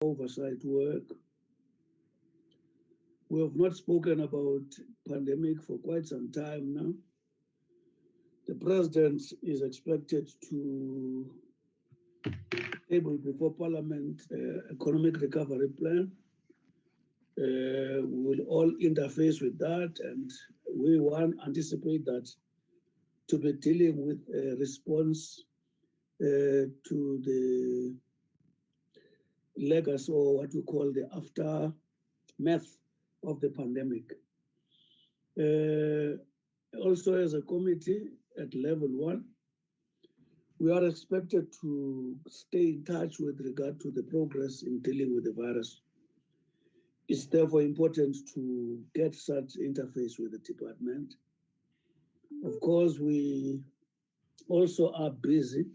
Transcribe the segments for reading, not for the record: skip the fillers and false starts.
oversight work. We have not spoken about pandemic for quite some time now. The president is expected to table before Parliament economic recovery plan. We will all interface with that, and we anticipate that to be dealing with a response to the legacy, or what we call the aftermath of the pandemic. Also, as a committee at level 1, we are expected to stay in touch with regard to the progress in dealing with the virus. It's therefore important to get such interface with the department. Of course, we also are busy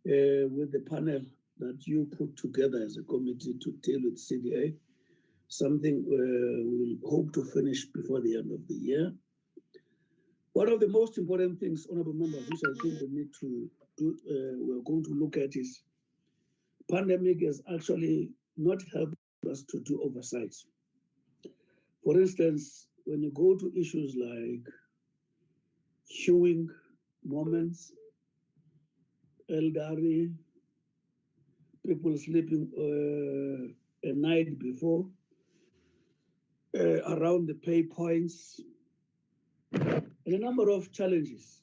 with the panel that you put together as a committee to deal with CDA, something we'll hope to finish before the end of the year. One of the most important things, honorable members, which I think we need to do, we're going to look at is pandemic has actually not helped us to do oversights. For instance, when you go to issues like queuing moments, elderly, people sleeping a night before, around the pay points, and a number of challenges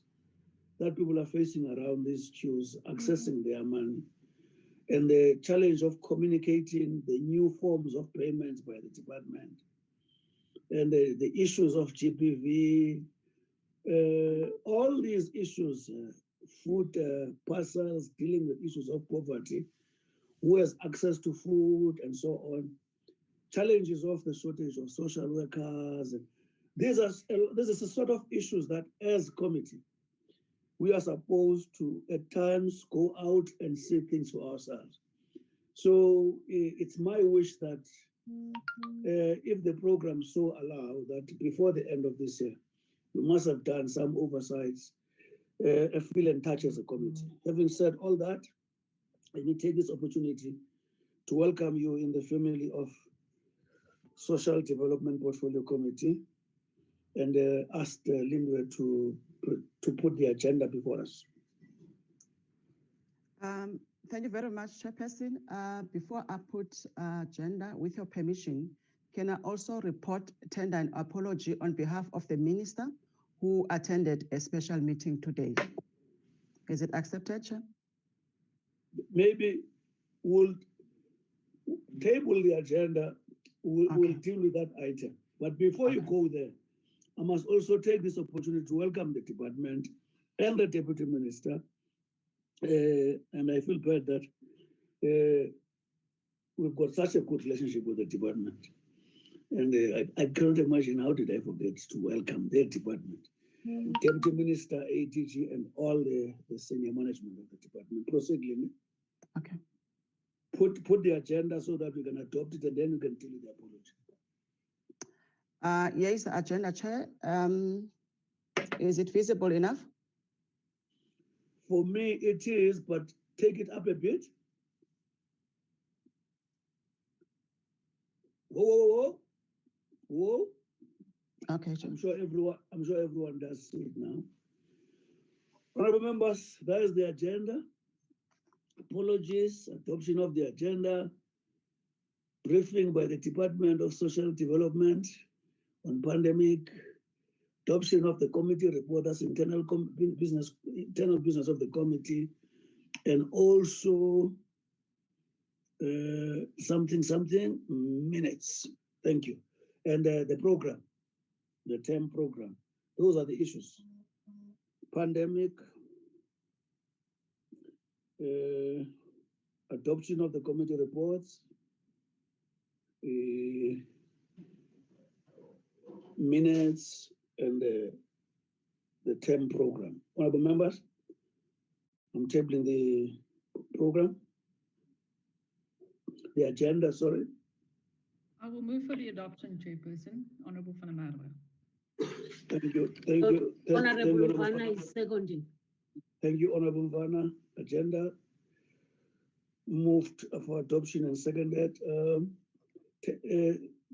that people are facing around these queues, accessing their money, and the challenge of communicating the new forms of payments by the department, and the issues of GBV, all these issues, food parcels, dealing with issues of poverty, who has access to food and so on, challenges of the shortage of social workers. This is a sort of issues that as committee, we are supposed to at times go out and see things for ourselves. So it's my wish that if the program so allow that before the end of this year, we must have done some oversights, a feel and touch as a committee. Having said all that, let me take this opportunity to welcome you in the family of Social Development Portfolio Committee, and ask Lindwe to put the agenda before us. Thank you very much, Chairperson. Before I put agenda, with your permission, can I also report tender an apology on behalf of the Minister who attended a special meeting today? Is it accepted, Chair? Maybe we'll table the agenda, we'll deal with that item. But before you go there, I must also take this opportunity to welcome the department and the Deputy Minister. And I feel bad that we've got such a good relationship with the department. And I can't imagine how did I forget to welcome their department. Deputy Minister, ADG, and all the senior management of the department. Proceed, Lini. Okay. Put the agenda so that we can adopt it, and then we can deal with the apology. Yes, agenda, Chair. Is it visible enough? For me, it is, but take it up a bit. Whoa. Okay, Chair. I'm sure everyone does see it now. Honorable members, that is the agenda. Apologies, adoption of the agenda, briefing by the Department of Social Development on pandemic, adoption of the committee report, that's internal business of the committee, and also something minutes. Thank you. And the program, the term program. Those are the issues. Pandemic, adoption of the committee reports, minutes, and the term program. Honorable members, I'm tabling the program, the agenda, sorry. I will move for the adoption, Chairperson. Honorable van der Merwe. Thank you. Honorable Vanna is seconding. Thank you, Honorable Vanna. Agenda. moved for adoption and seconded.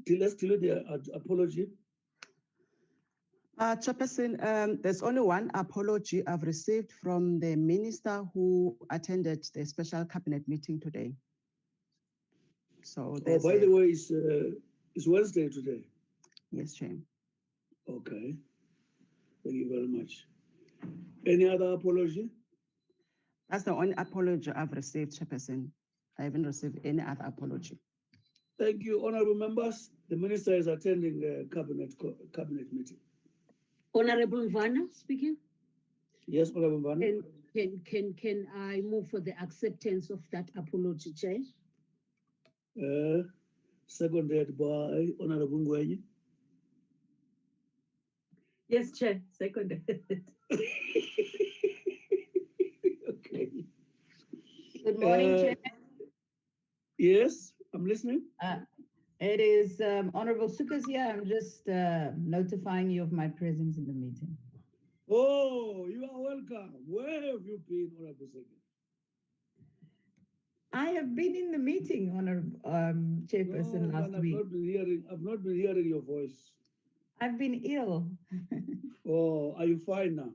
Let's deal with the apology. Chairperson, there's only one apology I've received from the minister who attended the special cabinet meeting today. So Oh, there's by the way, it's Wednesday today. yes, Chair. Okay. Thank you very much. Any other apology? That's the only apology I've received, Chairperson. I haven't received any other apology. Thank you, honorable members. The minister is attending a cabinet meeting. Honorable Mvana speaking. Yes, honorable Mvana. And can I move for the acceptance of that apology, Chair? Seconded by honorable Ngwenyi. Yes, Chair, seconded. Okay. Good morning, Chair. Yes, I'm listening. It is Honorable Sukas here. I'm just notifying you of my presence in the meeting. Oh, you are welcome. Where have you been, honorable secretary? I have been in the meeting, Honorable Chairperson, last week. I've not been hearing your voice. I've been ill. Oh, are you fine now?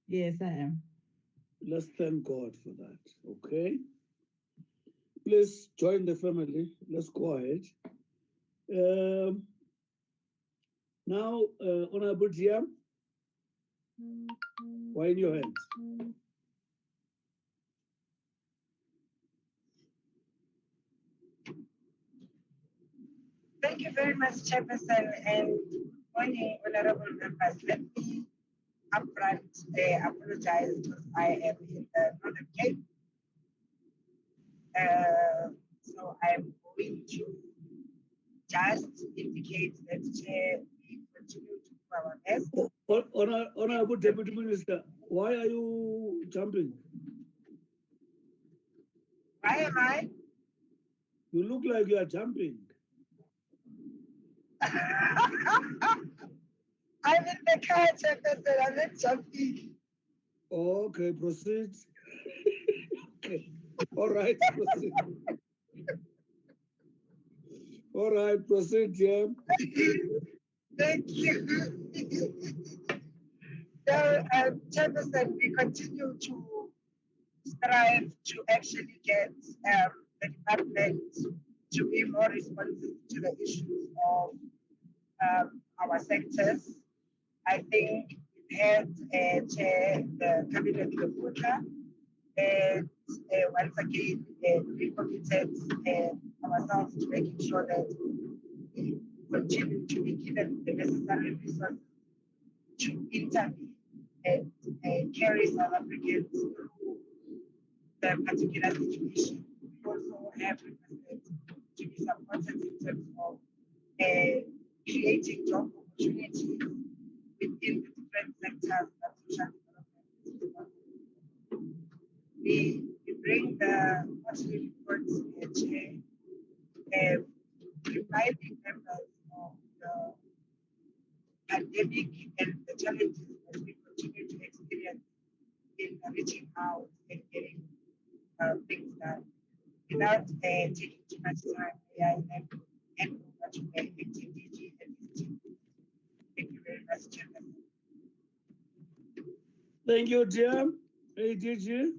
Yes, I am. Let's thank God for that. Okay. Please join the family. Let's go ahead. Now, Honorable GM, why in your hands? Thank you very much, Chairperson, and good morning, honorable members. Let me upfront apologize because I am in the Northern Cape. So I'm going to just indicate that we continue to do our best. Honorable Deputy Minister, why are you jumping? Why am I? You look like you are jumping. I'm in the car, Chairperson. I'm not jumping. Okay, proceed. Okay. All right, proceed. All right, proceed, Jim. Thank you. So, Chairperson, we continue to strive to actually get the department to be more responsive to the issues of our sectors. I think we've had Chair the Cabinet Lefuta, and once again we committed ourselves to making sure that we continue to be given the necessary resources to intervene and carry South Africans through the particular situation. We also have requested to be supported in terms of creating job opportunities within the different sectors that social development is about. We bring the quarterly reports Chair, reminding members of the pandemic and the challenges that we continue to experience in reaching out and getting things done. Without taking too much time, I hand over to the acting DG and his team. Thank you very much, Chairman. Thank you, Jim. Hey, DG.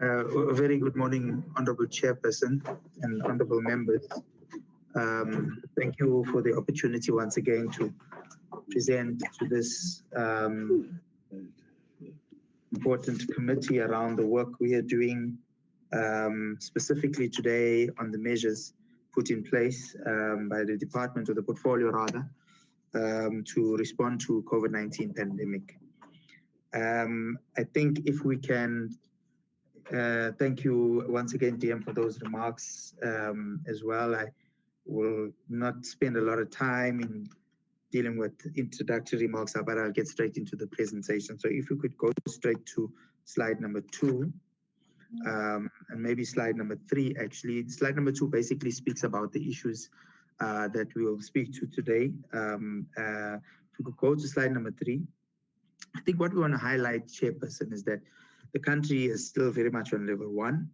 A very good morning, Honorable Chairperson and Honorable members. Thank you for the opportunity once again to present to this important committee around the work we are doing, specifically today on the measures put in place by the department, or the portfolio rather, to respond to COVID-19 pandemic. I think if we can thank you once again, DM, for those remarks as well. I will not spend a lot of time in dealing with introductory remarks, but I'll get straight into the presentation. So if you could go straight to slide number 2. and maybe slide number 3, actually. Slide number 2 basically speaks about the issues that we will speak to today. If we could go to slide number 3. I think what we want to highlight, Chairperson, is that the country is still very much on level 1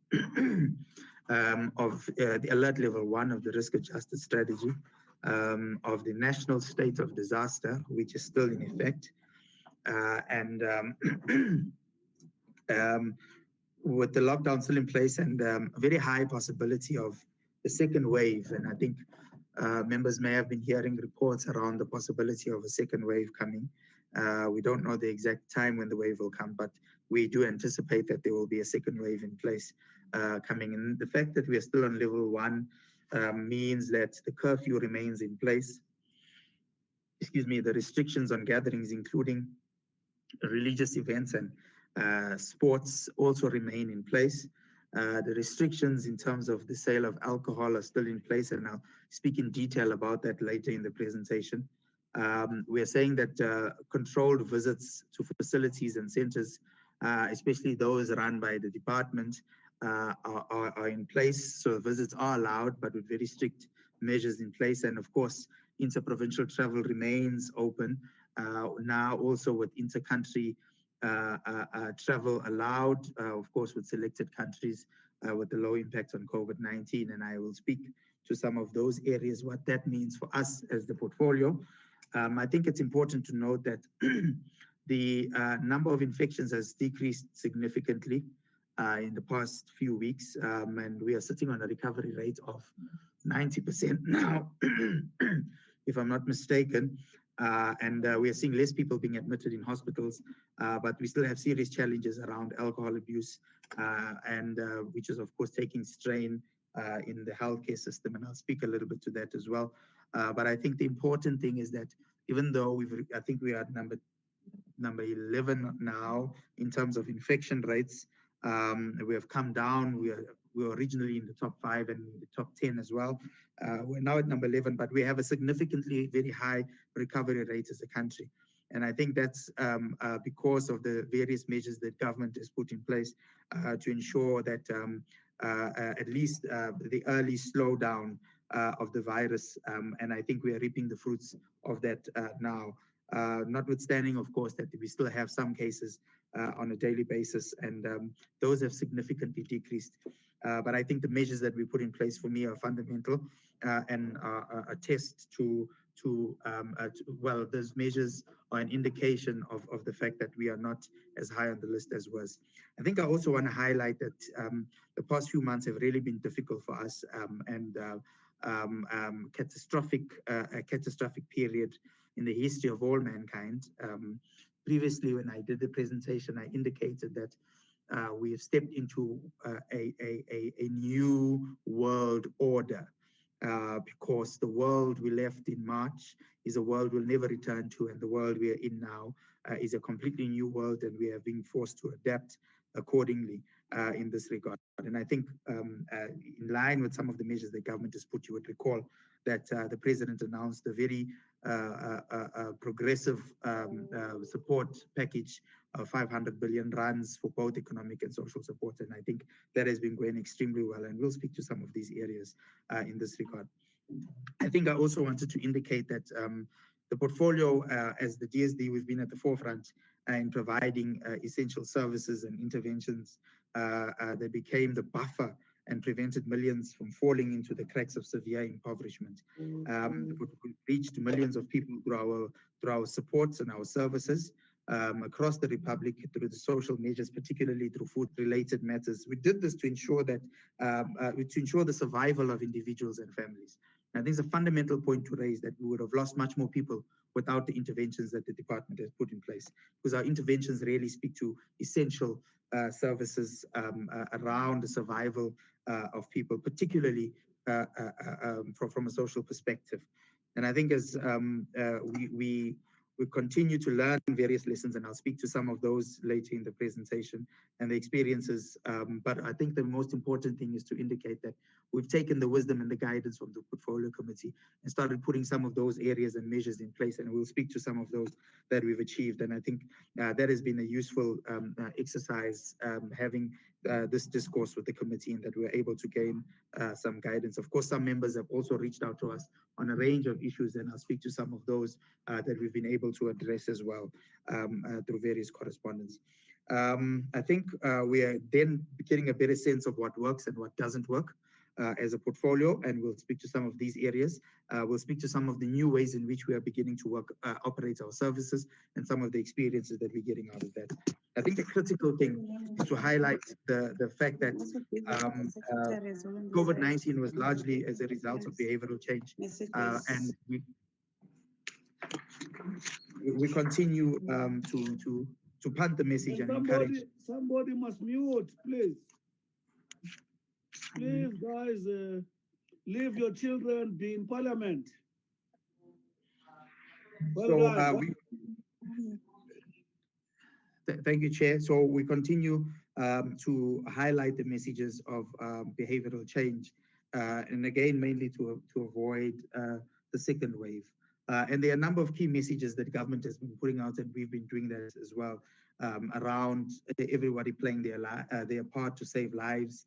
of the alert level 1 of the risk-adjusted strategy of the national state of disaster, which is still in effect. With the lockdown still in place and a very high possibility of the second wave, and I think members may have been hearing reports around the possibility of a second wave coming. We don't know the exact time when the wave will come, but we do anticipate that there will be a second wave in place coming. And the fact that we are still on level 1 means that the curfew remains in place. Excuse me, the restrictions on gatherings, including religious events and sports, also remain in place. The restrictions in terms of the sale of alcohol are still in place, and I'll speak in detail about that later in the presentation. We are saying that controlled visits to facilities and centers, especially those run by the department, are in place. So visits are allowed, but with very strict measures in place. And of course, interprovincial travel remains open. Now also with inter-country travel allowed, of course, with selected countries with the low impact on COVID-19. And I will speak to some of those areas, what that means for us as the portfolio. I think it's important to note that the number of infections has decreased significantly in the past few weeks, and we are sitting on a recovery rate of 90% now, if I'm not mistaken. We are seeing less people being admitted in hospitals, but we still have serious challenges around alcohol abuse, which is of course taking strain in the healthcare system, and I'll speak a little bit to that as well. But I think the important thing is that even though I think we are at number 11 now in terms of infection rates, we have come down. We were originally in the top 5 and the top 10 as well. We're now at number 11, but we have a significantly very high recovery rate as a country. And I think that's because of the various measures that government has put in place to ensure that at least the early slowdown of the virus. And I think we are reaping the fruits of that now. Notwithstanding, of course, that we still have some cases on a daily basis, and those have significantly decreased. But I think the measures that we put in place for me are fundamental and attest well, those measures are an indication of the fact that we are not as high on the list as was. I think I also want to highlight that the past few months have really been difficult for us, and a catastrophic period in the history of all mankind. Previously, when I did the presentation, I indicated that we have stepped into a new world order because the world we left in March is a world we'll never return to, and the world we are in now is a completely new world, and we are being forced to adapt accordingly in this regard. And I think in line with some of the measures the government has put, you would recall that the president announced a very progressive support package of 500 billion rands for both economic and social support. And I think that has been going extremely well. And we'll speak to some of these areas in this regard. I think I also wanted to indicate that the portfolio, as the DSD, we've been at the forefront in providing essential services and interventions that became the buffer and prevented millions from falling into the cracks of severe impoverishment. We reached millions of people through our supports and our services across the Republic through the social measures, particularly through food-related matters. We did this to ensure that the survival of individuals and families. I think it's a fundamental point to raise that we would have lost much more people without the interventions that the department has put in place, because our interventions really speak to essential services around the survival of people, particularly from a social perspective. And I think as we continue to learn various lessons, and I'll speak to some of those later in the presentation and the experiences. But I think the most important thing is to indicate that we've taken the wisdom and the guidance from the portfolio committee and started putting some of those areas and measures in place. And we'll speak to some of those that we've achieved. And I think that has been a useful exercise, having this discourse with the committee, and that we're able to gain some guidance. Of course, some members have also reached out to us on a range of issues, and I'll speak to some of those that we've been able to address as well through various correspondence. I think we are then getting a better sense of what works and what doesn't work as a portfolio, and we'll speak to some of these areas. We'll speak to some of the new ways in which we are beginning to work, operate our services, and some of the experiences that we're getting out of that. I think the critical thing is to highlight the fact that COVID-19 was largely as a result of behavioral change, and we continue to punt the message and encourage. Somebody must mute, please. Please, guys, leave your children, be in parliament. Well done. Thank you, Chair. So we continue to highlight the messages of behavioral change, and again, mainly to avoid the second wave. And there are a number of key messages that government has been putting out, and we've been doing that as well, around everybody playing their part to save lives,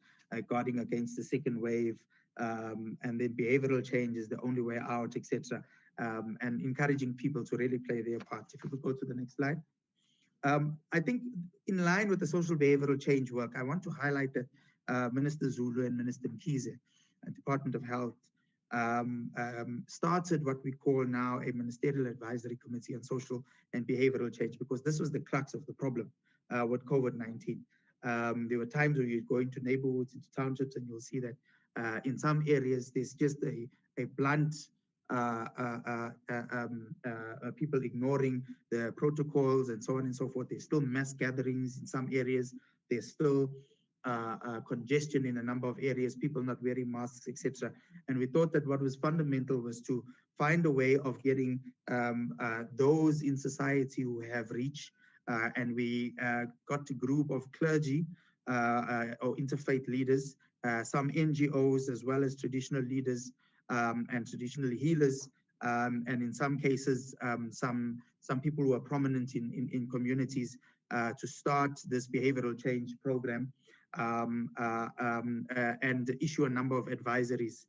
guarding against the second wave, and then behavioral change is the only way out, etc. And encouraging people to really play their part. If you could go to the next slide. I think in line with the social behavioral change work, I want to highlight that Minister Zulu and Minister Mkhize, Department of Health, started what we call now a Ministerial Advisory Committee on Social and Behavioral Change, because this was the crux of the problem with COVID-19. There were times where you go into neighborhoods, into townships, and you'll see that in some areas there's just a blunt people ignoring the protocols and so on and so forth. There's still mass gatherings in some areas. There's still congestion in a number of areas, people not wearing masks, etc. And we thought that what was fundamental was to find a way of getting those in society who have reach, and we got a group of clergy or interfaith leaders, some NGOs, as well as traditional leaders and traditional healers, and in some cases, some people who are prominent in communities to start this behavioral change program, and issue a number of advisories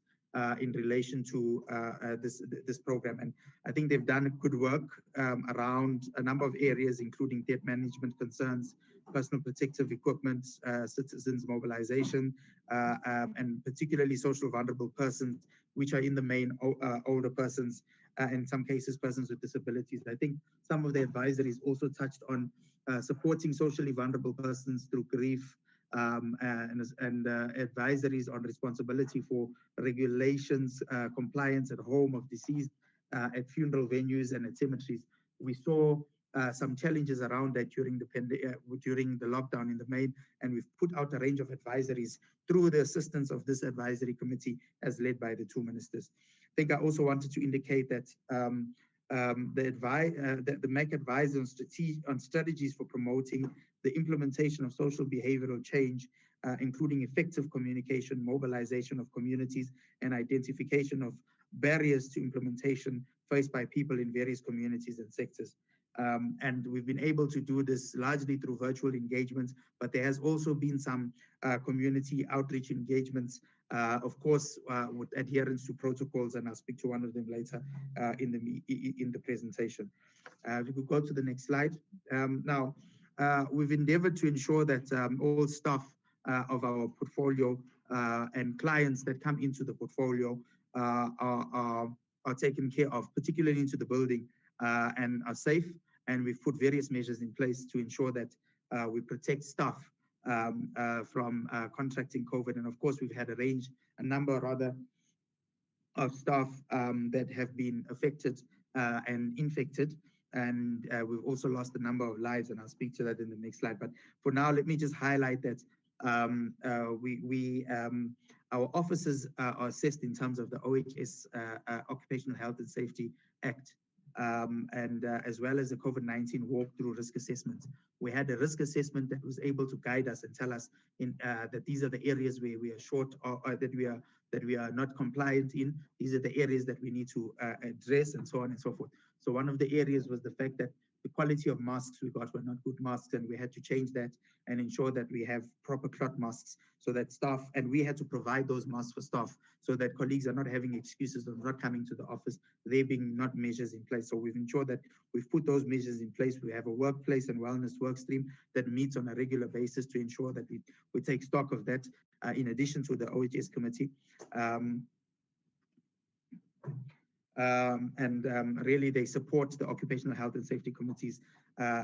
in relation to this program. And I think they've done good work around a number of areas, including debt management concerns, personal protective equipment, citizens mobilization, and particularly social vulnerable persons, which are in the main older persons, in some cases persons with disabilities. I think some of the advisories also touched on supporting socially vulnerable persons through grief, and advisories on responsibility for regulations, compliance at home of deceased, at funeral venues and at cemeteries. We saw some challenges around that during the lockdown in the main, and we've put out a range of advisories through the assistance of this advisory committee as led by the two ministers. I think I also wanted to indicate that the MAC advises on strategies for promoting the implementation of social behavioral change, including effective communication, mobilization of communities, and identification of barriers to implementation faced by people in various communities and sectors. And we've been able to do this largely through virtual engagements, but there has also been some community outreach engagements, of course, with adherence to protocols, and I'll speak to one of them later in the presentation. If you could go to the next slide. Now, we've endeavored to ensure that all staff of our portfolio and clients that come into the portfolio are taken care of, particularly into the building, and are safe. And we've put various measures in place to ensure that we protect staff from contracting COVID. And of course, we've had a number rather of staff that have been affected and infected. And we've also lost a number of lives, and I'll speak to that in the next slide. But for now, let me just highlight that our officers are assessed in terms of the OHS Occupational Health and Safety Act, and as well as the COVID-19 walkthrough risk assessment. We had a risk assessment that was able to guide us and tell us that these are the areas where we are short, or that we are that we are not compliant in. These are the areas that we need to address, and so on and so forth. So one of the areas was the fact that the quality of masks we got were not good masks, and we had to change that and ensure that we have proper cloth masks so that staff, and we had to provide those masks for staff so that colleagues are not having excuses of not coming to the office, there being not measures in place. So we've ensured that we've put those measures in place. We have a workplace and wellness work stream that meets on a regular basis to ensure that we take stock of that in addition to the OHS committee. Really they support the occupational health and safety committees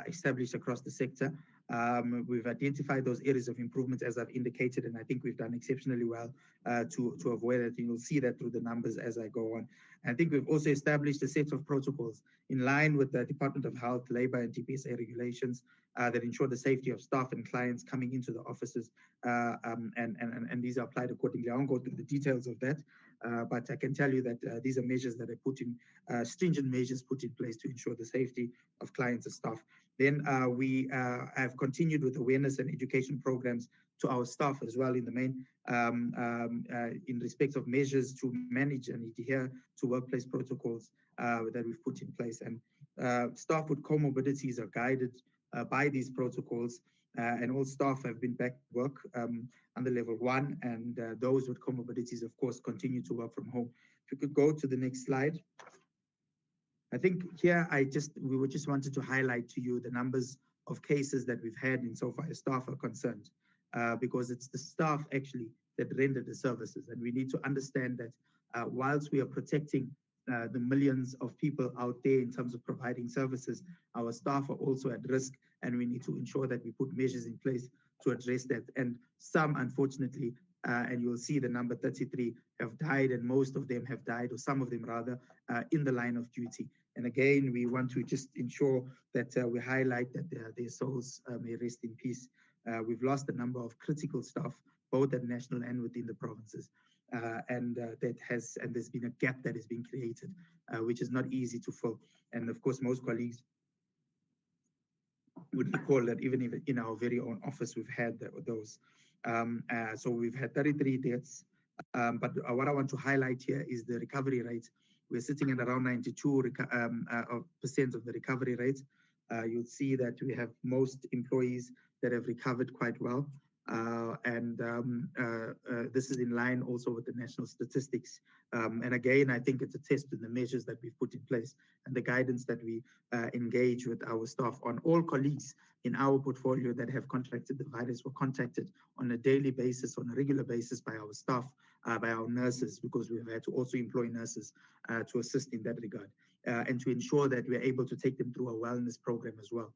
established across the sector. We've identified those areas of improvement as I've indicated, and I think we've done exceptionally well to avoid it. You'll see that through the numbers as I go on. I think we've also established a set of protocols in line with the Department of Health, Labour and DPSA regulations that ensure the safety of staff and clients coming into the offices, and these are applied accordingly. I won't go through the details of that, but I can tell you that these are measures that are put in, stringent measures put in place to ensure the safety of clients and staff. Then we have continued with awareness and education programs to our staff as well in the main, in respect of measures to manage and adhere to workplace protocols that we've put in place. And staff with comorbidities are guided by these protocols, and all staff have been back to work under level 1, and those with comorbidities, of course, continue to work from home. If you could go to the next slide. I think here we just wanted to highlight to you the numbers of cases that we've had insofar as staff are concerned, because it's the staff actually that render the services, and we need to understand that whilst we are protecting the millions of people out there in terms of providing services, our staff are also at risk, and we need to ensure that we put measures in place to address that. And some, unfortunately, and you'll see the number 33 have died, and most of them have died, or some of them rather, in the line of duty. And again, we want to just ensure that we highlight that their souls may rest in peace. We've lost a number of critical staff, both at national and within the provinces. And there's been a gap that has been created, which is not easy to fill. And of course, most colleagues would recall that even in our very own office, we've had those. So we've had 33 deaths. But what I want to highlight here is the recovery rate. We're sitting at around 92% of the recovery rate. You'll see that we have most employees that have recovered quite well. This is in line also with the national statistics. And again, I think it's a test in the measures that we've put in place and the guidance that we engage with our staff on. All colleagues in our portfolio that have contracted the virus were contacted on a daily basis, on a regular basis by our staff, by our nurses, because we've had to also employ nurses to assist in that regard, and to ensure that we're able to take them through a wellness program as well.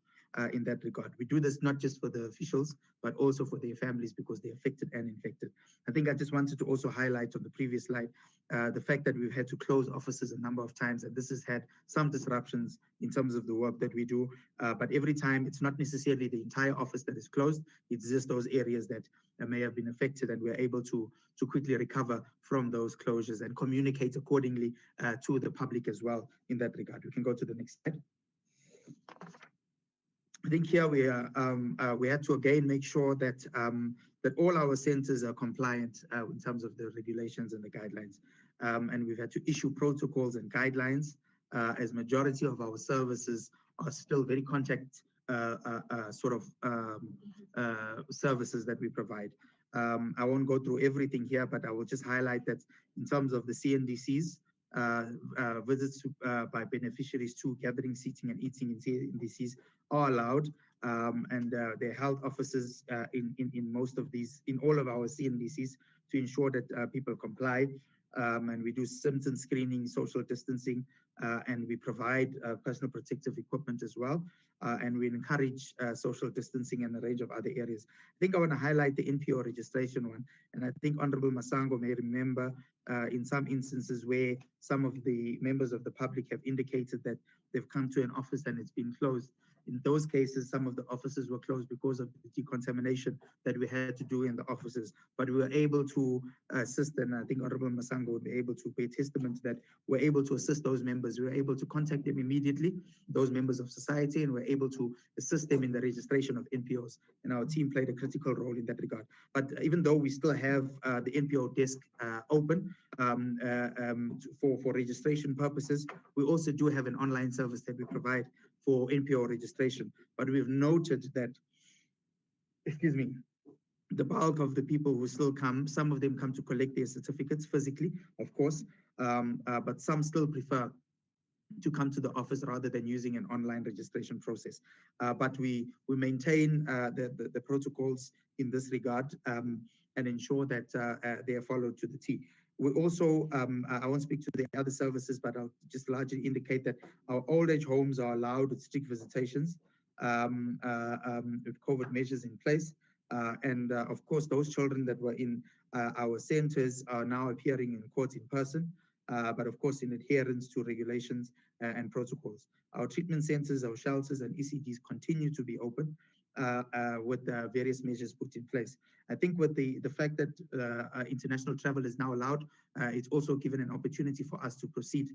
In that regard, we do this not just for the officials, but also for their families, because they're affected and infected. I think I just wanted to also highlight on the previous slide the fact that we've had to close offices a number of times, and this has had some disruptions in terms of the work that we do. But every time, it's not necessarily the entire office that is closed, it's just those areas that may have been affected, and we're able to quickly recover from those closures and communicate accordingly to the public as well in that regard. We can go to the next slide. I think here we had to again make sure that that all our centers are compliant in terms of the regulations and the guidelines, and we've had to issue protocols and guidelines, as majority of our services are still very contact services that we provide. I won't go through everything here, but I will just highlight that in terms of the CNDCs, visits by beneficiaries to gathering, seating and eating in CNDCs are allowed, and their health officers in most of these, in all of our CNDCs, to ensure that people comply. And we do symptom screening, social distancing, and we provide personal protective equipment as well. And we encourage social distancing and a range of other areas. I think I want to highlight the NPO registration one. And I think Honorable Masango may remember in some instances where some of the members of the public have indicated that they've come to an office and it's been closed. in those cases, some of the offices were closed because of the decontamination that we had to do in the offices. But we were able to assist, and I think Honorable Masango would be able to pay testament to that. We're able to assist those members. We were able to contact them immediately, those members of society, and we're able to assist them in the registration of NPOs. And our team played a critical role in that regard. But even though we still have the NPO desk open for registration purposes, we also do have an online service that we provide for NPO registration. But we've noted that, excuse me, the bulk of the people who still come, some of them come to collect their certificates physically, of course, but some still prefer to come to the office rather than using an online registration process. But we maintain the protocols in this regard and ensure that they are followed to the T. We also, I won't speak to the other services, but I'll just largely indicate that our old age homes are allowed with strict visitations with COVID measures in place. And of course, those children that were in our centers are now appearing in court in person, but of course, in adherence to regulations and protocols. Our treatment centers, our shelters and ECDs continue to be open with various measures put in place. I think with the fact that international travel is now allowed, it's also given an opportunity for us to proceed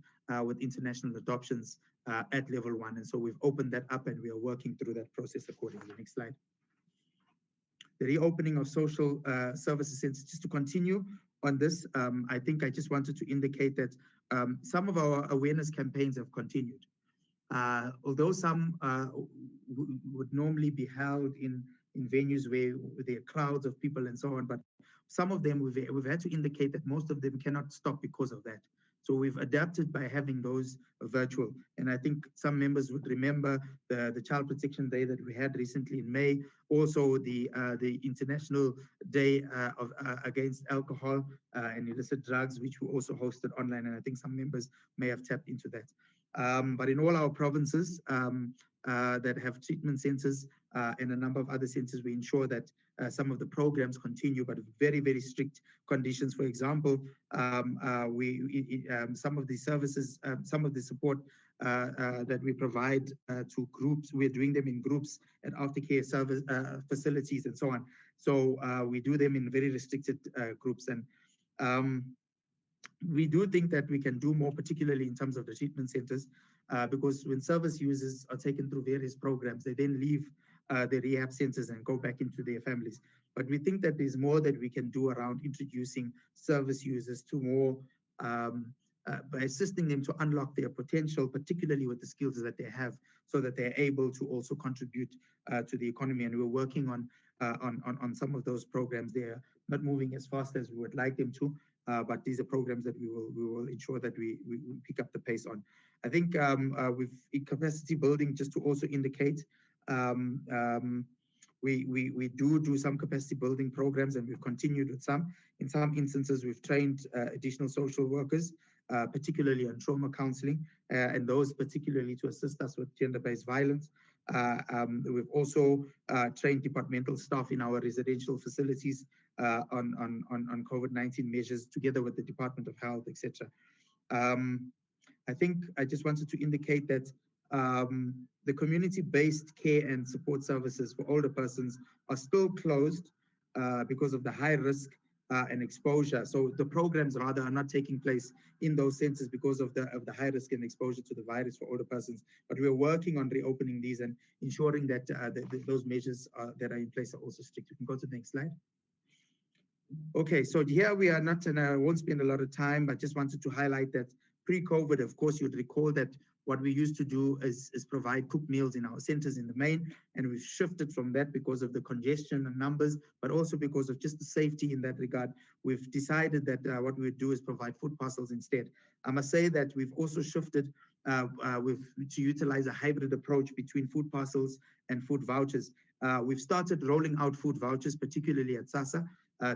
with international adoptions at level 1. And so we've opened that up and we are working through that process accordingly. Next slide. The reopening of social services centers, just to continue on this, I think I just wanted to indicate that some of our awareness campaigns have continued. Although some would normally be held in venues where there are crowds of people and so on, but some of them we've had to indicate that most of them cannot stop because of that. So we've adapted by having those virtual. And I think some members would remember the Child Protection Day that we had recently in May, also the International Day against alcohol and illicit drugs, which we also hosted online. And I think some members may have tapped into that. But in all our provinces that have treatment centers and a number of other centers, we ensure that some of the programs continue, but very, very strict conditions. For example, some of the services, some of the support that we provide to groups, we're doing them in groups at aftercare service facilities and so on. So we do them in very restricted groups. And we do think that we can do more, particularly in terms of the treatment centers, because when service users are taken through various programs, they then leave the rehab centers and go back into their families. But we think that there's more that we can do around introducing service users to more, by assisting them to unlock their potential, particularly with the skills that they have, so that they're able to also contribute to the economy. And we're working on some of those programs. They're not moving as fast as we would like them to, but these are programs that we will ensure that we pick up the pace on. I think with capacity building, just to also indicate, we do some capacity building programs, and we've continued with some. In some instances, we've trained additional social workers, particularly on trauma counseling, and those particularly to assist us with gender-based violence. We've also trained departmental staff in our residential facilities on COVID-19 measures, together with the Department of Health, etc. I think I just wanted to indicate that the community-based care and support services for older persons are still closed because of the high risk and exposure. So the programs rather are not taking place in those centers because of the high risk and exposure to the virus for older persons. But we're working on reopening these and ensuring that those measures that are in place are also strict. You can go to the next slide. Okay, so here we are not, and I won't spend a lot of time, but just wanted to highlight that pre-COVID, of course, you'd recall that what we used to do is provide cooked meals in our centers in the main, and we've shifted from that because of the congestion and numbers, but also because of just the safety in that regard. We've decided that what we would do is provide food parcels instead. I must say that we've also shifted to utilize a hybrid approach between food parcels and food vouchers. We've started rolling out food vouchers, particularly at SASSA,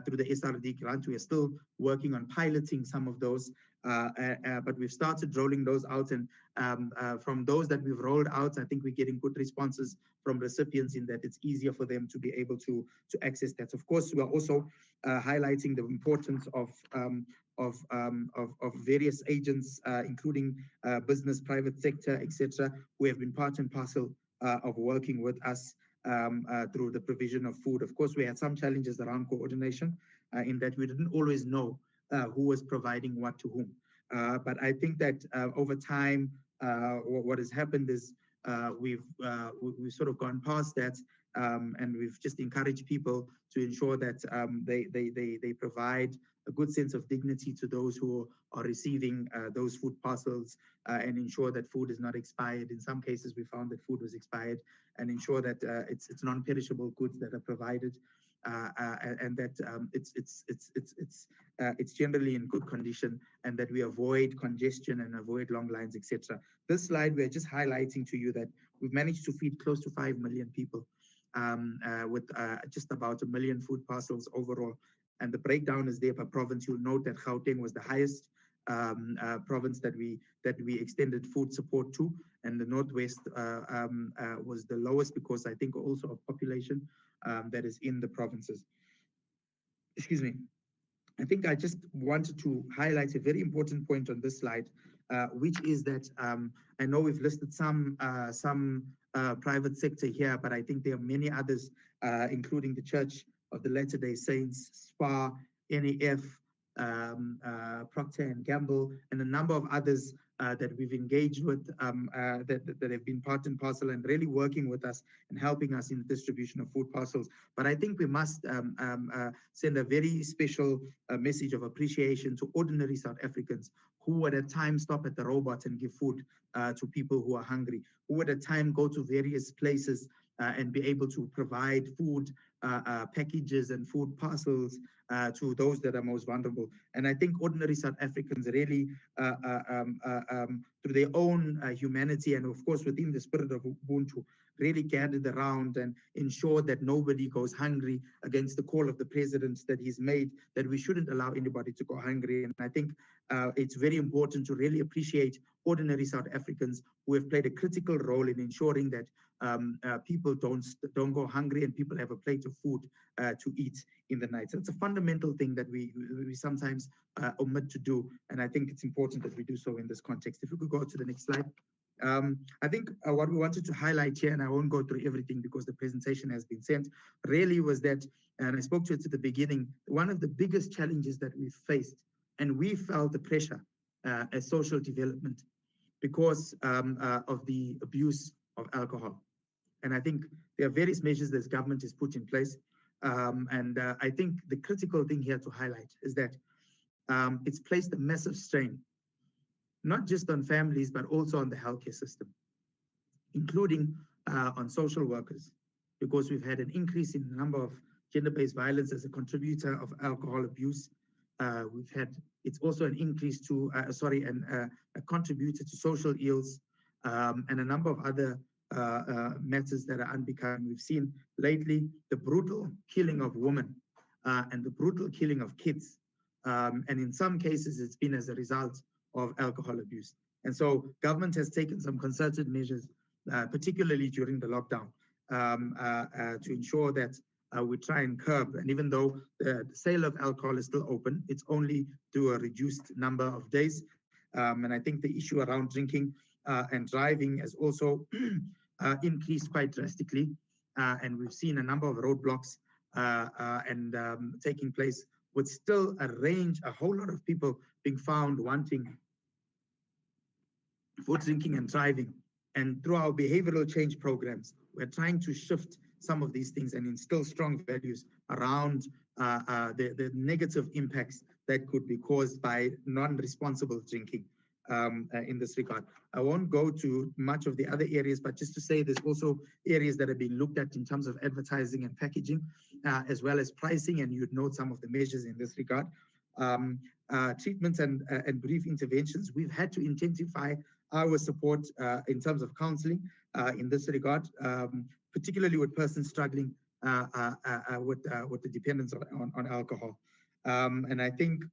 through the SRD grant. We are still working on piloting some of those, but we've started rolling those out, and from those that we've rolled out, I think we're getting good responses from recipients in that it's easier for them to be able to access that. Of course, we are also highlighting the importance of various agents, including business, private sector, etc., who have been part and parcel of working with us through the provision of food. Of course, we had some challenges around coordination in that we didn't always know who was providing what to whom. But I think that over time, what has happened is we've sort of gone past that, and we've just encouraged people to ensure that they provide a good sense of dignity to those who are receiving those food parcels, and ensure that food is not expired. In some cases, we found that food was expired, and ensure that it's non-perishable goods that are provided, and that it's generally in good condition, and that we avoid congestion and avoid long lines, etc. This slide, we're just highlighting to you that we've managed to feed close to 5 million people with just about 1 million food parcels overall. And the breakdown is there per province. You'll note that Gauteng was the highest province that we extended food support to, and the Northwest was the lowest because I think also of population that is in the provinces. Excuse me. I think I just wanted to highlight a very important point on this slide, which is that I know we've listed some private sector here, but I think there are many others, including the Church of the Latter-day Saints, SPAR, NEF, Procter & Gamble, and a number of others that we've engaged with that have been part and parcel and really working with us and helping us in the distribution of food parcels. But I think we must send a very special message of appreciation to ordinary South Africans who would at times stop at the robot and give food to people who are hungry, who would at times go to various places and be able to provide food packages and food parcels to those that are most vulnerable. And I think ordinary South Africans really, through their own humanity and of course within the spirit of Ubuntu, really gathered around and ensured that nobody goes hungry against the call of the president that he's made, that we shouldn't allow anybody to go hungry. And I think it's very important to really appreciate ordinary South Africans who have played a critical role in ensuring that people don't go hungry and people have a plate of food to eat in the night. So it's a fundamental thing that we sometimes omit to do, and I think it's important that we do so in this context. If we could go to the next slide. I think what we wanted to highlight here, and I won't go through everything because the presentation has been sent, really was that, and I spoke to it at the beginning, one of the biggest challenges that we faced, and we felt the pressure as social development because of the abuse of alcohol. And I think there are various measures that government has put in place. And I think the critical thing here to highlight is that it's placed a massive strain, not just on families, but also on the healthcare system, including on social workers, because we've had an increase in the number of gender-based violence as a contributor of alcohol abuse. It's also an increase to, a contributor to social ills, and a number of other matters that are unbecoming. We've seen lately the brutal killing of women and the brutal killing of kids. And in some cases, it's been as a result of alcohol abuse. And so government has taken some concerted measures, particularly during the lockdown, to ensure that we try and curb. And even though the sale of alcohol is still open, it's only to a reduced number of days. And I think the issue around drinking and driving has also increased quite drastically. And we've seen a number of roadblocks taking place, with still a whole lot of people being found wanting for drinking and driving. And through our behavioral change programs, we're trying to shift some of these things and instill strong values around the negative impacts that could be caused by non-responsible drinking in this regard. I won't go to much of the other areas, but just to say there's also areas that are being looked at in terms of advertising and packaging, as well as pricing, and you'd note some of the measures in this regard. Treatments and brief interventions. We've had to intensify our support in terms of counseling in this regard, particularly with persons struggling with the dependence on alcohol. And I think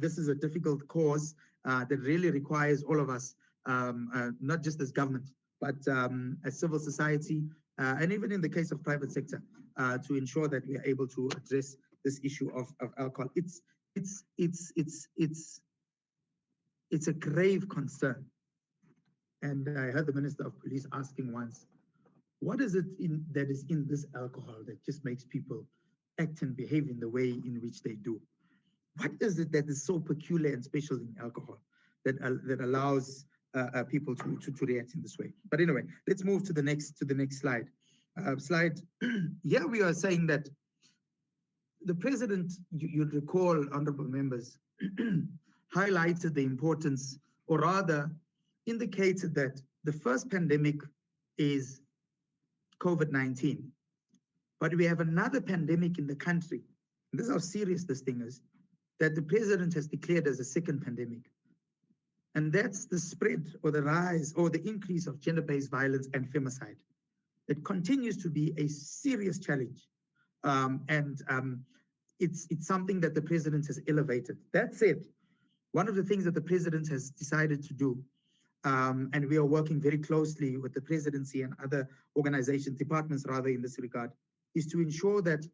this is a difficult cause that really requires all of us, not just as government, but as civil society, and even in the case of private sector, to ensure that we are able to address this issue of alcohol. It's a grave concern, And I heard the Minister of Police asking once, what is it that is in this alcohol that just makes people act and behave in the way in which they do? What is it that is so peculiar and special in alcohol that allows people to react in this way? But anyway, let's move to the next slide. Here we are saying that the president, you'd recall, honorable members, highlighted the importance, or rather indicated that the first pandemic is COVID-19, but we have another pandemic in the country. And this is how serious this thing is, that the president has declared as a second pandemic. And that's the spread or the rise or the increase of gender-based violence and femicide. It continues to be a serious challenge. It's something that the president has elevated. That said, one of the things that the president has decided to do, and we are working very closely with the presidency and other organizations, departments rather, in this regard, is to ensure that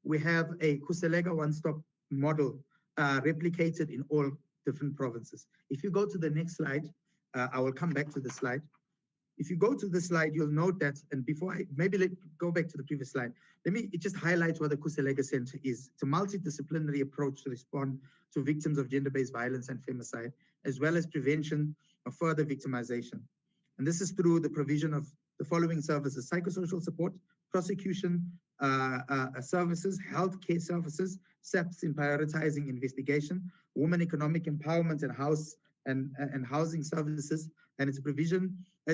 we have a Khuseleka one-stop model replicated in all different provinces. If you go to the next slide, I will come back to the slide. If you go to the slide, you'll note that, and before go back to the previous slide, let me just highlight what the Khuseleka Center is. It's a multidisciplinary approach to respond to victims of gender-based violence and femicide, as well as prevention of further victimization. And this is through the provision of the following services: psychosocial support, prosecution services, healthcare services, SAPs in prioritizing investigation, women economic empowerment and housing services, and it's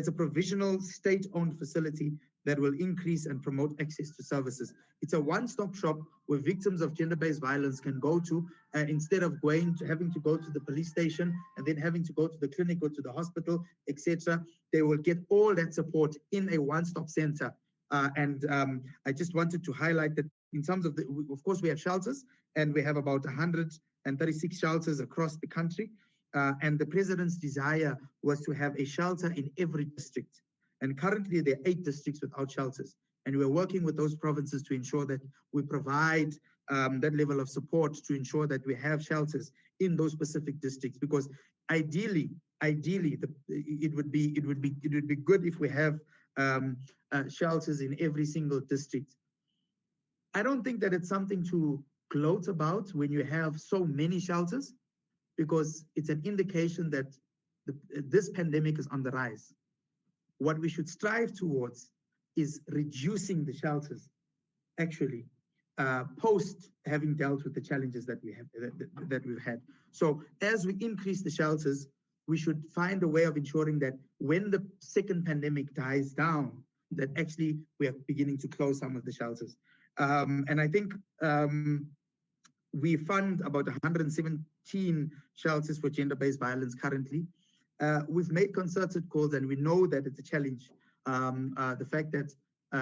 a provisional state-owned facility that will increase and promote access to services. It's a one-stop shop where victims of gender-based violence can go to, instead of having to go to the police station and then having to go to the clinic or to the hospital, etc. They will get all that support in a one-stop center. I just wanted to highlight that in terms of of course, we have shelters, and we have about 136 shelters across the country. And the president's desire was to have a shelter in every district. And currently there are 8 districts without shelters. And we're working with those provinces to ensure that we provide that level of support to ensure that we have shelters in those specific districts. Because ideally, it would be good if we have shelters in every single district. I don't think that it's something to gloat about when you have so many shelters, because it's an indication that this pandemic is on the rise. What we should strive towards is reducing the shelters, actually, post having dealt with the challenges that we've had. So as we increase the shelters, we should find a way of ensuring that when the second pandemic dies down, that actually we are beginning to close some of the shelters. And I think we fund about 117 shelters for gender-based violence currently. We've made concerted calls, and we know that it's a challenge, the fact that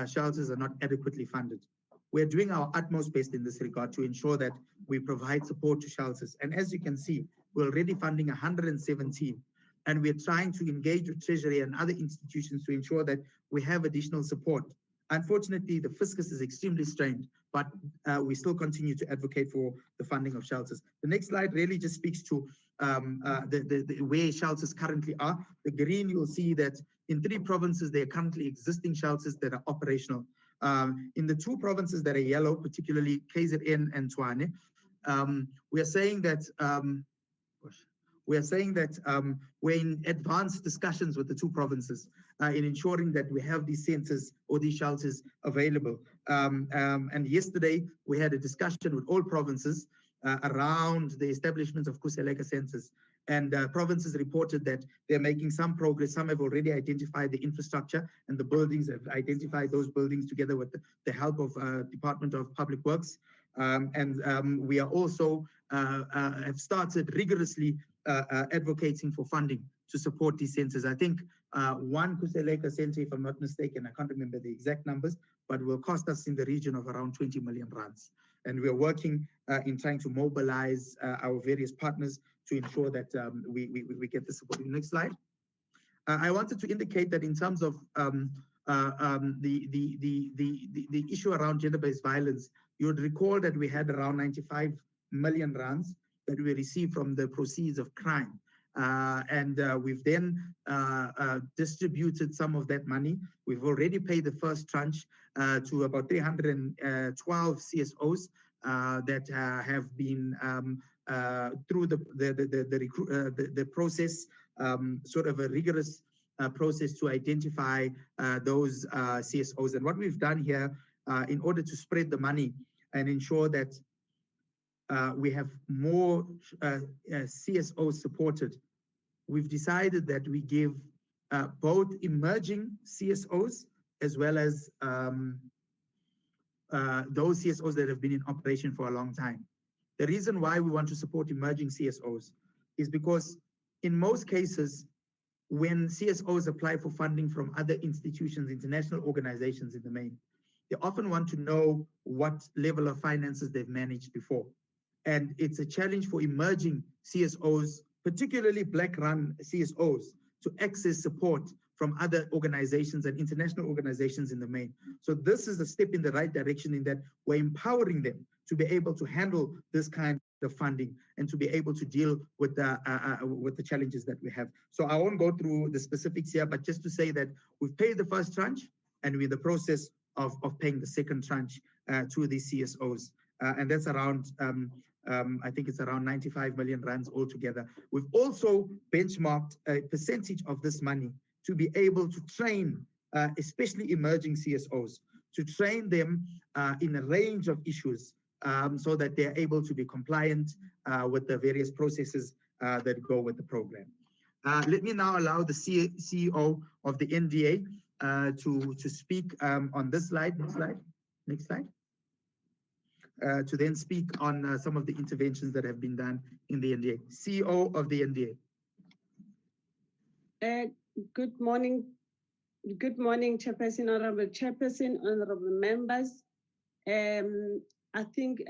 shelters are not adequately funded. We're doing our utmost best in this regard to ensure that we provide support to shelters. And as you can see, we're already funding 117, and we're trying to engage with Treasury and other institutions to ensure that we have additional support. Unfortunately, the fiscus is extremely strained, but we still continue to advocate for the funding of shelters. The next slide really just speaks to where shelters currently are. The green, you'll see that in 3 provinces, there are currently existing shelters that are operational. In the 2 provinces that are yellow, particularly KZN and Tshwane, we are saying that we're in advanced discussions with the 2 provinces in ensuring that we have these centers or these shelters available. And yesterday we had a discussion with all provinces around the establishment of Khuseleka centers. And provinces reported that they're making some progress. Some have already identified the infrastructure and the buildings, have identified those buildings together with the help of Department of Public Works. We are also have started rigorously advocating for funding to support these centers. I think one Khuseleka center, if I'm not mistaken, I can't remember the exact numbers, but will cost us in the region of around 20 million rands. And we are working in trying to mobilize our various partners to ensure that we get the support. Next slide. I wanted to indicate that in terms of the issue around gender-based violence, you would recall that we had around 95 million rands that we received from the proceeds of crime. We've then distributed some of that money. We've already paid the first tranche to about 312 CSOs that have been through the process, sort of a rigorous process to identify those CSOs. And what we've done here, in order to spread the money and ensure that we have more CSOs supported, we've decided that we give both emerging CSOs as well as those CSOs that have been in operation for a long time. The reason why we want to support emerging CSOs is because in most cases, when CSOs apply for funding from other institutions, international organizations in the main, they often want to know what level of finances they've managed before. And it's a challenge for emerging CSOs, particularly Black-run CSOs, to access support from other organizations and international organizations in the main. So this is a step in the right direction in that we're empowering them to be able to handle this kind of funding and to be able to deal with the challenges that we have. So I won't go through the specifics here, but just to say that we've paid the first tranche and we're in the process of paying the second tranche to the CSOs. And that's around, I think it's around 95 million rands altogether. We've also benchmarked a percentage of this money to be able to train, especially emerging CSOs, to train them in a range of issues so that they're able to be compliant with the various processes that go with the program. Let me now allow the CEO of the NDA to speak on this slide. Next slide. To then speak on some of the interventions that have been done in the NDA. CEO of the NDA. Good morning. Good morning, Chairperson, Honorable Chairperson, Honorable Members. I think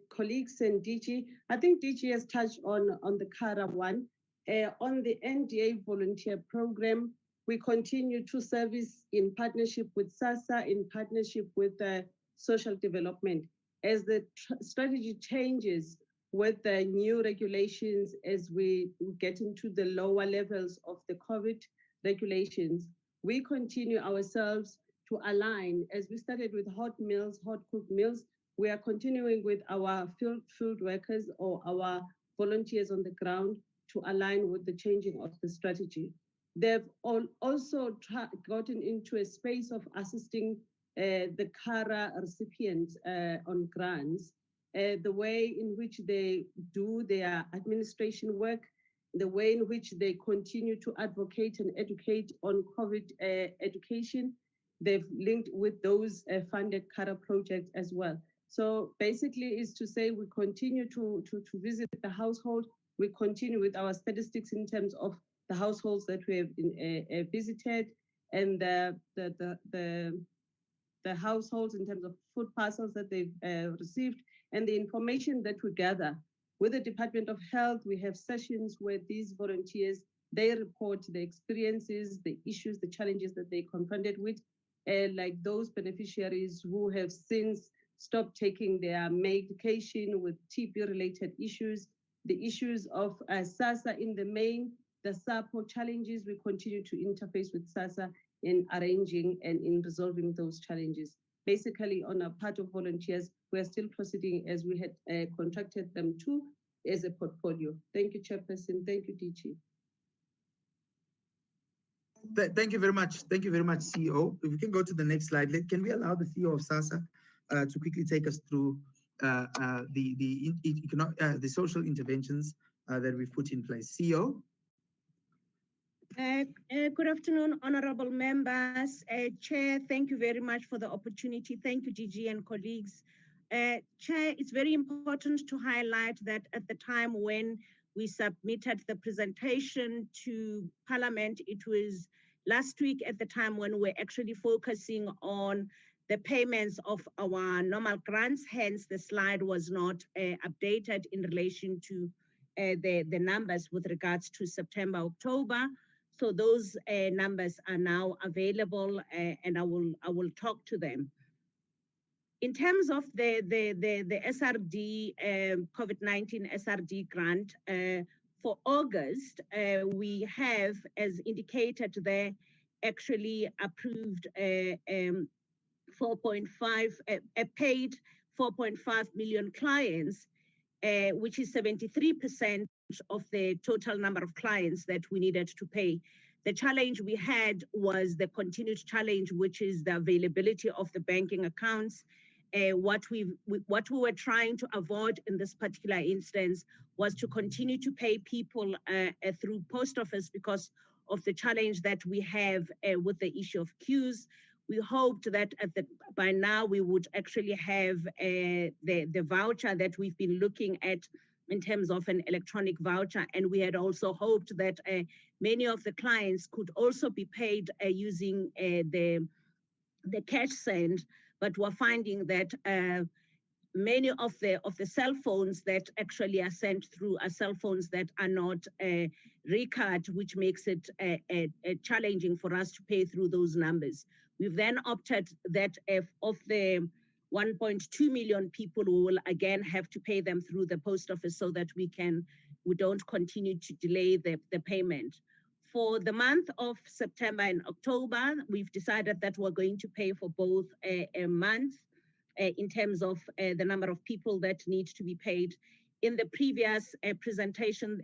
colleagues and DG, I think DG has touched on the CARA one. On the NDA volunteer program, we continue to service in partnership with SASSA, in partnership with social development. As the strategy changes with the new regulations, as we get into the lower levels of the COVID regulations, we continue ourselves to align. As we started with hot meals, hot cooked meals, we are continuing with our field workers or our volunteers on the ground to align with the changing of the strategy. They've also gotten into a space of assisting the CARA recipients on grants, the way in which they do their administration work, the way in which they continue to advocate and educate on COVID education. They've linked with those funded CARA projects as well. So basically is to say we continue to visit the household. We continue with our statistics in terms of the households that we have visited and the households in terms of food parcels that they've received and the information that we gather. With the Department of Health, we have sessions where these volunteers, they report the experiences, the issues, the challenges that they confronted with, like those beneficiaries who have since stopped taking their medication with TB-related issues, the issues of SASSA in the main, the SAPO challenges. We continue to interface with SASSA in arranging and in resolving those challenges. Basically, on a part of volunteers, we're still proceeding as we had contracted them to as a portfolio. Thank you, Chairperson. Thank you, DG. Thank you very much. Thank you very much, CEO. If we can go to the next slide. Can we allow the CEO of SASSA to quickly take us through the social interventions that we've put in place? CEO? Good afternoon, honorable members. Chair, thank you very much for the opportunity. Thank you, DG and colleagues. Chair, it's very important to highlight that at the time when we submitted the presentation to Parliament, it was last week at the time when we're actually focusing on the payments of our normal grants. Hence, the slide was not updated in relation to the numbers with regards to September, October. So those numbers are now available, and I will talk to them. In terms of the SRD, COVID-19 SRD grant, For August, we have, as indicated there, actually approved 4.5, paid 4.5 million clients, which is 73% of the total number of clients that we needed to pay. The challenge we had was the continued challenge, which is the availability of the banking accounts. What we were trying to avoid in this particular instance was to continue to pay people through post office because of the challenge that we have with the issue of queues. We hoped that by now we would actually have the voucher that we've been looking at in terms of an electronic voucher. And we had also hoped that many of the clients could also be paid using the cash send, but we're finding that many of the cell phones that actually are sent through are cell phones that are not recard, which makes it challenging for us to pay through those numbers. We've then opted that if of the 1.2 million people, we will again have to pay them through the post office so that we don't continue to delay the payment. For the month of September and October, we've decided that we're going to pay for both months in terms of the number of people that need to be paid. In the previous presentation,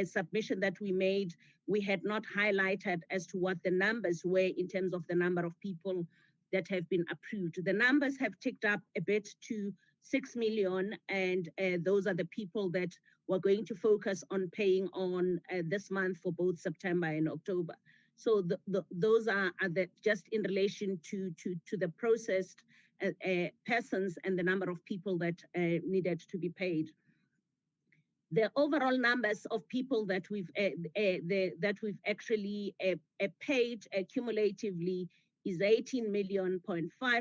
submission that we made, we had not highlighted as to what the numbers were in terms of the number of people that have been approved. The numbers have ticked up a bit to 6 million, and those are the people that we're going to focus on paying on this month for both September and October. So those are just in relation to the processed persons and the number of people that needed to be paid. The overall numbers of people that we've actually paid cumulatively is 18.5 million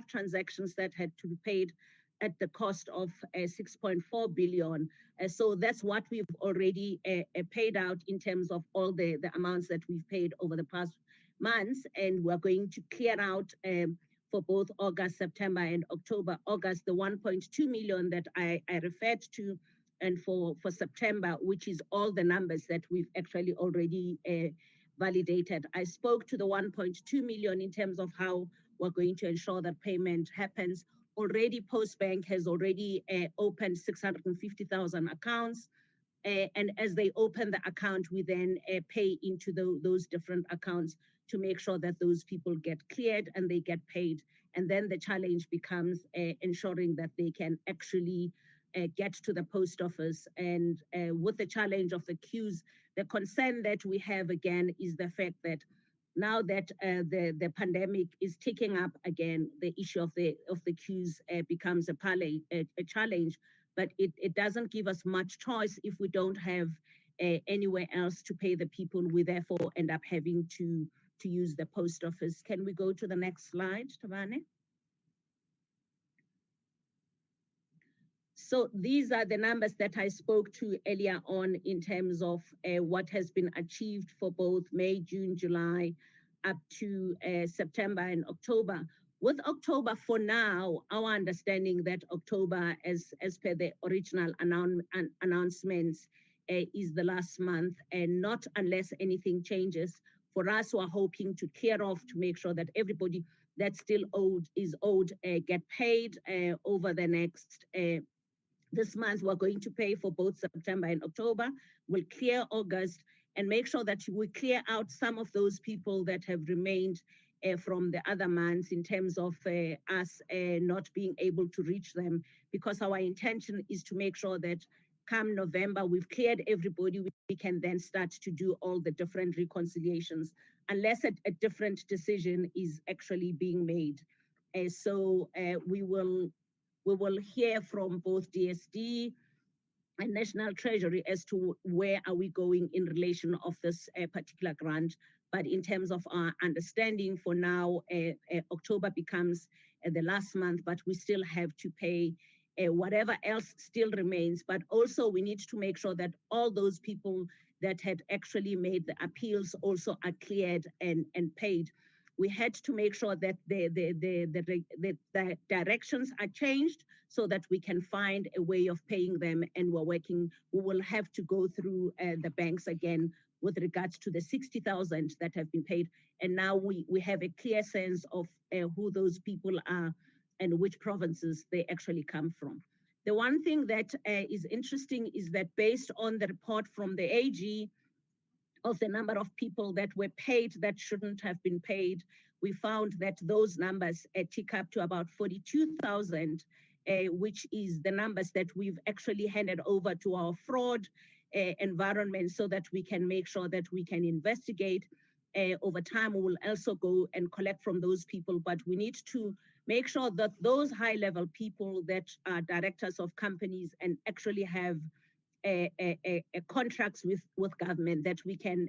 transactions that had to be paid at the cost of 6.4 billion. So that's what we've already paid out in terms of all the amounts that we've paid over the past months. And we're going to clear out for both August, September, and October. August, the 1.2 million that I referred to, and for September, which is all the numbers that we've actually already validated. I spoke to the 1.2 million in terms of how we're going to ensure that payment happens. Already, Postbank has already opened 650,000 accounts. And as they open the account, we then pay into those different accounts to make sure that those people get cleared and they get paid. And then the challenge becomes ensuring that they can actually get to the post office. And with the challenge of the queues, the concern that we have again is the fact that now that the pandemic is ticking up again, the issue of the queues becomes a challenge, but it doesn't give us much choice if we don't have anywhere else to pay the people. We therefore end up having to use the post office. Can we go to the next slide, Tabane? So these are the numbers that I spoke to earlier on in terms of what has been achieved for both May, June, July, up to September and October. With October, for now, our understanding that October, as per the original announcements, is the last month, and not unless anything changes. For us, we're hoping to clear off to make sure that everybody that's still owed get paid over the next. This month, we're going to pay for both September and October. We'll clear August and make sure that we clear out some of those people that have remained from the other months in terms of us not being able to reach them, because our intention is to make sure that come November, we've cleared everybody, we can then start to do all the different reconciliations, unless a different decision is actually being made. So we will hear from both DSD and National Treasury as to where are we going in relation of this particular grant. But in terms of our understanding for now, October becomes the last month, but we still have to pay whatever else still remains. But also we need to make sure that all those people that had actually made the appeals also are cleared and paid. we had to make sure that the directions are changed so that we can find a way of paying them, and we will have to go through the banks again with regards to the 60,000 that have been paid. And now we have a clear sense of who those people are and which provinces they actually come from. The one thing that is interesting is that based on the report from the AG of the number of people that were paid that shouldn't have been paid, we found that those numbers tick up to about 42,000, which is the numbers that we've actually handed over to our fraud environment so that we can make sure that we can investigate. Over time, we will also go and collect from those people, but we need to make sure that those high-level people that are directors of companies and actually have contracts with government, that we can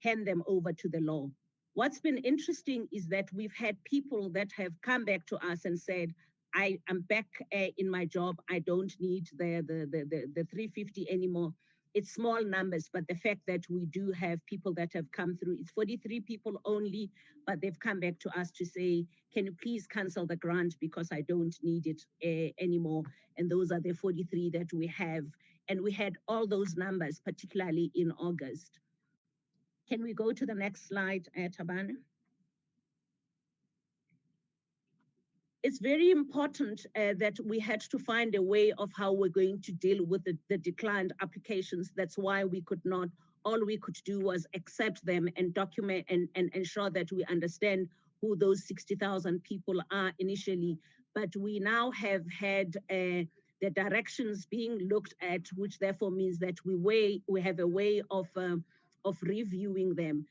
hand them over to the law. What's been interesting is that we've had people that have come back to us and said, I am back in my job. I don't need the 350 anymore. It's small numbers, but the fact that we do have people that have come through, it's 43 people only, but they've come back to us to say, can you please cancel the grant because I don't need it anymore. And those are the 43 that we have. And we had all those numbers, particularly in August. Can we go to the next slide, Tabana? It's very important that we had to find a way of how we're going to deal with the declined applications. That's why we could not, all we could do was accept them and document and ensure that we understand who those 60,000 people are initially. But we now have had the directions being looked at, which therefore means that we have a way of reviewing them.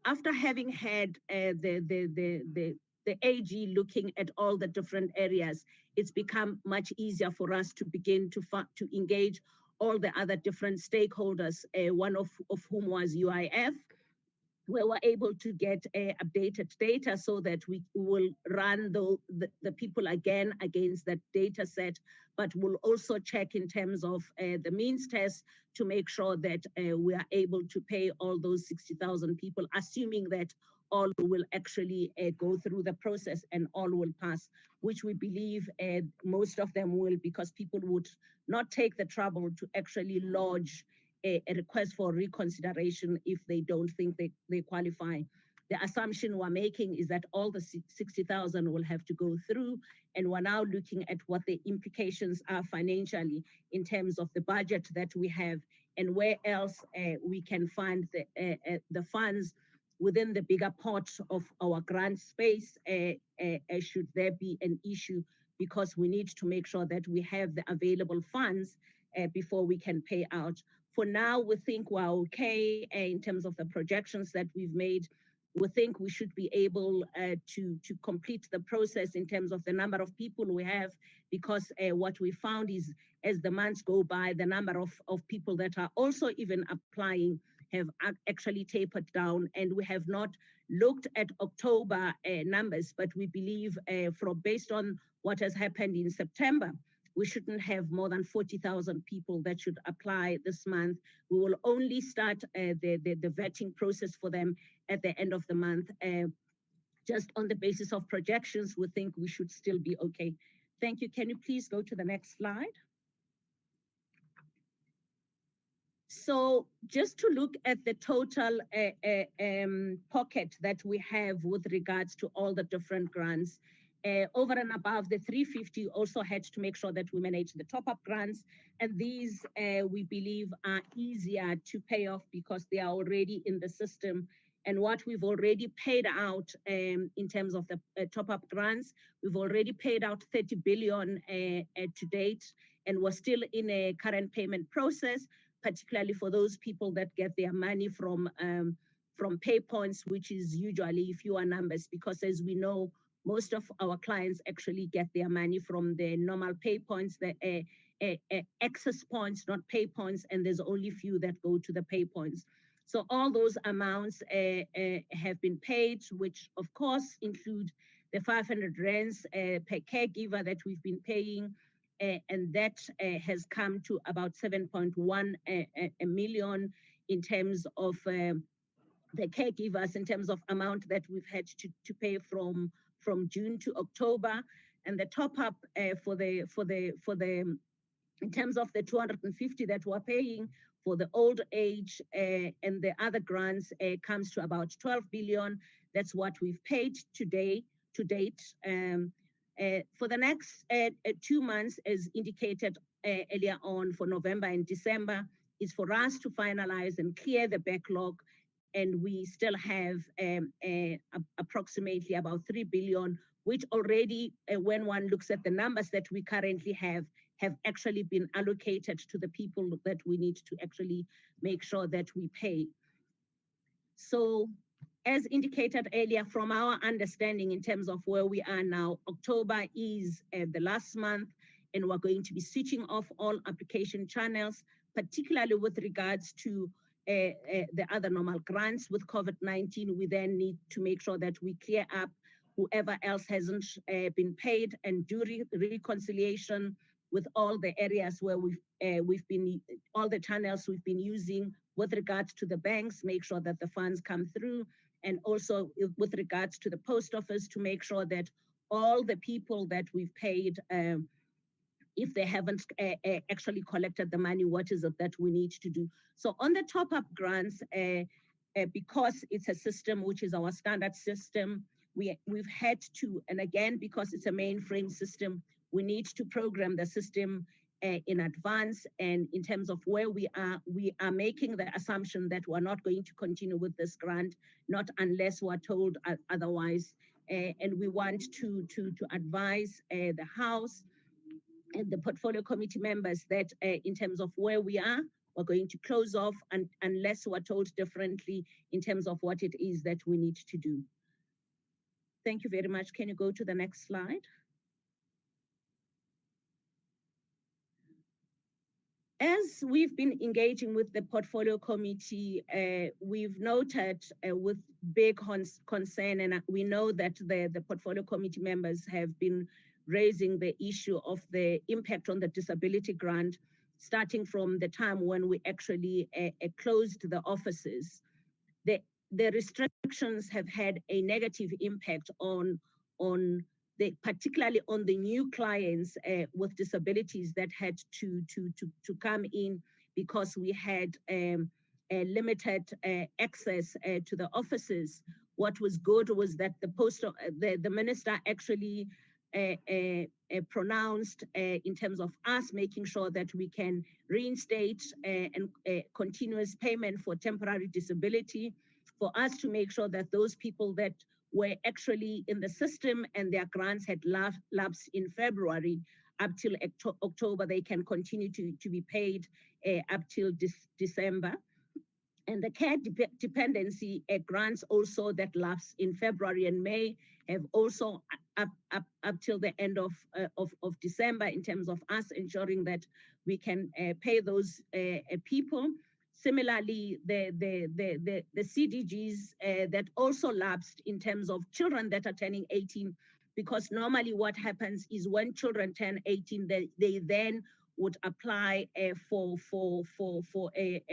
After having had the AG looking at all the different areas, it's become much easier for us to begin to engage all the other different stakeholders, one of whom was UIF. We were able to get updated data so that we will run the people again against that data set, but we'll also check in terms of the means test to make sure that we are able to pay all those 60,000 people, assuming that all will actually go through the process and all will pass, which we believe most of them will, because people would not take the trouble to actually lodge a request for reconsideration if they don't think they qualify. The assumption we're making is that all the 60,000 will have to go through, and we're now looking at what the implications are financially in terms of the budget that we have and where else we can find the funds within the bigger pot of our grant space, should there be an issue, because we need to make sure that we have the available funds before we can pay out. For now, we think we're okay in terms of the projections that we've made. We think we should be able to complete the process in terms of the number of people we have, because what we found is as the months go by, the number of people that are also even applying have actually tapered down, and we have not looked at October numbers, but we believe based on what has happened in September, we shouldn't have more than 40,000 people that should apply this month. We will only start the vetting process for them at the end of the month. Just on the basis of projections, we think we should still be okay. Thank you. Can you please go to the next slide? So just to look at the total pocket that we have with regards to all the different grants, over and above the 350, also had to make sure that we manage the top-up grants. And these, we believe, are easier to pay off because they are already in the system. And what we've already paid out in terms of the top-up grants, we've already paid out 30 billion to date, and we're still in a current payment process, particularly for those people that get their money from pay points, which is usually fewer numbers, because as we know, most of our clients actually get their money from the normal pay points, the access points, not pay points, and there's only few that go to the pay points. So all those amounts have been paid, which of course include the 500 rands per caregiver that we've been paying, and that has come to about 7.1 million in terms of the caregivers in terms of amount that we've had to pay from June to October, and the top up for the in terms of the 250 that we're paying for the old age and the other grants comes to about 12 billion. That's what we've paid to date. For the next 2 months, as indicated earlier on, for November and December, is for us to finalize and clear the backlog. And we still have approximately about 3 billion, which already, when one looks at the numbers that we currently have actually been allocated to the people that we need to actually make sure that we pay. So as indicated earlier, from our understanding in terms of where we are now, October is the last month, and we're going to be switching off all application channels, particularly with regards to the other normal grants. With COVID-19, we then need to make sure that we clear up whoever else hasn't been paid and do reconciliation with all the areas where all the channels we've been using with regards to the banks, make sure that the funds come through, and also with regards to the post office to make sure that all the people that we've paid, if they haven't actually collected the money, what is it that we need to do? So on the top-up grants, because it's a system which is our standard system, we've had to, and again, because it's a mainframe system, we need to program the system in advance. And in terms of where we are making the assumption that we're not going to continue with this grant, not unless we're told otherwise. And we want to advise the House and the portfolio committee members that in terms of where we are, we're going to close off unless we're told differently in terms of what it is that we need to do. Thank you very much. Can you go to the next slide? As we've been engaging with the portfolio committee, we've noted with big concern, and we know that the portfolio committee members have been raising the issue of the impact on the disability grant, starting from the time when we actually closed the offices. The restrictions have had a negative impact on particularly on the new clients with disabilities that had to come in because we had limited access to the offices. What was good was that the minister actually pronounced in terms of us making sure that we can reinstate and continuous payment for temporary disability, for us to make sure that those people that were actually in the system and their grants had lapsed in February up till October, they can continue to be paid up till December. And the care dependency grants also that lapsed in February and May have also up till the end of December in terms of us ensuring that we can pay those people. Similarly, the CDGs that also lapsed in terms of children that are turning 18, because normally what happens is when children turn 18, they then would apply for a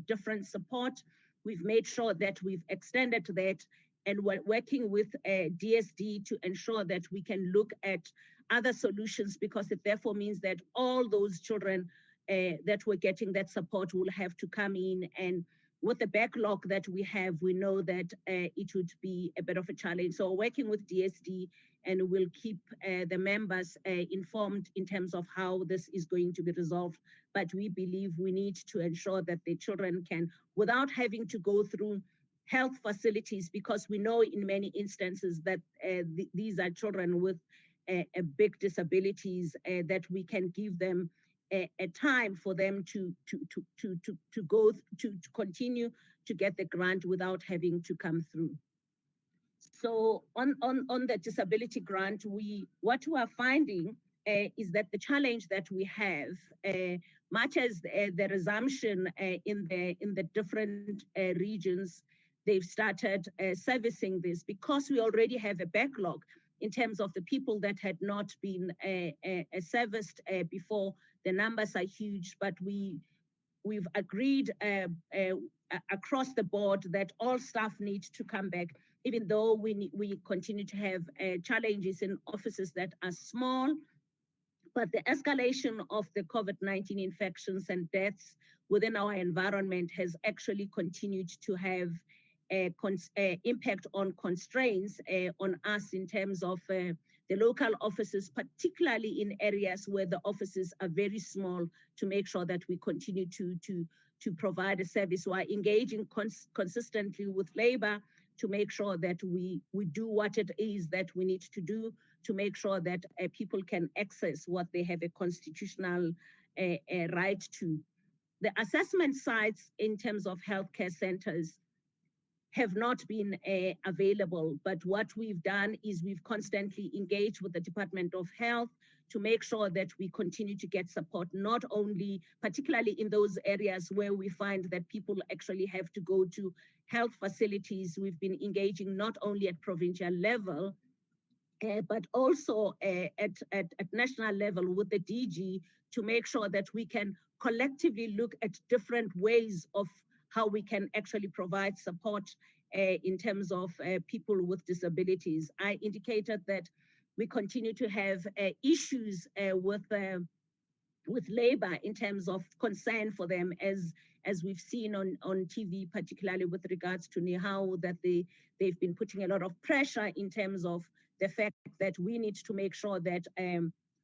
different support. We've made sure that we've extended that, and we're working with DSD to ensure that we can look at other solutions, because it therefore means that all those children that were getting that support will have to come in. And with the backlog that we have, we know that it would be a bit of a challenge. So working with DSD, and we'll keep the members informed in terms of how this is going to be resolved. But we believe we need to ensure that the children can, without having to go through health facilities, because we know in many instances that these are children with big disabilities, that we can give them a time for them to continue to get the grant without having to come through. So on the disability grant, what we are finding is that the challenge that we have, much as the resumption in the different regions, they've started servicing this, because we already have a backlog in terms of the people that had not been serviced before. The numbers are huge, but we we've agreed across the board that all staff need to come back, even though we continue to have challenges in offices that are small. But the escalation of the COVID-19 infections and deaths within our environment has actually continued to have impact on constraints on us in terms of the local offices, particularly in areas where the offices are very small, to make sure that we continue to provide a service while engaging consistently with labor to make sure that we do what it is that we need to do to make sure that people can access what they have a constitutional right to. The assessment sites in terms of healthcare centers have not been available, but what we've done is we've constantly engaged with the Department of Health to make sure that we continue to get support, not only, particularly in those areas where we find that people actually have to go to health facilities. We've been engaging not only at provincial level, but also at national level with the DG to make sure that we can collectively look at different ways of how we can actually provide support in terms of people with disabilities. I indicated that we continue to have issues with labor in terms of concern for them, as we've seen on TV, particularly with regards to Nihau, that they've been putting a lot of pressure in terms of the fact that we need to make sure that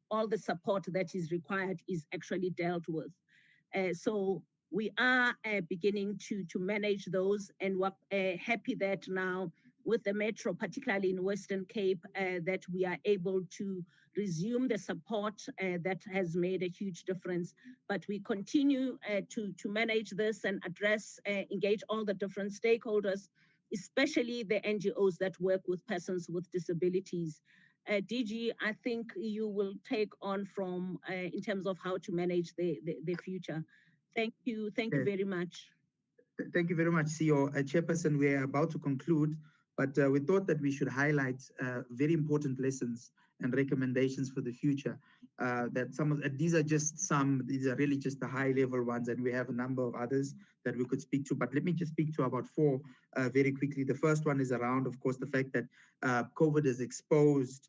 all the support that is required is actually dealt with. So we are beginning to manage those, and we're happy that now with the Metro, particularly in Western Cape, that we are able to resume the support that has made a huge difference. But we continue to manage this and address, engage all the different stakeholders, especially the NGOs that work with persons with disabilities. DG, I think you will take on from in terms of how to manage the future. Thank you very much. Thank you very much, CEO. Chairperson, we are about to conclude, but we thought that we should highlight very important lessons and recommendations for the future. That some of these are really just the high level ones, and we have a number of others that we could speak to. But let me just speak to about four very quickly. The first one is around, of course, the fact that COVID has exposed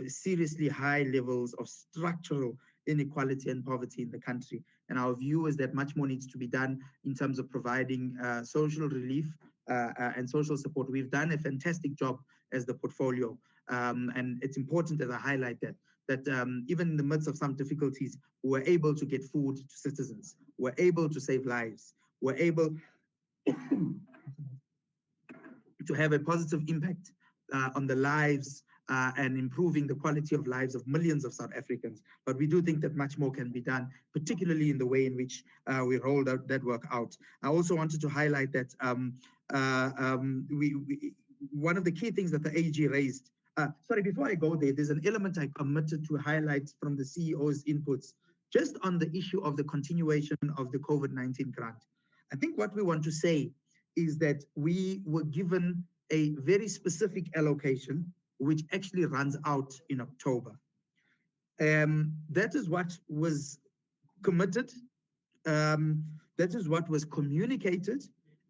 seriously high levels of structural inequality and poverty in the country. And our view is that much more needs to be done in terms of providing social relief and social support. We've done a fantastic job as the portfolio. And it's important that I highlight that even in the midst of some difficulties, we're able to get food to citizens. We're able to save lives. We're able to have a positive impact on the lives and improving the quality of lives of millions of South Africans. But we do think that much more can be done, particularly in the way in which we rolled out that work out. I also wanted to highlight that one of the key things that the AG raised, sorry, before I go there, there's an element I committed to highlight from the CEO's inputs, just on the issue of the continuation of the COVID-19 grant. I think what we want to say is that we were given a very specific allocation, which actually runs out in October. That is what was committed, that is what was communicated,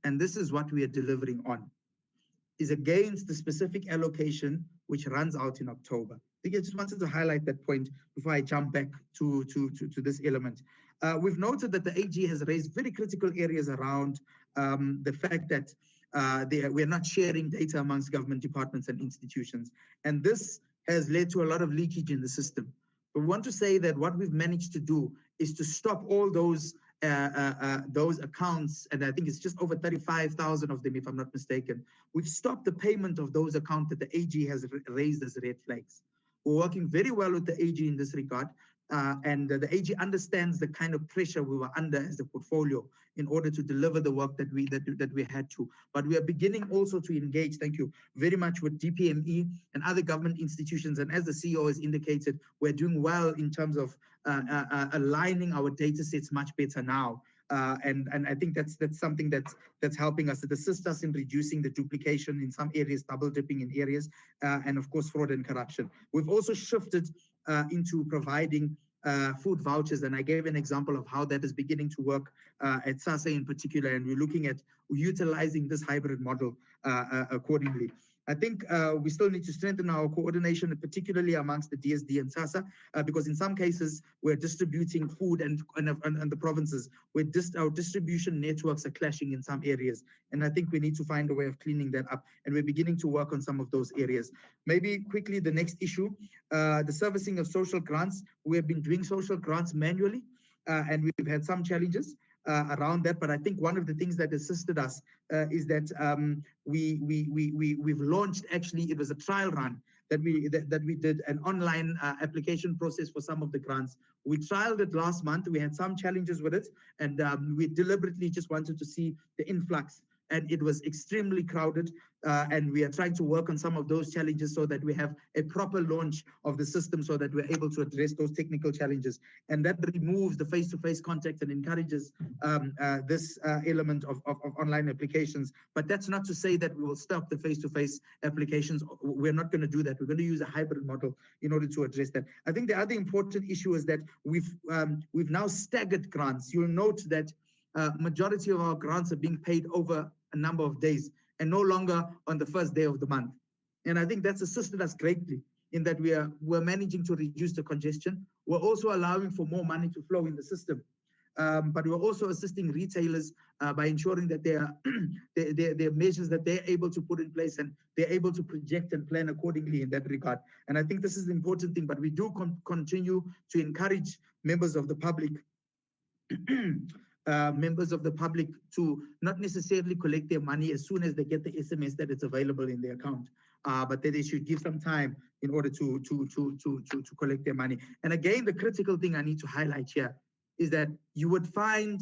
and this is what we are delivering on, is against the specific allocation which runs out in October. I think I just wanted to highlight that point before I jump back to this element. We've noted that the AG has raised very critical areas around the fact that we're not sharing data amongst government departments and institutions. And this has led to a lot of leakage in the system. We want to say that what we've managed to do is to stop all those accounts, and I think it's just over 35,000 of them, if I'm not mistaken. We've stopped the payment of those accounts that the AG has raised as red flags. We're working very well with the AG in this regard. And the AG understands the kind of pressure we were under as a portfolio in order to deliver the work that we had to. But we are beginning also to engage, thank you very much, with DPME and other government institutions. And as the CEO has indicated, we're doing well in terms of aligning our data sets much better now. And I think that's something that's helping us. It assists us in reducing the duplication in some areas, double dipping in areas, and of course fraud and corruption. We've also shifted into providing food vouchers, and I gave an example of how that is beginning to work at SASSA in particular, and we're looking at utilizing this hybrid model accordingly. I think we still need to strengthen our coordination, particularly amongst the DSD and SASSA, because in some cases we're distributing food and the provinces where our distribution networks are clashing in some areas. And I think we need to find a way of cleaning that up. And we're beginning to work on some of those areas. Maybe quickly, the next issue, the servicing of social grants. We have been doing social grants manually, and we've had some challenges around that. But I think one of the things that assisted us is that we've launched, actually, it was a trial run that we did an online application process for some of the grants. We trialed it last month. We had some challenges with it, and we deliberately just wanted to see the influx. And it was extremely crowded, and we are trying to work on some of those challenges so that we have a proper launch of the system so that we're able to address those technical challenges. And that removes the face-to-face contact and encourages this element of online applications. But that's not to say that we will stop the face-to-face applications. We're not going to do that. We're going to use a hybrid model in order to address that. I think the other important issue is that we've now staggered grants. You'll note that majority of our grants are being paid over a number of days and no longer on the first day of the month. And I think that's assisted us greatly in that we're managing to reduce the congestion. We're also allowing for more money to flow in the system. But we're also assisting retailers by ensuring that there are measures that they're able to put in place and they're able to project and plan accordingly in that regard. And I think this is the important thing, but we do continue to encourage members of the public to not necessarily collect their money as soon as they get the SMS that it's available in their account, but that they should give some time in order to collect their money. And again, the critical thing I need to highlight here is that you would find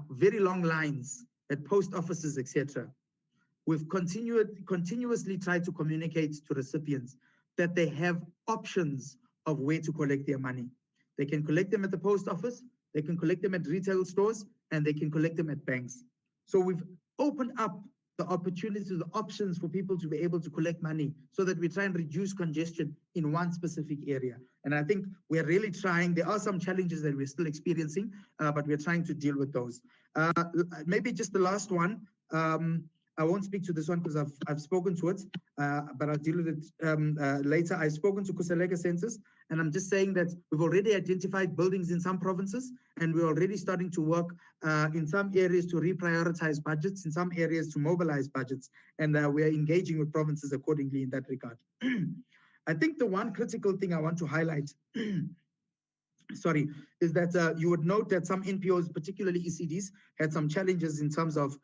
very long lines at post offices, etc. We've continuously tried to communicate to recipients that they have options of where to collect their money. They can collect them at the post office, they can collect them at retail stores, and they can collect them at banks. So we've opened up the opportunities, the options for people to be able to collect money so that we try and reduce congestion in one specific area. And I think we're really trying. There are some challenges that we're still experiencing, but we're trying to deal with those. Maybe just the last one. I won't speak to this one because I've spoken to it, but I'll deal with it later. I've spoken to Kusalega Census, and I'm just saying that we've already identified buildings in some provinces, and we're already starting to work in some areas to reprioritize budgets, in some areas to mobilize budgets, and we're engaging with provinces accordingly in that regard. I think the one critical thing I want to highlight is that you would note that some NPOs, particularly ECDs, had some challenges in terms of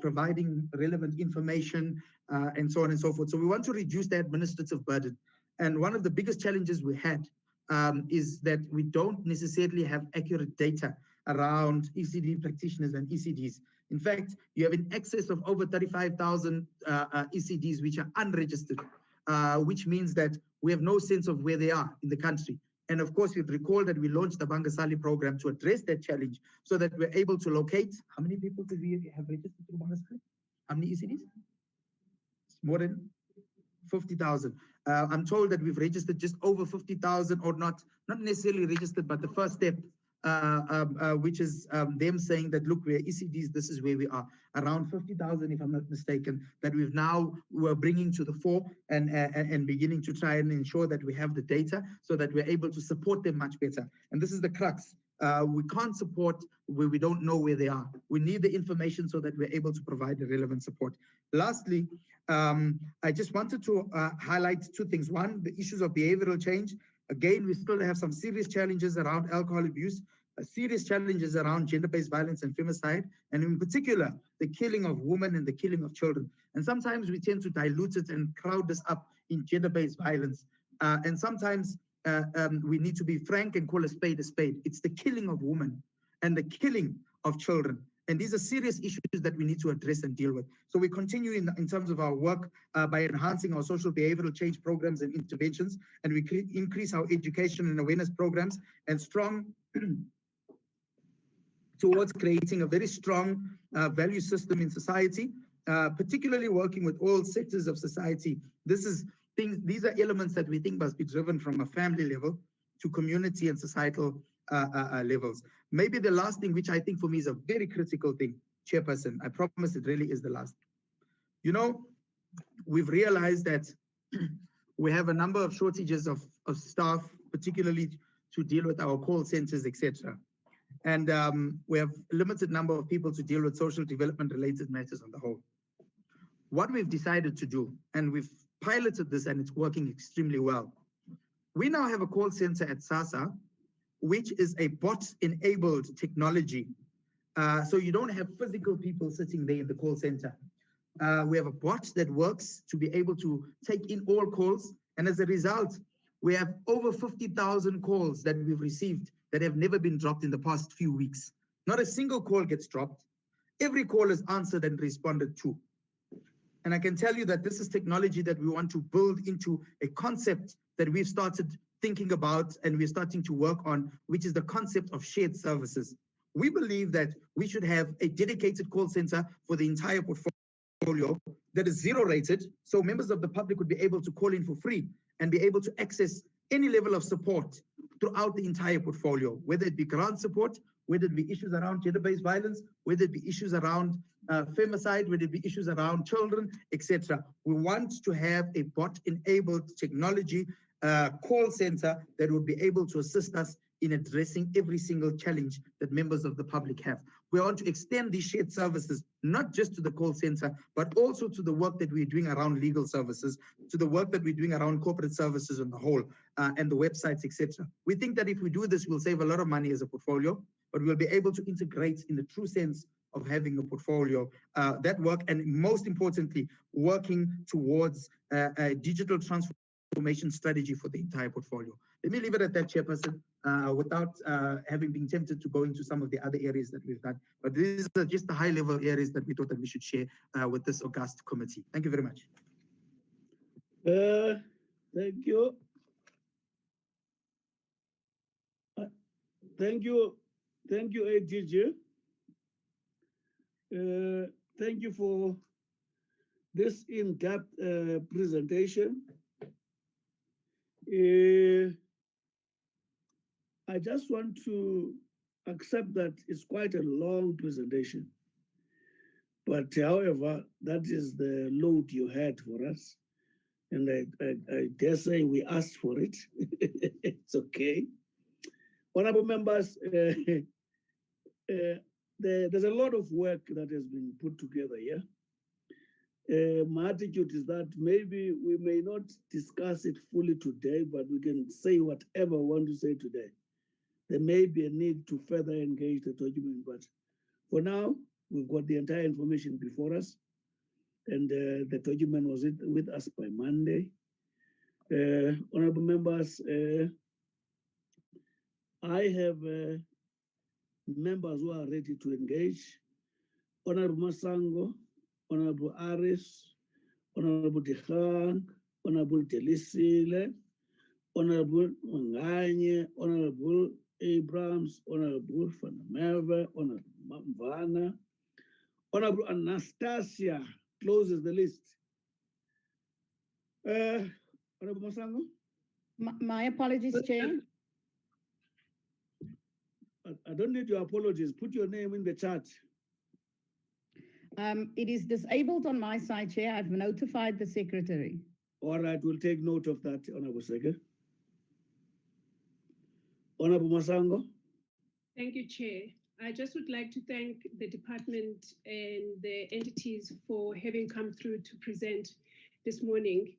providing relevant information and so on and so forth. So we want to reduce the administrative burden. And one of the biggest challenges we had is that we don't necessarily have accurate data around ECD practitioners and ECDs. In fact, you have in excess of over 35,000 ECDs which are unregistered, which means that we have no sense of where they are in the country. And of course, you'd recall that we launched the Bangasali program to address that challenge so that we're able to locate. How many people did we have registered through Bangasali? How many ECDs? More than 50,000. I'm told that we've registered just over 50,000, or not necessarily registered, but the first step, which is them saying that, look, we're ECDs, this is where we are. Around 50,000, if I'm not mistaken, that we're bringing to the fore and beginning to try and ensure that we have the data so that we're able to support them much better. And this is the crux. We can't support where we don't know where they are. We need the information so that we're able to provide the relevant support. Lastly, I just wanted to highlight two things. One, the issues of behavioral change. Again, we still have some serious challenges around alcohol abuse, serious challenges around gender-based violence and femicide, and in particular, the killing of women and the killing of children. And sometimes we tend to dilute it and crowd this up in gender-based violence. And sometimes we need to be frank and call a spade a spade. It's the killing of women and the killing of children. And these are serious issues that we need to address and deal with. So we continue in terms of our work by enhancing our social behavioral change programs and interventions, and we increase our education and awareness programs and strong towards creating a very strong value system in society, particularly working with all sectors of society. These are elements that we think must be driven from a family level, to community and societal levels. Maybe the last thing, which I think for me is a very critical thing, Chairperson, I promise it really is the last. You know, we've realized that we have a number of shortages of staff, particularly to deal with our call centers, etc. And we have a limited number of people to deal with social development related matters on the whole. What we've decided to do, and we've piloted this and it's working extremely well. We now have a call center at SASSA, which is a bot-enabled technology. So you don't have physical people sitting there in the call center. We have a bot that works to be able to take in all calls. And as a result, we have over 50,000 calls that we've received that have never been dropped in the past few weeks. Not a single call gets dropped. Every call is answered and responded to. And I can tell you that this is technology that we want to build into a concept that we've started thinking about and we're starting to work on, which is the concept of shared services. We believe that we should have a dedicated call center for the entire portfolio that is zero rated, so members of the public would be able to call in for free and be able to access any level of support throughout the entire portfolio, whether it be grant support, whether it be issues around gender-based violence, whether it be issues around femicide, whether it be issues around children, etc. We want to have a bot-enabled technology call center that would be able to assist us in addressing every single challenge that members of the public have. We want to extend these shared services, not just to the call center, but also to the work that we're doing around legal services, to the work that we're doing around corporate services on the whole, and the websites, etc. We think that if we do this, we'll save a lot of money as a portfolio, but we'll be able to integrate in the true sense of having a portfolio that work, and most importantly, working towards a digital transformation strategy for the entire portfolio. Let me leave it at that, Chairperson, without having been tempted to go into some of the other areas that we've done. But these are just the high-level areas that we thought that we should share with this august committee. Thank you very much. Thank you. Thank you. Thank you, ADG. Thank you for this in-depth presentation. I just want to accept that it's quite a long presentation. But however, that is the load you had for us. And I dare say we asked for it. It's okay. Honorable members, there's a lot of work that has been put together here. My attitude is that maybe we may not discuss it fully today, but we can say whatever we want to say today. There may be a need to further engage the document, but for now, we've got the entire information before us, and the document was with us by Monday. Honorable members, I have members who are ready to engage. Honorable Masango, Honorable Aris, Honorable Dikgang, Honorable Delisile, Honorable Manganye, Honorable Abrams, Honorable Van der Merwe, Honorable Mvana, Honorable Anastasia closes the list. Honorable Masango? My apologies, Chair. I don't need your apologies. Put your name in the chat. It is disabled on my side, Chair. I've notified the Secretary. All right, we'll take note of that, Honorable Secretary. Honorable Masango? Thank you, Chair. I just would like to thank the department and the entities for having come through to present this morning.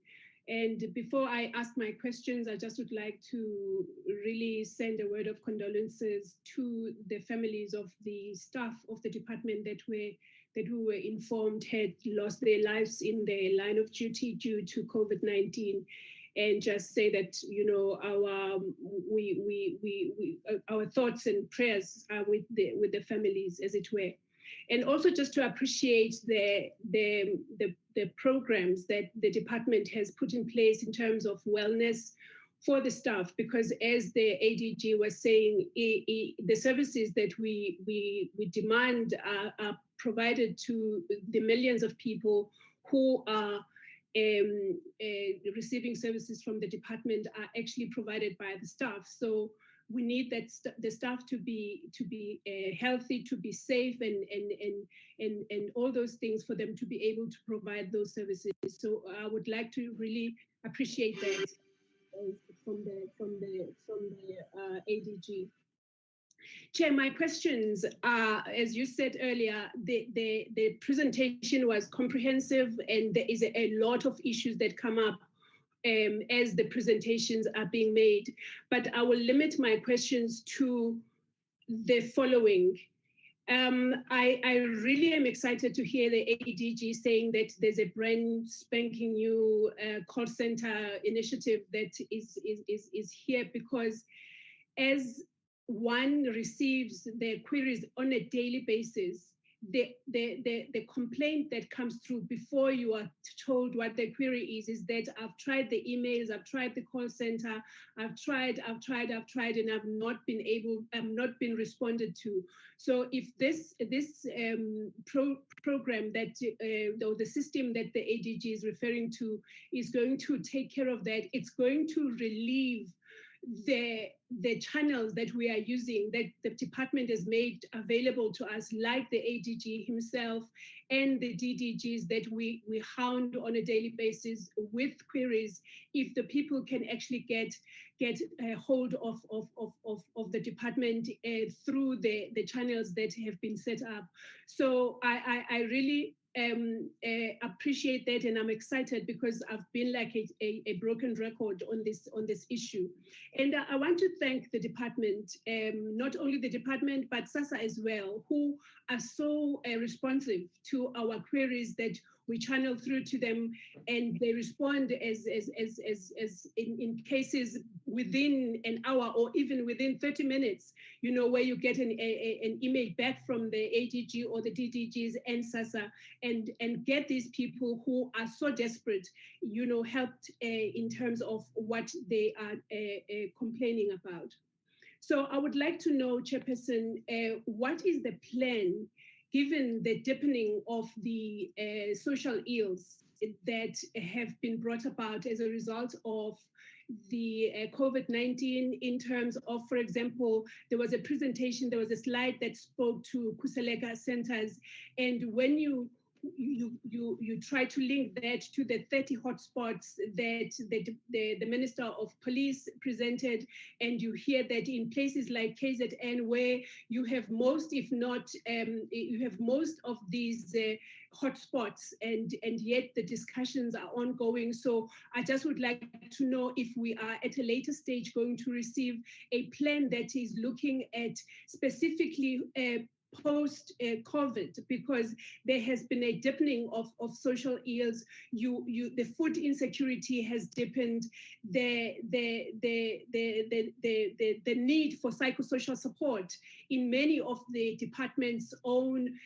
And before I ask my questions, I just would like to really send a word of condolences to the families of the staff of the department that we were informed had lost their lives in their line of duty due to COVID-19. And just say that, you know, our thoughts and prayers are with the families, as it were. And also just to appreciate the programs that the department has put in place in terms of wellness for the staff, because as the ADG was saying, the services that we demand are provided to the millions of people who are receiving services from the department are actually provided by the staff. So we need that the staff to be healthy, to be safe, and all those things for them to be able to provide those services. So I would like to really appreciate that from the ADG. Chair, my questions are, as you said earlier, the presentation was comprehensive, and there is a lot of issues that come up as the presentations are being made. But I will limit my questions to the following. I really am excited to hear the ADG saying that there's a brand spanking new call center initiative that is here, because as one receives their queries on a daily basis, the complaint that comes through before you are told what the query is that I've tried the emails, I've tried the call center, I've tried, and I've not been responded to. So if this program that, or the system that the ADG is referring to is going to take care of that, it's going to relieve the channels that we are using, that the department has made available to us, like the ADG himself and the DDGs that we hound on a daily basis with queries. If the people can actually get a hold of the department through the channels that have been set up. So I really appreciate that, and I'm excited because I've been like a broken record on this issue. And I want to thank the department, not only the department, but SASSA as well, who are so responsive to our queries that we channel through to them, and they respond as in cases within an hour or even within 30 minutes, you know, where you get an email back from the ADG or the DDGs and SASSA, and get these people who are so desperate, you know, helped in terms of what they are complaining about. So I would like to know, Chairperson, what is the plan, given the deepening of the social ills that have been brought about as a result of the COVID-19, in terms of, for example, there was a presentation, there was a slide that spoke to Khuseleka centers, and when you try to link that to the 30 hotspots that the Minister of Police presented, and you hear that in places like KZN, where you have most, if not, you have most of these hotspots, and yet the discussions are ongoing. So I just would like to know if we are at a later stage going to receive a plan that is looking at specifically post-COVID, because there has been a deepening of social ills. The food insecurity has deepened. The need for psychosocial support in many of the department's own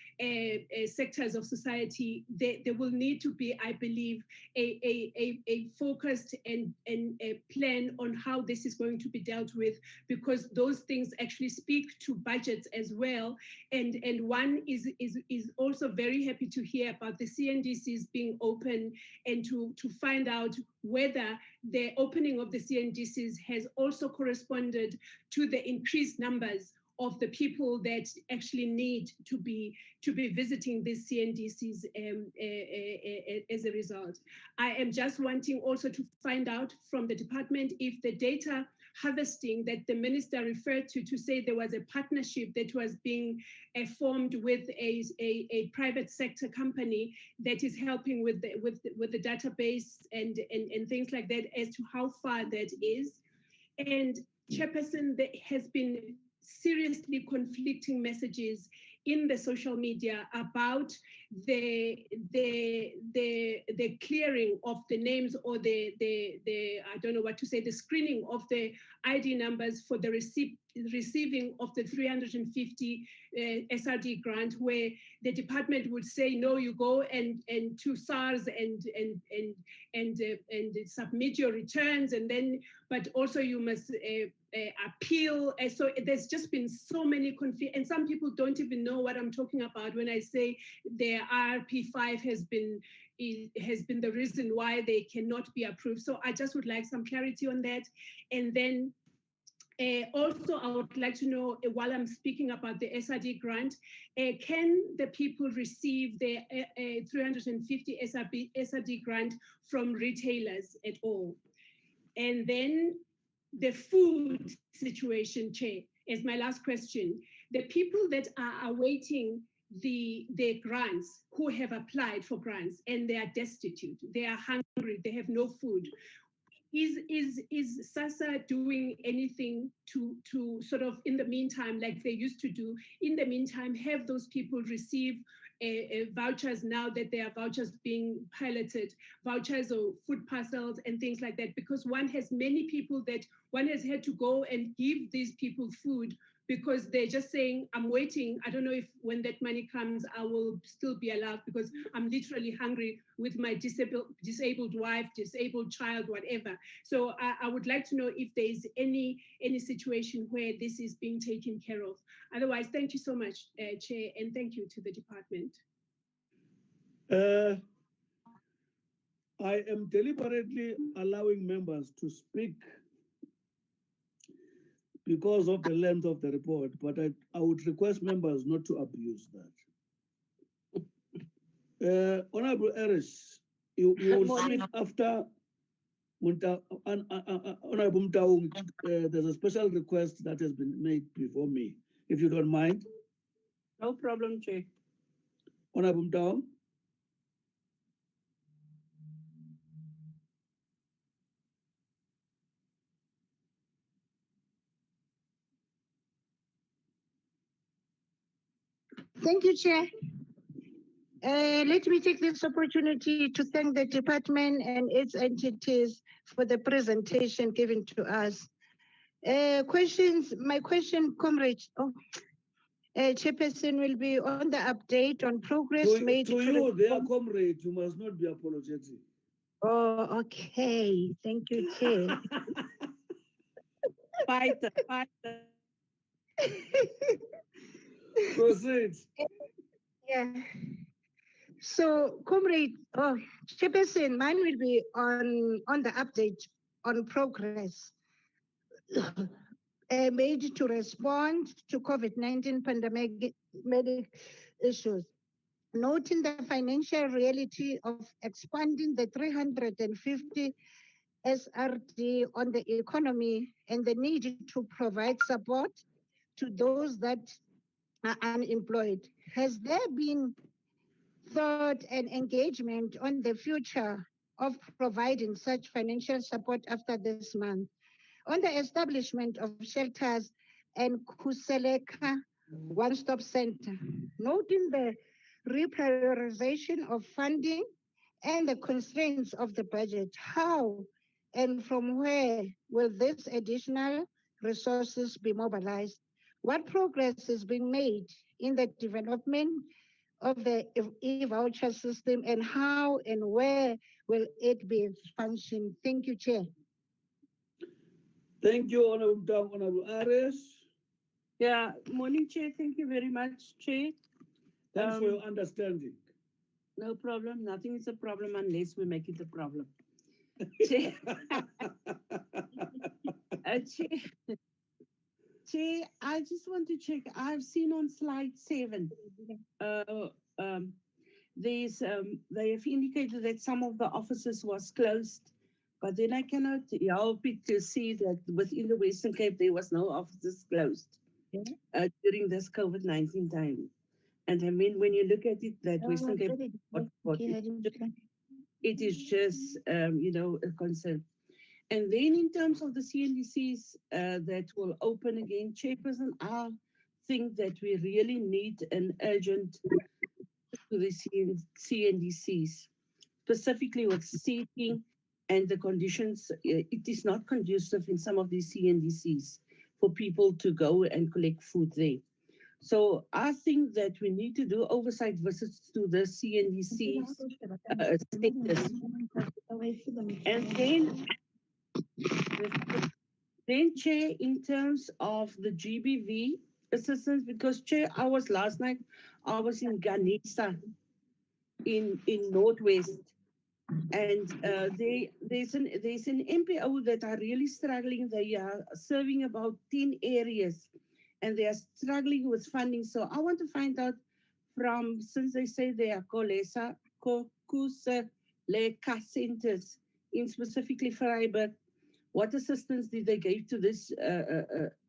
sectors of society. There will need to be, I believe, a focused and a plan on how this is going to be dealt with, because those things actually speak to budgets as well. And one is also very happy to hear about the CNDCs being open, and to find out whether the opening of the CNDCs has also corresponded to the increased numbers of the people that actually need to be visiting these CNDCs as a result. I am just wanting also to find out from the department if the data harvesting that the minister referred to say there was a partnership that was being formed with a private sector company that is helping with the database and things like that, as to how far that is. And Chairperson, there has been seriously conflicting messages in the social media about the clearing of the names, or the I don't know what to say, the screening of the ID numbers for the receiving of the 350 SRD grant, where the department would say, no, you go and to SARS and submit your returns, and then, but also you must appeal. So there's just been so many and some people don't even know what I'm talking about when I say there RP5 has been the reason why they cannot be approved. So I just would like some clarity on that. And then also, I would like to know, while I'm speaking about the SRD grant, can the people receive the 350 SRD grant from retailers at all? And then the food situation, Chair, is my last question. The people that are awaiting the grants, who have applied for grants and they are destitute, they are hungry, they have no food. Is SASSA doing anything to sort of, in the meantime, like they used to do, in the meantime, have those people receive vouchers now that there are vouchers being piloted, vouchers or food parcels and things like that? Because one has many people that one has had to go and give these people food because they're just saying, I'm waiting. I don't know if when that money comes, I will still be allowed because I'm literally hungry with my disabled wife, disabled child, whatever. So I would like to know if there's any situation where this is being taken care of. Otherwise, thank you so much, Chair, and thank you to the department. I am deliberately allowing members to speak because of the length of the report, but I would request members not to abuse that. Honorable Harris, you will speak after Honorable Mtaung. There's a special request that has been made before me, if you don't mind. No problem, Chair. Honorable Mtaung. Thank you, Chair. Let me take this opportunity to thank the department and its entities for the presentation given to us. My question, Comrade, Chairperson, will be on the update on progress made. To you, dear comrade, you must not be apologetic. Oh, okay. Thank you, Chair. Fighter. Proceed. Yeah. So, Comrade, Chairperson, mine will be on the update on progress made to respond to COVID-19 pandemic issues. Noting the financial reality of expanding the 350 SRD on the economy and the need to provide support to those that are unemployed, has there been thought and engagement on the future of providing such financial support after this month? On the establishment of shelters and Khuseleka One-Stop Center, noting the reprioritization of funding and the constraints of the budget, how and from where will these additional resources be mobilized? What progress is being made in the development of the e-voucher system, and how and where will it be functioning? Thank you, Chair. Thank you, Honorable Harris. Yeah, morning, Chair. Thank you very much, Chair. Thanks for your understanding. No problem. Nothing is a problem unless we make it a problem. Chair. Chair, I just want to check. I've seen on slide 7, they have indicated that some of the offices was closed, but then I cannot help it to see that within the Western Cape there was no offices closed during this COVID-19 time. And I mean, when you look at it, that Western Cape, it is just, a concern. And then in terms of the CNDCs that will open again, Chairperson, I think that we really need an urgent to the CNDCs, specifically with seating and the conditions. It is not conducive in some of these CNDCs for people to go and collect food there. So I think that we need to do oversight visits to the CNDCs sectors. And then, Chair, in terms of the GBV assistance, because Chair, last night I was in Ganesa in Northwest. And there's an MPO that are really struggling. They are serving about 10 areas and they are struggling with funding. So I want to find out from, since they say they are Kolesa, Kusa, Leka centers in specifically Freiburg, what assistance did they give to this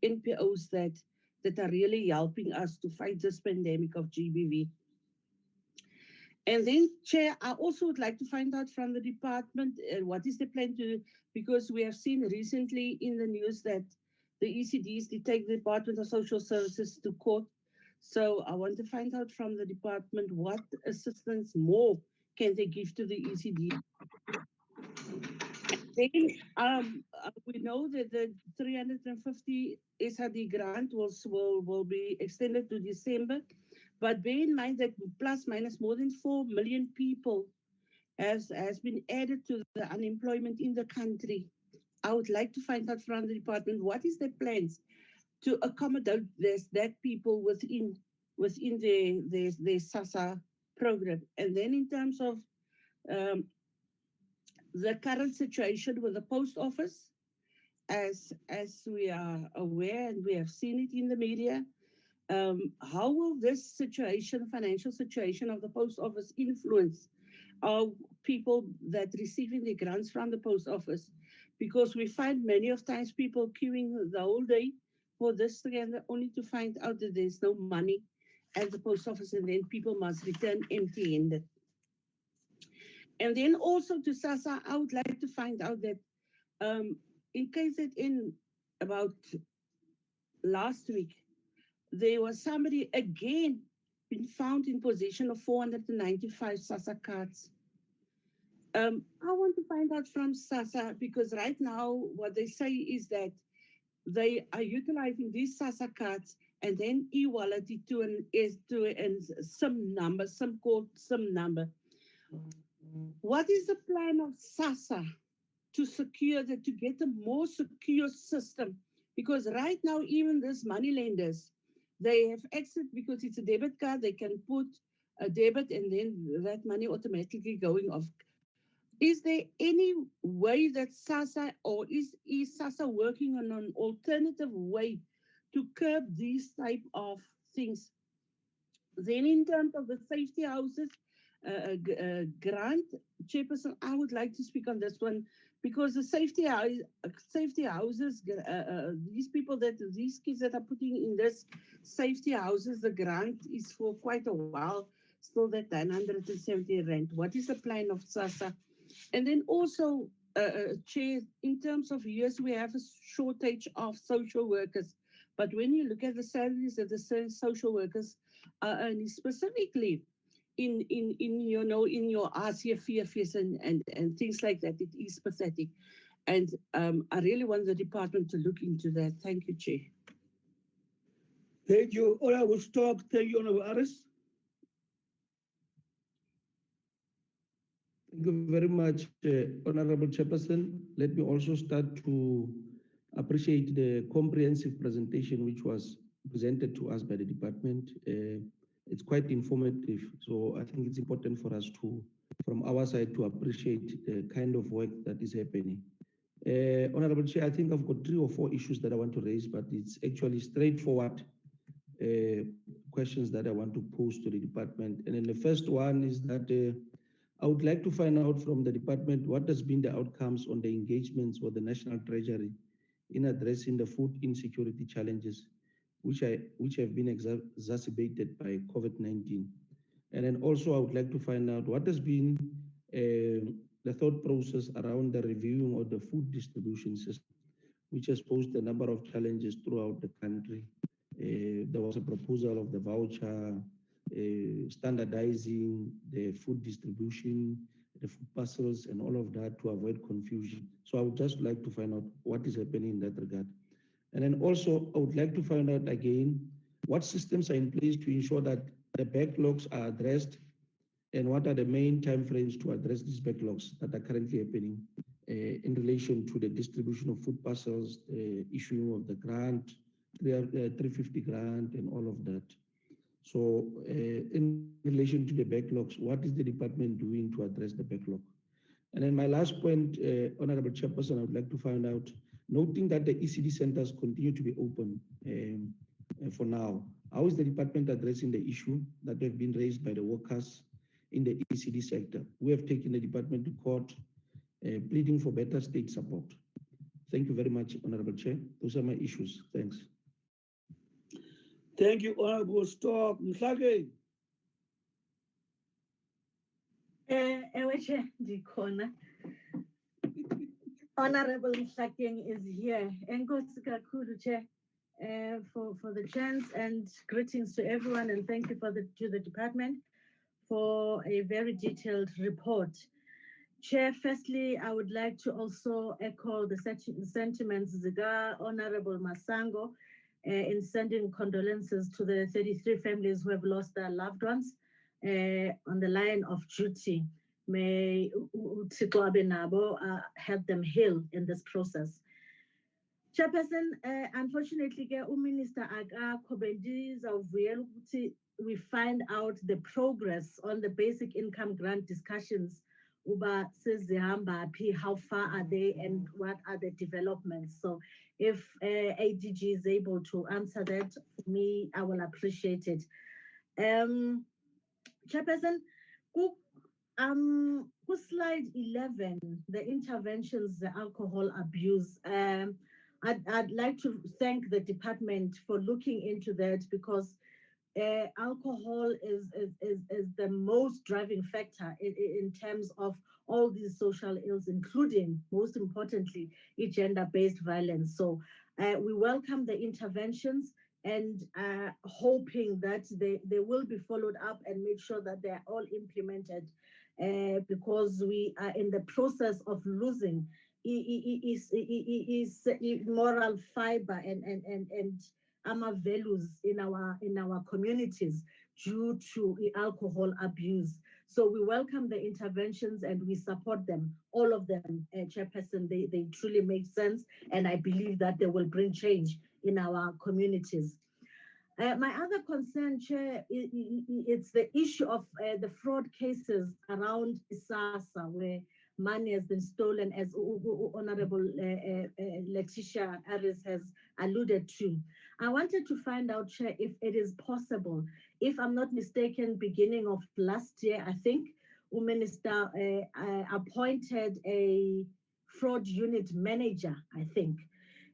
NPOs that are really helping us to fight this pandemic of GBV? And then, Chair, I also would like to find out from the department what is the plan to do, because we have seen recently in the news that the ECDs did take the Department of Social Services to court. So I want to find out from the department what assistance more can they give to the ECD. Then we know that the 350 SRD grant will be extended to December. But bear in mind that plus minus more than 4 million people has been added to the unemployment in the country. I would like to find out from the department what is their plans to accommodate that people within their SASSA program. And then in terms of the current situation with the post office, as we are aware and we have seen it in the media, how will this situation, financial situation of the post office influence our people that receiving the grants from the post office? Because we find many of times people queuing the whole day for this together only to find out that there's no money at the post office and then people must return empty-handed. And then also to SASSA, I would like to find out that in KZN about last week, there was somebody again been found in possession of 495 SASSA cards. I want to find out from SASSA, because right now what they say is that they are utilizing these SASSA cards and then e-wallet it to an some number, some code, some number. What is the plan of SASSA to secure that, to get a more secure system? Because right now, even these money lenders, they have access, because it's a debit card, they can put a debit and then that money automatically going off. Is there any way that SASSA, or is SASSA working on an alternative way to curb these type of things? Then in terms of the safety houses grant, Chairperson, I would like to speak on this one, because the safety houses, these kids that are putting in this safety houses, the grant is for quite a while, still that 970 rand. What is the plan of SASSA? And then also, Chair, in terms of years, we have a shortage of social workers. But when you look at the salaries that the social workers are earning, specifically in your RCFs and things like that, it is pathetic. And I really want the department to look into that. Thank you, Chair. Thank you. All I will stop. Thank you, Honorable Aris. Thank you very much, Honorable Chairperson. Let me also start to appreciate the comprehensive presentation which was presented to us by the department. It's quite informative, so I think it's important for us to, from our side, to appreciate the kind of work that is happening. Honorable Chair, I think I've got 3 or 4 issues that I want to raise, but it's actually straightforward questions that I want to pose to the department. And then the first one is that I would like to find out from the department what has been the outcomes on the engagements with the National Treasury in addressing the food insecurity challenges which have been exacerbated by COVID-19. And then also I would like to find out what has been the thought process around the reviewing of the food distribution system, which has posed a number of challenges throughout the country. There was a proposal of the voucher, standardizing the food distribution, the food parcels and all of that to avoid confusion. So I would just like to find out what is happening in that regard. And then also I would like to find out again, what systems are in place to ensure that the backlogs are addressed, and what are the main timeframes to address these backlogs that are currently happening in relation to the distribution of food parcels, the issuing of the grant, 350 grant and all of that. So in relation to the backlogs, what is the department doing to address the backlog? And then my last point, Honorable Chairperson, I would like to find out, noting that the ECD centers continue to be open for now, how is the department addressing the issue that have been raised by the workers in the ECD sector? We have taken the department to court, pleading for better state support. Thank you very much, Honorable Chair. Those are my issues. Thanks. Thank you, Honorable Stock. Mhlake. Eweche ndikhona. Honorable Mhlakeng is here. Enkosi kakhulu, Chair, for the chance, and greetings to everyone, and thank you to the department for a very detailed report. Chair, firstly, I would like to also echo the sentiments of Honorable Masango in sending condolences to the 33 families who have lost their loved ones on the line of duty. May uThixo abe nabo, help them heal in this process. Chairperson, unfortunately, Minister akakho, bendizawuvuyela ukuthi we find out the progress on the basic income grant discussions. Uba sezihamba phi, how far are they, and what are the developments? So if ADG is able to answer that, for me, I will appreciate it. Chairperson, slide 11, the interventions, the alcohol abuse. I'd like to thank the department for looking into that, because alcohol is the most driving factor in terms of all these social ills, including, most importantly, gender-based violence. So we welcome the interventions, and hoping that they will be followed up and make sure that they're all implemented, because we are in the process of losing moral fiber and our values in our communities due to alcohol abuse. So we welcome the interventions and we support them, all of them, Chairperson. They truly make sense, and I believe that they will bring change in our communities. My other concern, Chair, it's the issue of the fraud cases around SASSA, where money has been stolen, as Honorable Letitia Harris has alluded to. I wanted to find out, Chair, if it is possible. If I'm not mistaken, beginning of last year, I think, Minister appointed a fraud unit manager, I think.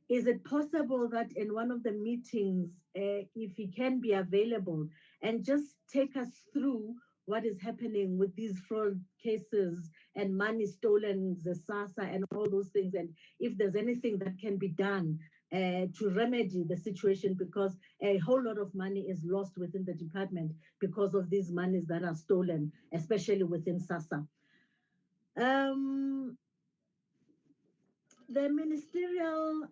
Is it possible that in one of the meetings, if he can be available, and just take us through what is happening with these fraud cases and money stolen, the SASSA and all those things, and if there's anything that can be done to remedy the situation, because a whole lot of money is lost within the department because of these monies that are stolen, especially within SASSA. The Ministerial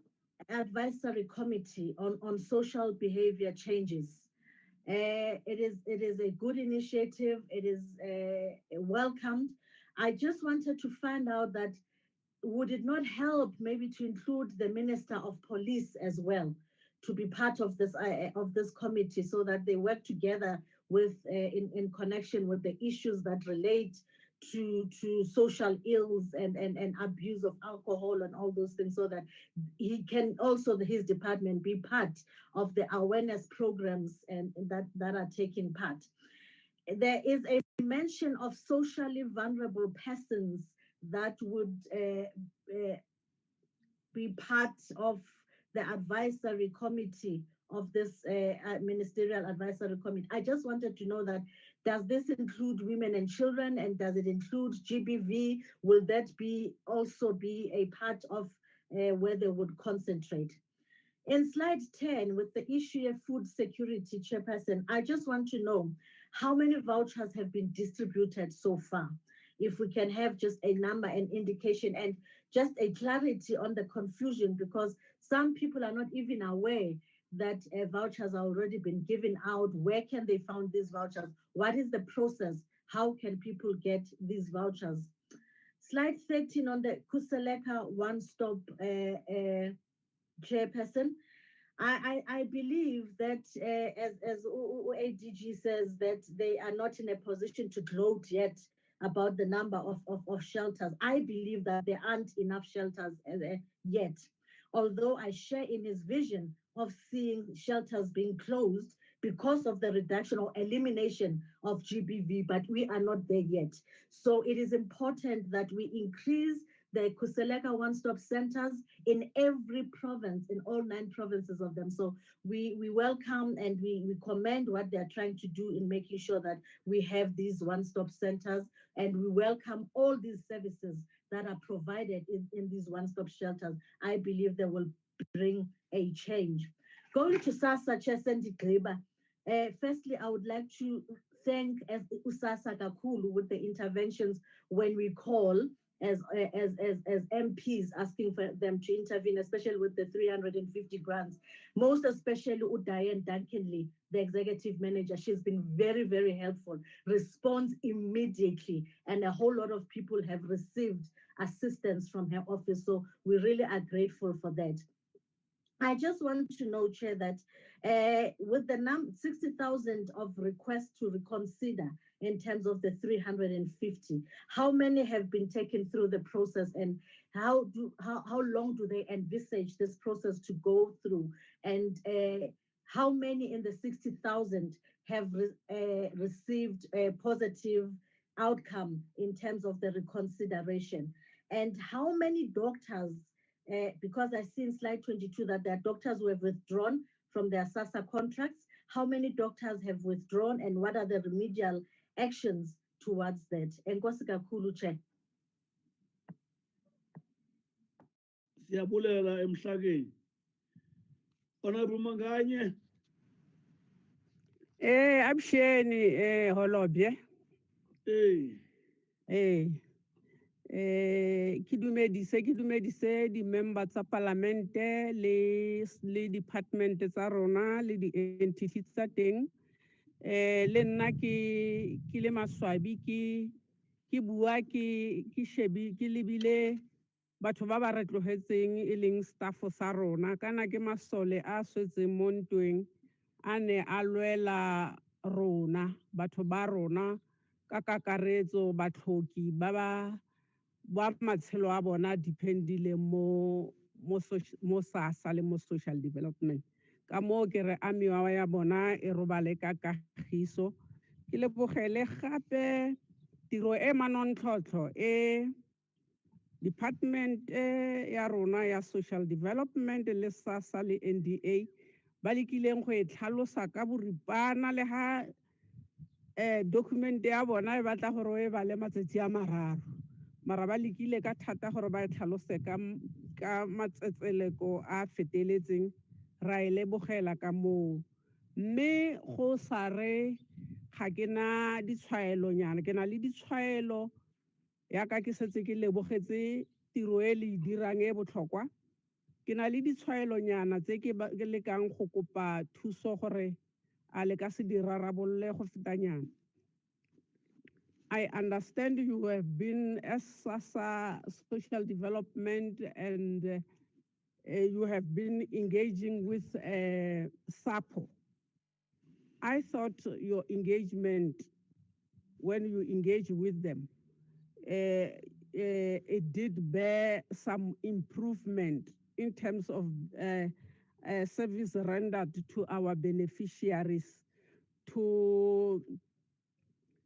Advisory Committee on Social Behavior Changes. It is a good initiative. It is welcomed. I just wanted to find out that would it not help maybe to include the Minister of Police as well to be part of this committee, so that they work together with in connection with the issues that relate to social ills and abuse of alcohol and all those things, so that he can also, his department, be part of the awareness programs and that are taking part. There is a mention of socially vulnerable persons that would be part of the advisory committee of this Ministerial Advisory Committee. I just wanted to know that, does this include women and children, and does it include GBV? Will that also be a part of where they would concentrate? In slide 10, with the issue of food security, Chairperson, I just want to know how many vouchers have been distributed so far. If we can have just a number and indication, and just a clarity on the confusion, because some people are not even aware that vouchers are already been given out. Where can they find these vouchers? What is the process? How can people get these vouchers? Slide 13 on the Kuseleka one-stop Chairperson. I believe that as ADG says that they are not in a position to gloat yet about the number of shelters. I believe that there aren't enough shelters yet. Although I share in his vision of seeing shelters being closed because of the reduction or elimination of GBV, but we are not there yet. So it is important that we increase the Khuseleka one-stop centers in every province, in all 9 provinces of them. So we welcome and we commend what they're trying to do in making sure that we have these one-stop centers, and we welcome all these services that are provided in these one-stop shelters. I believe they will bring a change. Going to SASSA, Chair Sandy Griba, firstly, I would like to thank USASA Kakulu with the interventions when we call as MPs asking for them to intervene, especially with the 350 grants. Most especially Diane Duncanley, the executive manager. She's been very, very helpful. Responds immediately, and a whole lot of people have received assistance from her office. So we really are grateful for that. I just want to know, Chair, that with the 60,000 of requests to reconsider in terms of the 350, how many have been taken through the process, and how long do they envisage this process to go through, and how many in the 60,000 have received a positive outcome in terms of the reconsideration, and how many doctors, because I see in slide 22 that there are doctors who have withdrawn from their SASSA contracts. How many doctors have withdrawn, and what are the remedial actions towards that? Enkosi kakhulu, Chair. Siyabulela emhlakeni. Honorable Manganye. Abusheni Holobye. Ke dumedise di-member tsa palamente le department tsa rona le di-entity tsa teng. Le nna ke le maswabi ke bua ke lebile batho ba ba re tlogetseng e leng staff sa rona, kana ke masole a swetseng mo ntweng a ne a lwela rona, batho ba rona ka kakaretso, batlhoki ba matshelo a bona dependile mo SASSA le mo social development. Ka mo ke re amiwa ya bona e robale ka kagiso. Ke lebogele gape tiro e manontlhotlho department ya rona ya social development le SASSA le NDA ba lekileng go e tlhalosa ka boripana, le ha document ya bona e batla gore e bale matsatsi a mararo, mara ba lekile ka thata gore ba e tlhalose ka matsetseleko a feteletseng. Ra e lebogela ka moo, mme go sa re ga ke na ditshwaelo nyana, ke na le ditshwaelo yaka ke setse ke lebogetse tiro e le dirang e botlhokwa. Ke na le ditshwaelo nyana tse ke lekang go kopa thuso gore a le ka se di rarabolle go fetanyana. I understand you have been as SASSA social development and you have been engaging with SAPO. I thought your engagement, when you engage with them, it did bear some improvement in terms of service rendered to our beneficiaries, to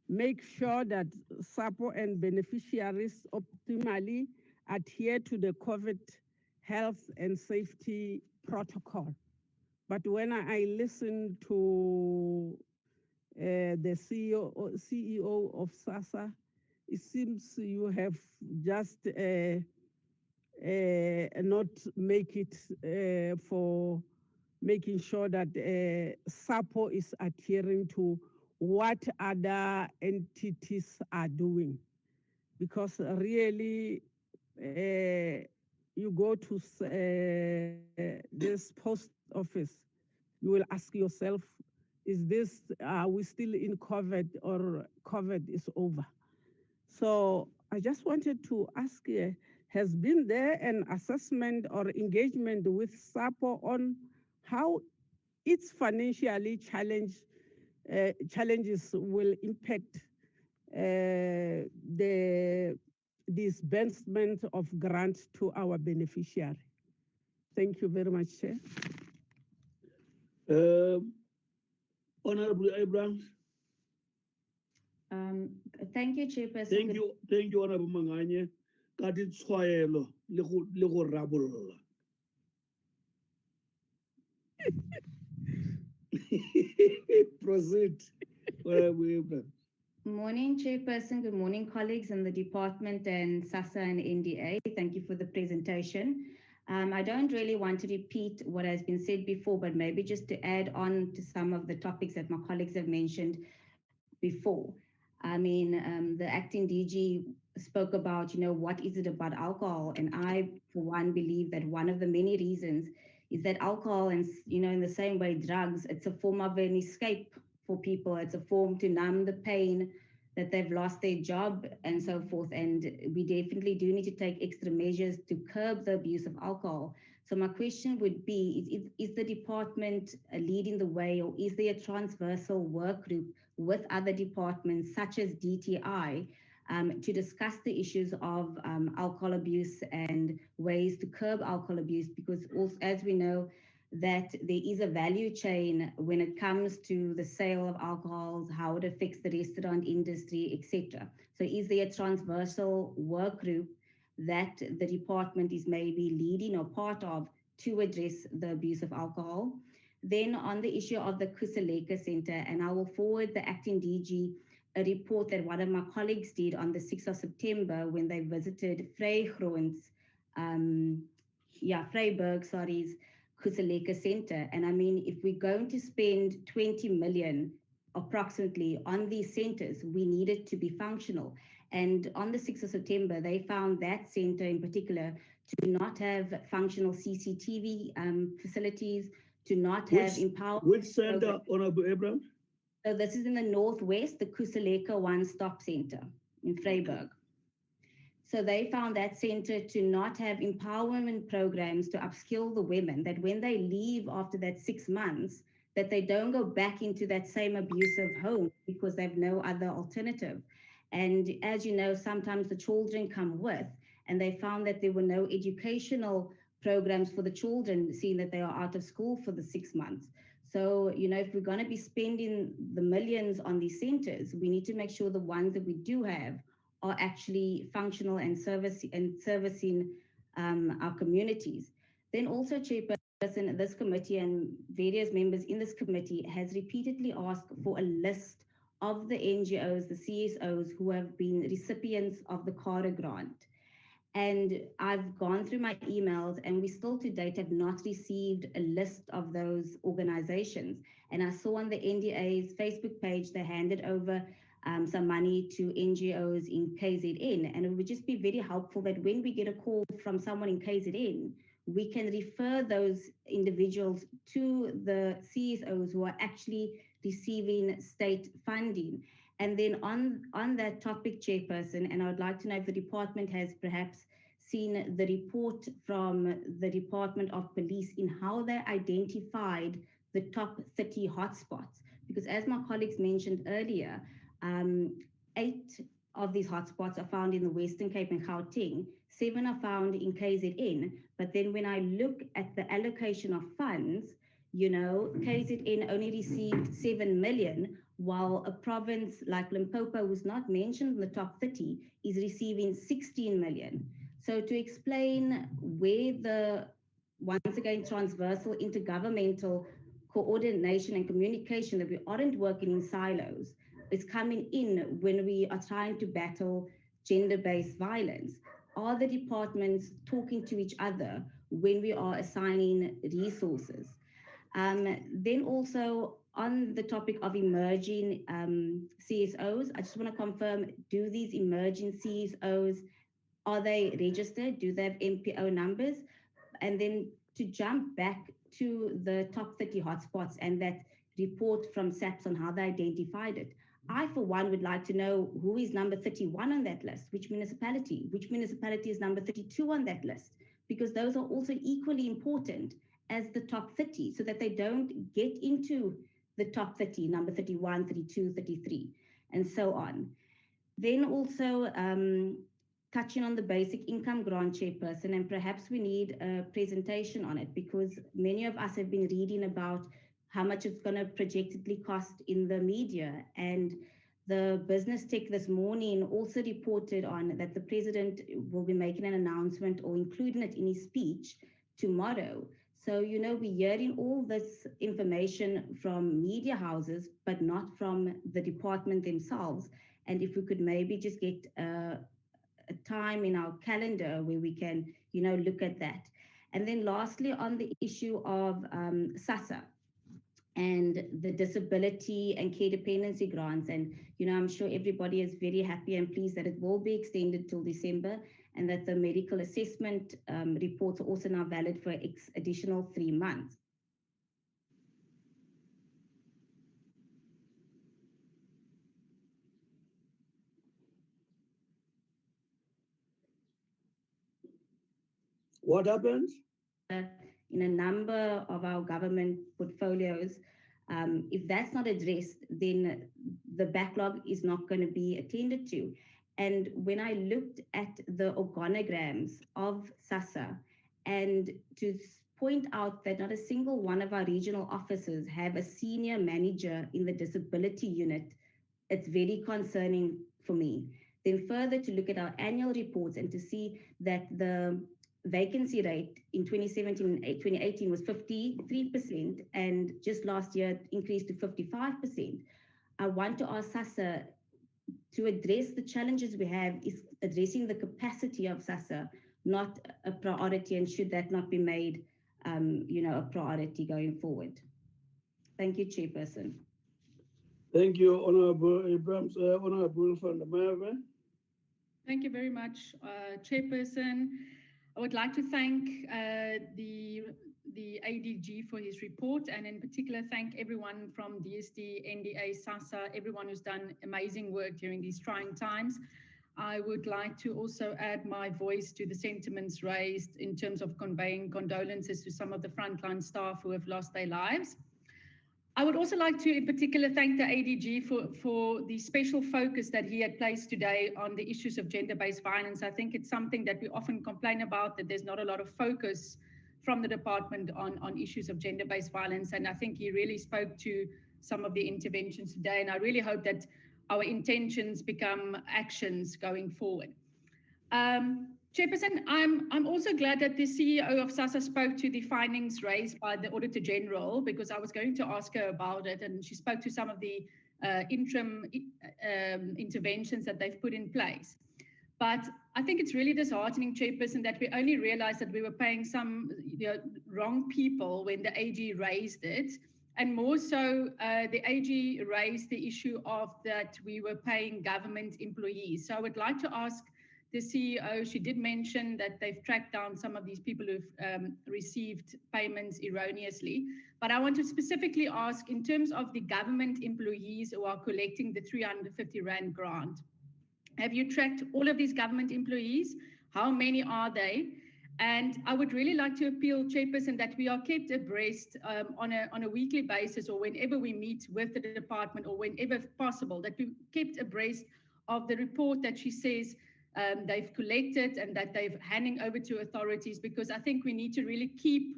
make sure that SAPO and beneficiaries optimally adhere to the COVID health and safety protocol. But when I listen to the CEO of SASSA, it seems you have just not make it for making sure that SAPO is adhering to what other entities are doing. Because really, you go to this post office, you will ask yourself, are we still in COVID or COVID is over? So I just wanted to ask, has been there an assessment or engagement with SAPO on how its financially challenges will impact the disbursement of grants to our beneficiary. Thank you very much, Chair. Honorable Abraham. Thank you, Chairperson. Thank you, Honorable Manganye. Ka di tshwaelo le go rabolla. Proceed. Morning, Chairperson. Good morning, colleagues in the department and SASSA and NDA. Thank you for the presentation. I don't really want to repeat what has been said before, but maybe just to add on to some of the topics that my colleagues have mentioned before. I mean, the acting DG spoke about, what is it about alcohol? And I, for one, believe that one of the many reasons is that alcohol and, in the same way, drugs, it's a form of an escape for people. It's a form to numb the pain that they've lost their job and so forth. And we definitely do need to take extra measures to curb the abuse of alcohol. So my question would be, is the department leading the way, or is there a transversal work group with other departments such as DTI to discuss the issues of alcohol abuse and ways to curb alcohol abuse? Because also, as we know, that there is a value chain when it comes to the sale of alcohols, how it affects the restaurant industry, etc. So is there a transversal work group that the department is maybe leading or part of to address the abuse of alcohol? Then on the issue of the Khuseleka Center, and I will forward the acting DG a report that one of my colleagues did on the 6th of September when they visited Vryburg's Khuseleka Center. And I mean, if we're going to spend 20 million approximately on these centers, we need it to be functional. And on the 6th of September, they found that center in particular to not have functional CCTV facilities, to not have empowerment. Which center, Honorable Abraham? So this is in the Northwest, the Khuseleka One Stop Center in Vryburg. So they found that center to not have empowerment programs to upskill the women, that when they leave after that 6 months, that they don't go back into that same abusive home because they have no other alternative. And as you know, sometimes the children come with, and they found that there were no educational programs for the children, seeing that they are out of school for the 6 months. So, if we're going to be spending the millions on these centers, we need to make sure the ones that we do have are actually functional and servicing our communities. Then also, Chairperson, this committee and various members in this committee has repeatedly asked for a list of the NGOs, the CSOs who have been recipients of the CARA grant. And I've gone through my emails, and we still to date have not received a list of those organizations. And I saw on the NDA's Facebook page, they handed over some money to NGOs in KZN. And it would just be very helpful that when we get a call from someone in KZN, we can refer those individuals to the CSOs who are actually receiving state funding. And then on that topic, Chairperson, and I would like to know if the department has perhaps seen the report from the Department of Police in how they identified the top 30 hotspots. Because as my colleagues mentioned earlier, 8 of these hotspots are found in the Western Cape and Gauteng, 7 are found in KZN. But then when I look at the allocation of funds, KZN only received 7 million, while a province like Limpopo, who's not mentioned in the top 30, is receiving 16 million. So to explain where the, once again, transversal intergovernmental coordination and communication, that we aren't working in silos, is coming in when we are trying to battle gender-based violence. Are the departments talking to each other when we are assigning resources? Then also on the topic of emerging CSOs, I just want to confirm, do these emerging CSOs, are they registered? Do they have MPO numbers? And then to jump back to the top 30 hotspots and that report from SAPS on how they identified it, I, for one, would like to know who is number 31 on that list, which municipality is number 32 on that list, because those are also equally important as the top 30 so that they don't get into the top 30, number 31, 32, 33, and so on. Then also touching on the basic income grant, Chairperson, and perhaps we need a presentation on it because many of us have been reading about how much it's going to projectedly cost in the media. And the Business Tech this morning also reported on that the president will be making an announcement or including it in his speech tomorrow. So, you know, we're hearing all this information from media houses, but not from the department themselves. And if we could maybe just get a time in our calendar where we can, you know, look at that. And then lastly, on the issue of SASSA and the disability and care dependency grants. And, you know, I'm sure everybody is very happy and pleased that it will be extended till December and that the medical assessment reports are also now valid for additional 3 months. What happened? In a number of our government portfolios, if that's not addressed, then the backlog is not going to be attended to. And when I looked at the organograms of SASSA and to point out that not a single one of our regional offices have a senior manager in the disability unit, it's very concerning for me. Then further to look at our annual reports and to see that the vacancy rate in 2017 and 2018 was 53%, and just last year it increased to 55%. I want to ask SASSA to address the challenges we have is addressing the capacity of SASSA, not a priority, and should that not be made, you know, a priority going forward. Thank you, Chairperson. Thank you, Honorable Abrams. Honorable van der Merwe. Thank you very much, Chairperson. I would like to thank the ADG for his report, and in particular thank everyone from DSD, NDA, SASSA, everyone who's done amazing work during these trying times. I would like to also add my voice to the sentiments raised in terms of conveying condolences to some of the frontline staff who have lost their lives. I would also like to in particular thank the ADG for the special focus that he had placed today on the issues of gender-based violence. I think it's something that we often complain about, that there's not a lot of focus from the department on issues of gender-based violence. And I think he really spoke to some of the interventions today. And I really hope that our intentions become actions going forward. Chairperson, I'm also glad that the CEO of SASSA spoke to the findings raised by the Auditor General, because I was going to ask her about it, and she spoke to some of the interim interventions that they've put in place. But I think it's really disheartening, Chairperson, that we only realized that we were paying some wrong people when the AG raised it. And more so, the AG raised the issue of that we were paying government employees. So I would like to ask the CEO, she did mention that they've tracked down some of these people who've received payments erroneously. But I want to specifically ask, in terms of the government employees who are collecting the 350 Rand grant, have you tracked all of these government employees? How many are they? And I would really like to appeal, Chairperson, that we are kept abreast on a weekly basis, or whenever we meet with the department, or whenever possible, that we kept abreast of the report that she says they've collected and that they're handing over to authorities, because I think we need to really keep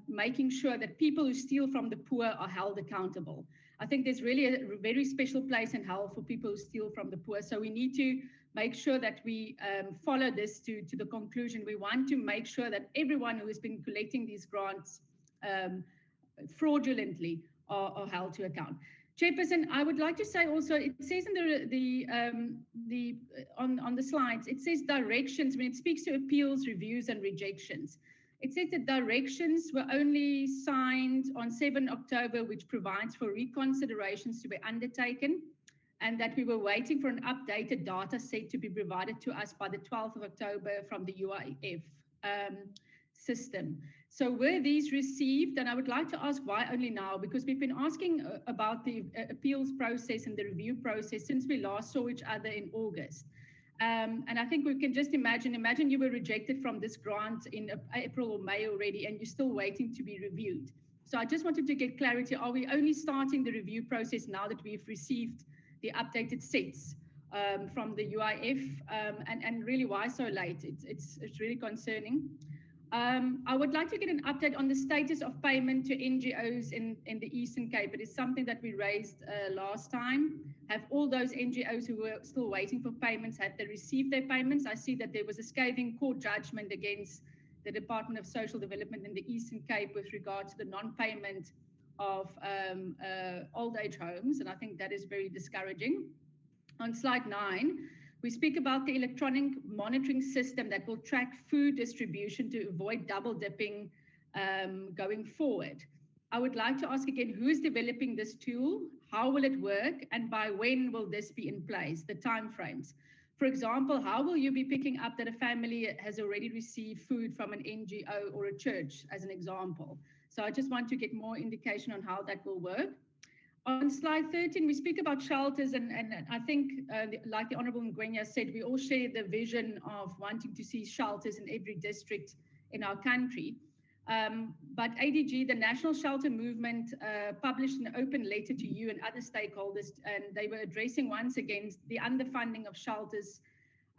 making sure that people who steal from the poor are held accountable. I think there's really a very special place in hell for people who steal from the poor. So we need to make sure that we follow this to the conclusion. We want to make sure that everyone who has been collecting these grants fraudulently are held to account. Chairperson, I would like to say also, it says in on the slides, it says directions when it speaks to appeals, reviews, and rejections. It says the directions were only signed on 7 October, which provides for reconsiderations to be undertaken, and that we were waiting for an updated data set to be provided to us by the 12th of October from the UIF system. So were these received? And I would like to ask why only now, because we've been asking about the appeals process and the review process since we last saw each other in August. And I think we can just imagine you were rejected from this grant in April or May already, and you're still waiting to be reviewed. So I just wanted to get clarity. Are we only starting the review process now that we've received the updated sets from the UIF? And really, why so late? It's really concerning. I would like to get an update on the status of payment to NGOs in the Eastern Cape. It is something that we raised last time. Have all those NGOs who were still waiting for payments, have they received their payments? I see that there was a scathing court judgment against the Department of Social Development in the Eastern Cape with regard to the non-payment of old age homes, and I think that is very discouraging. On slide 9, we speak about the electronic monitoring system that will track food distribution to avoid double dipping going forward. I would like to ask again, who is developing this tool? How will it work? And by when will this be in place, the timeframes? For example, how will you be picking up that a family has already received food from an NGO or a church, as an example? So I just want to get more indication on how that will work. On slide 13, we speak about shelters, and I think, like the Honourable Ngwenya said, we all share the vision of wanting to see shelters in every district in our country. But ADG, the National Shelter Movement, published an open letter to you and other stakeholders, and they were addressing once again the underfunding of shelters.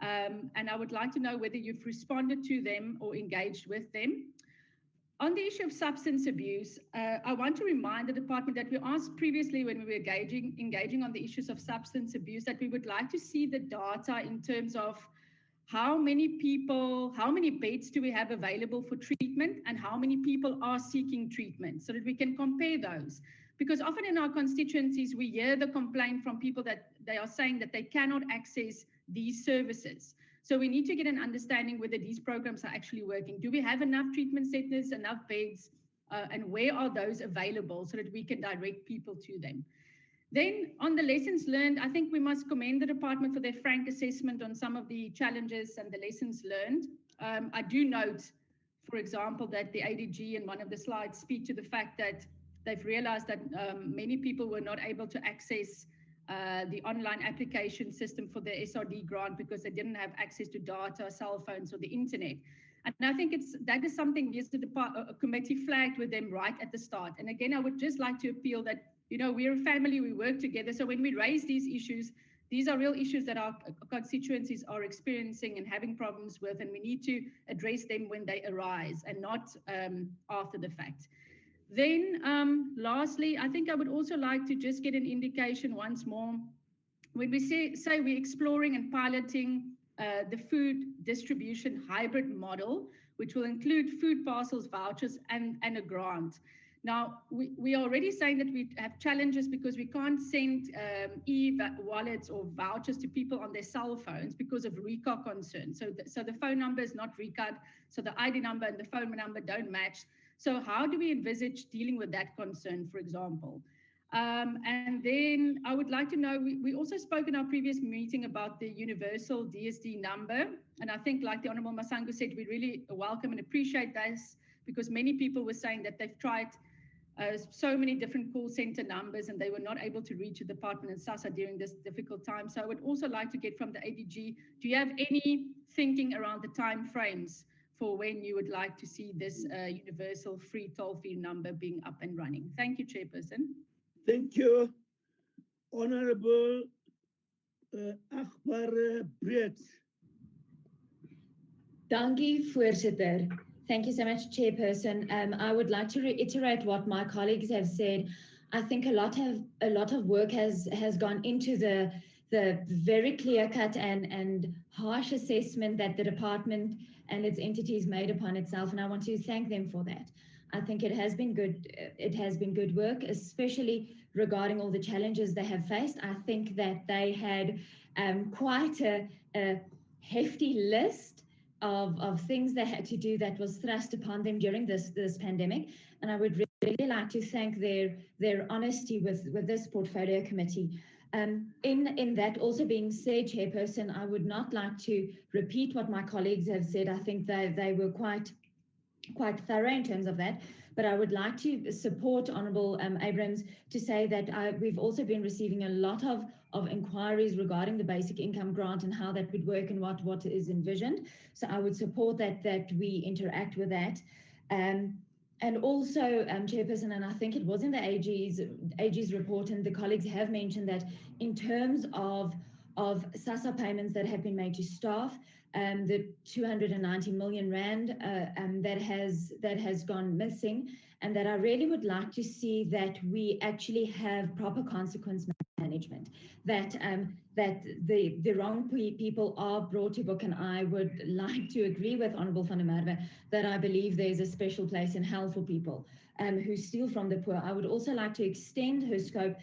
And I would like to know whether you've responded to them or engaged with them. On the issue of substance abuse, I want to remind the department that we asked previously when we were engaging on the issues of substance abuse, that we would like to see the data in terms of how many people, how many beds do we have available for treatment, and how many people are seeking treatment, so that we can compare those. Because often in our constituencies, we hear the complaint from people that they are saying that they cannot access these services. So we need to get an understanding whether these programs are actually working. Do we have enough treatment centers, enough beds, and where are those available so that we can direct people to them? Then on the lessons learned, I think we must commend the department for their frank assessment on some of the challenges and the lessons learned. I do note, for example, that the ADG in one of the slides speak to the fact that they've realized that many people were not able to access the online application system for the SRD grant because they didn't have access to data, cell phones, or the internet. And I think that is something the committee flagged with them right at the start. And again, I would just like to appeal that, you know, we're a family, we work together. So when we raise these issues, these are real issues that our constituencies are experiencing and having problems with, and we need to address them when they arise and not after the fact. Then lastly, I think I would also like to just get an indication once more. When we say we're exploring and piloting the food distribution hybrid model, which will include food parcels, vouchers, and a grant. Now, we are already saying that we have challenges because we can't send e-wallets or vouchers to people on their cell phones because of RICA concerns. So the phone number is not RICA, so the ID number and the phone number don't match. So how do we envisage dealing with that concern, for example? And then I would like to know, we also spoke in our previous meeting about the universal DSD number. And I think, like the Honourable Masango said, we really welcome and appreciate this, because many people were saying that they've tried so many different call center numbers and they were not able to reach the department and SASSA during this difficult time. So I would also like to get from the ADG, do you have any thinking around the time frames for when you would like to see this universal free toll-free number being up and running? Thank you, Chairperson. Thank you, Honorable Akbar Breed. Dankie, voorzitter. Thank you so much, Chairperson. I would like to reiterate what my colleagues have said. I think a lot of work has gone into the very clear-cut and harsh assessment that the department and its entities made upon itself, and I want to thank them for that. I think it has been good. It has been good work, especially regarding all the challenges they have faced. I think that they had quite a hefty list of things they had to do that was thrust upon them during this pandemic, and I would really like to thank their honesty with this portfolio committee. In that also being said, Chairperson, I would not like to repeat what my colleagues have said. I think they were quite thorough in terms of that. But I would like to support Honourable Abrams to say that we've also been receiving a lot of inquiries regarding the basic income grant and how that would work and what is envisioned. So I would support that we interact with that. And also, Chairperson, and I think it was in the AG's report, and the colleagues have mentioned that in terms of SASSA payments that have been made to staff, the 290 million rand that has gone missing, and that I really would like to see that we actually have proper consequence management, that the wrong people are brought to book. And I would like to agree with Honourable van der Merwe that I believe there's a special place in hell for people who steal from the poor. I would also like to extend her scope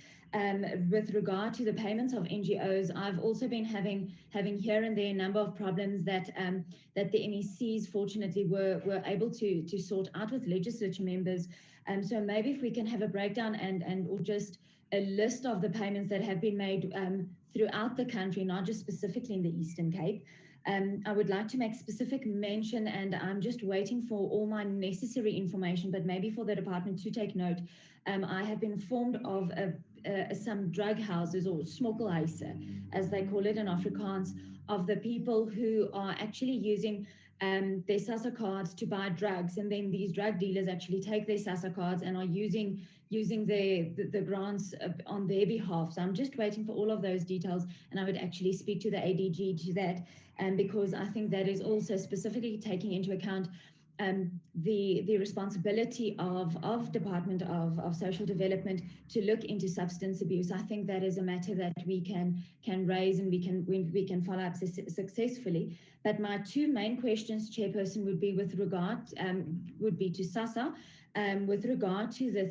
with regard to the payments of NGOs. I've also been having here and there a number of problems that that the MECs fortunately were able to sort out with legislature members. So maybe if we can have a breakdown and or just a list of the payments that have been made throughout the country, not just specifically in the Eastern Cape. I would like to make specific mention, and I'm just waiting for all my necessary information, but maybe for the department to take note. I have been informed of some drug houses, or smokkelhuise, as they call it in Afrikaans, of the people who are actually using their SASSA cards to buy drugs, and then these drug dealers actually take their SASSA cards and are using the grants on their behalf. So I'm just waiting for all of those details, and I would actually speak to the ADG to that, because I think that is also specifically taking into account the responsibility of Department of Social Development to look into substance abuse. I think that is a matter that we can raise and we can follow up successfully. But my two main questions, Chairperson, would be with regard to SASSA, with regard to the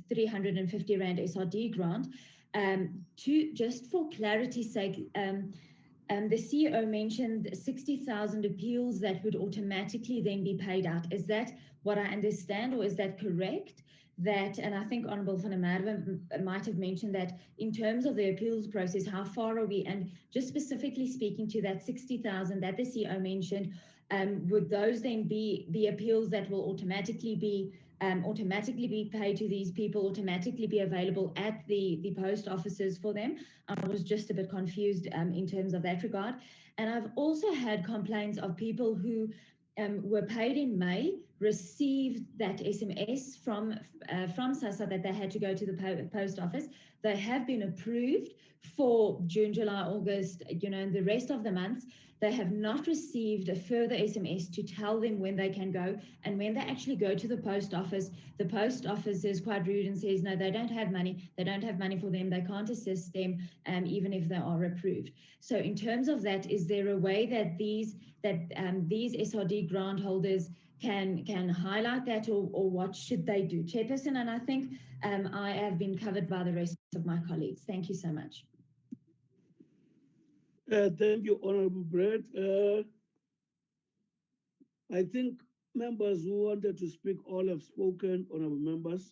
350 Rand SRD grant. Just for clarity's sake, the CEO mentioned 60,000 appeals that would automatically then be paid out. Is that what I understand, or is that correct? And I think Honourable van der Merwe might have mentioned that in terms of the appeals process, how far are we? And just specifically speaking to that 60,000 that the CEO mentioned, would those then be appeals that will automatically be paid to these people, automatically be available at the post offices for them? I was just a bit confused in terms of that regard. And I've also had complaints of people who were paid in May, received that SMS from SASSA that they had to go to the post office. They have been approved for June, July, August, and the rest of the months. They have not received a further SMS to tell them when they can go. And when they actually go to the post office is quite rude and says, no, they don't have money. They don't have money for them. They can't assist them, even if they are approved. So in terms of that, is there a way that these SRD grant holders can highlight that, or what should they do? Chairperson, and I think I have been covered by the rest of my colleagues. Thank you so much. Thank you, Honourable Brett. I think members who wanted to speak all have spoken, Honourable members.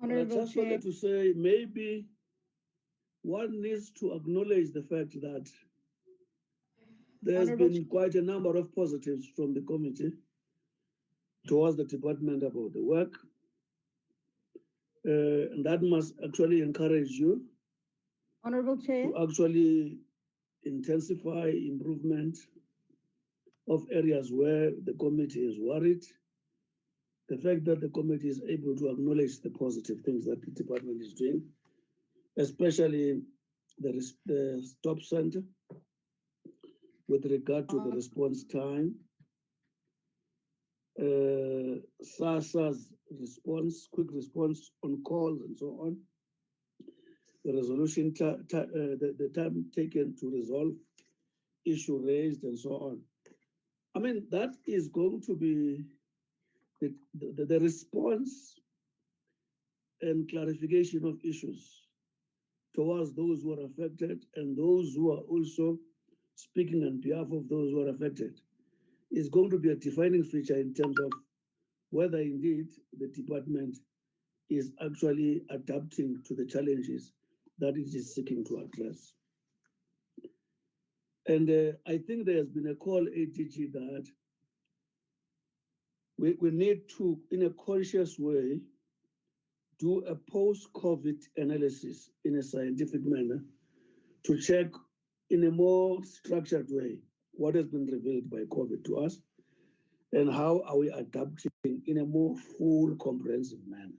Honourable I just Chair. wanted to say maybe one needs to acknowledge the fact that there's been quite a number of positives from the committee towards the department about the work. And that must actually encourage you. Honourable Chair. To actually intensify improvement of areas where the committee is worried. The fact that the committee is able to acknowledge the positive things that the department is doing, especially the stop center with regard to the response time, SASSA's response, quick response on calls and so on, the resolution, the time taken to resolve issue raised and so on. I mean, that is going to be the response and clarification of issues towards those who are affected and those who are also speaking on behalf of those who are affected is going to be a defining feature in terms of whether indeed the department is actually adapting to the challenges that it is seeking to address. And I think there has been a call, ADG, that we need to, in a conscious way, do a post-COVID analysis in a scientific manner to check in a more structured way what has been revealed by COVID to us and how are we adapting in a more full, comprehensive manner.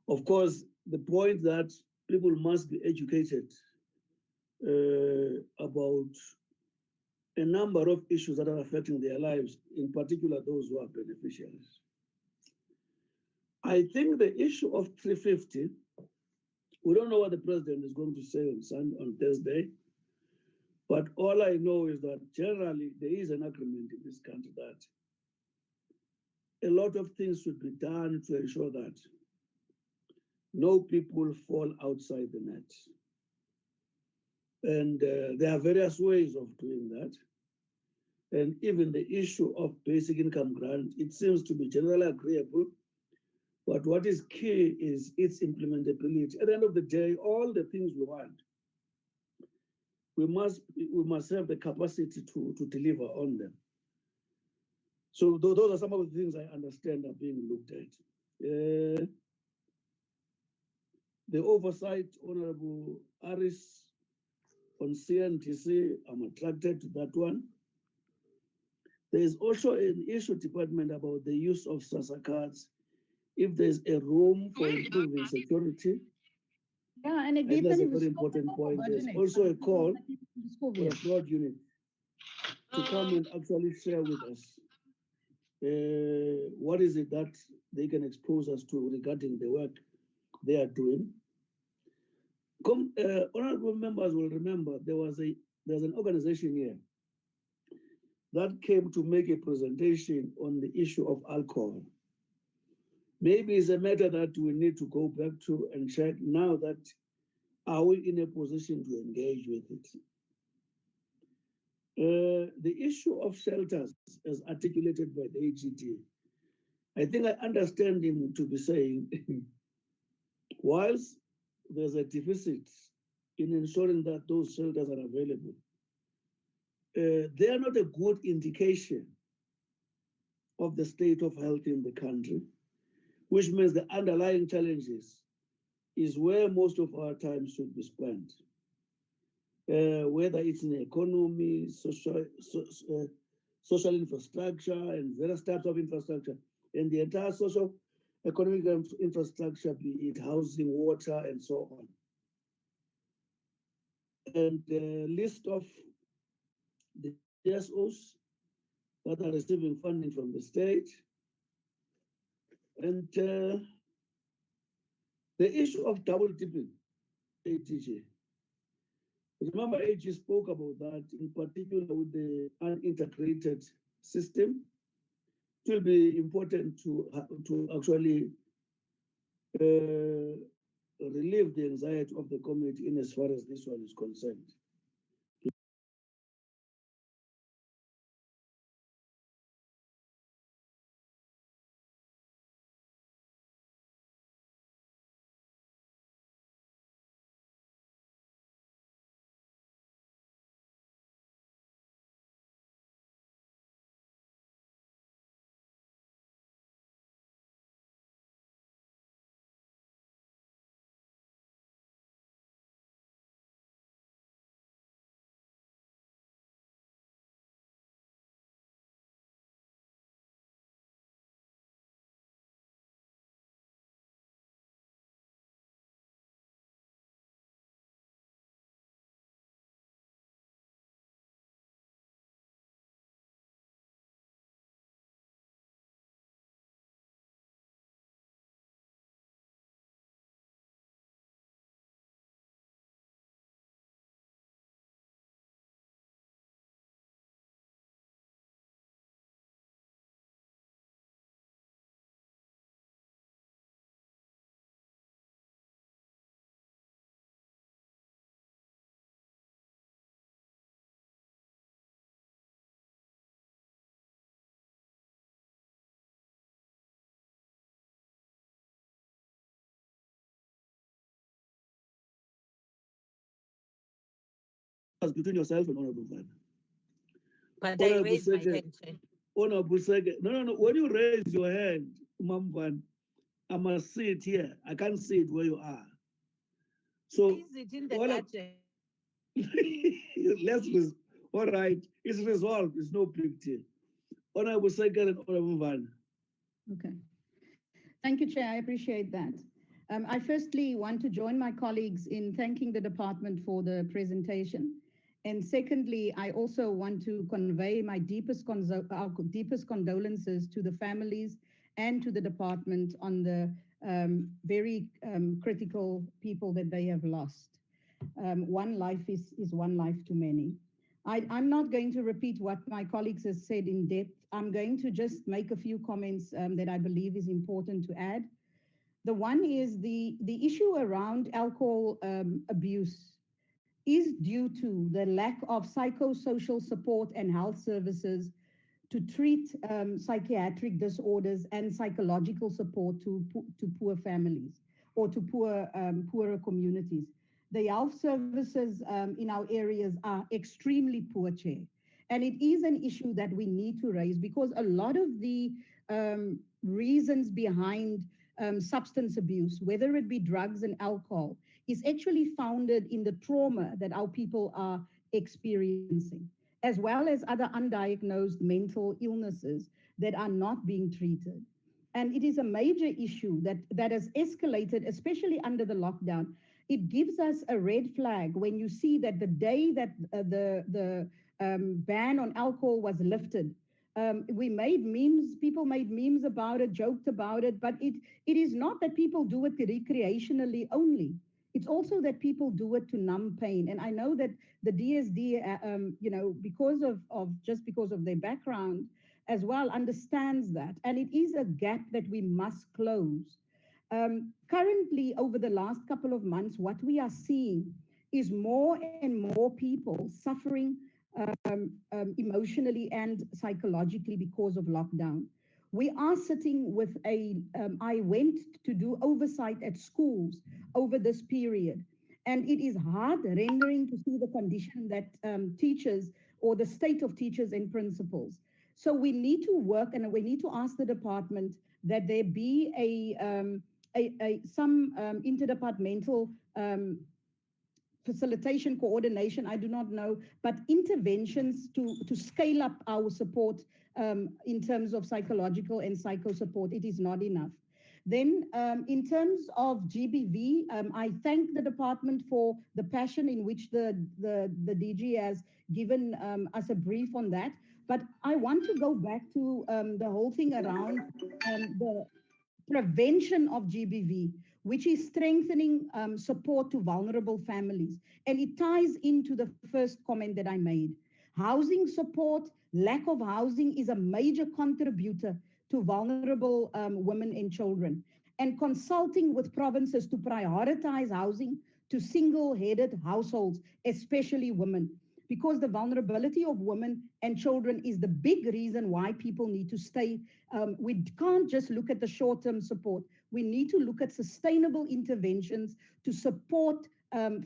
Of course, the point that people must be educated about a number of issues that are affecting their lives, in particular those who are beneficiaries. I think the issue of 350, we don't know what the president is going to say on Thursday, but all I know is that generally there is an agreement in this country that a lot of things should be done to ensure that no people fall outside the net. And there are various ways of doing that. And even the issue of basic income grant, it seems to be generally agreeable. But what is key is its implementability. At the end of the day, all the things we want, we must have the capacity to deliver on them. So those are some of the things I understand are being looked at. The oversight, Honorable Aris, on CNTC, I'm attracted to that one. There is also an issue department about the use of SASSA cards. If there's a room for improving security, Yeah, and that's a very important point. There's also a call for a fraud unit to come and actually share with us what is it that they can expose us to regarding the work they are doing. Honorable members will remember there's an organization here that came to make a presentation on the issue of alcohol. Maybe it's a matter that we need to go back to and check now that are we in a position to engage with it. The issue of shelters as articulated by the AGT, I think I understand him to be saying, whilst there's a deficit in ensuring that those shelters are available, they are not a good indication of the state of health in the country, which means the underlying challenges is where most of our time should be spent. Whether it's in the economy, social infrastructure, and various types of infrastructure, and the entire social economic infrastructure, be it housing, water, and so on. And the list of the DSOs that are receiving funding from the state. And the issue of double dipping, ATG. Remember, AG spoke about that, in particular with the unintegrated system. It will be important to actually relieve the anxiety of the community in as far as this one is concerned. Between yourself and Honorable Vana. But I raised my hand, Chair. Honorable Secretary, no. When you raise your hand, Mamvan, I must see it here. I can't see it where you are. So, Is it in the all of- budget? all right, it's resolved. It's no big deal. Honorable Secretary and Honorable Van. Okay. Thank you, Chair. I appreciate that. I firstly want to join my colleagues in thanking the department for the presentation. And secondly, I also want to convey my deepest condolences to the families and to the department on the very critical people that they have lost. One life is one life too many. I'm not going to repeat what my colleagues have said in depth. I'm going to just make a few comments that I believe is important to add. The one is the issue around alcohol abuse is due to the lack of psychosocial support and health services to treat psychiatric disorders and psychological support to poor families or to poorer communities. The health services in our areas are extremely poor, Chair. And it is an issue that we need to raise because a lot of the reasons behind substance abuse, whether it be drugs and alcohol, is actually founded in the trauma that our people are experiencing, as well as other undiagnosed mental illnesses that are not being treated. And it is a major issue that has escalated, especially under the lockdown. It gives us a red flag when you see that the day that the ban on alcohol was lifted, we made memes, people made memes about it, joked about it, but it is not that people do it recreationally only. It's also that people do it to numb pain. And I know that the DSD, because of their background as well, understands that. And it is a gap that we must close. Currently, over the last couple of months, what we are seeing is more and more people suffering emotionally and psychologically because of lockdown. We are sitting with I went to do oversight at schools over this period, and it is heart-rending to see the condition that teachers or the state of teachers and principals. So we need to work, and we need to ask the department that there be some interdepartmental facilitation, coordination, I do not know, but interventions to scale up our support in terms of psychological and psycho support. It is not enough. Then in terms of GBV, I thank the department for the passion in which the DG has given us a brief on that. But I want to go back to the whole thing around the prevention of GBV, which is strengthening support to vulnerable families. And it ties into the first comment that I made. Housing support, lack of housing is a major contributor to vulnerable women and children. And consulting with provinces to prioritize housing to single-headed households, especially women, because the vulnerability of women and children is the big reason why people need to stay. We can't just look at the short-term support. We need to look at sustainable interventions to support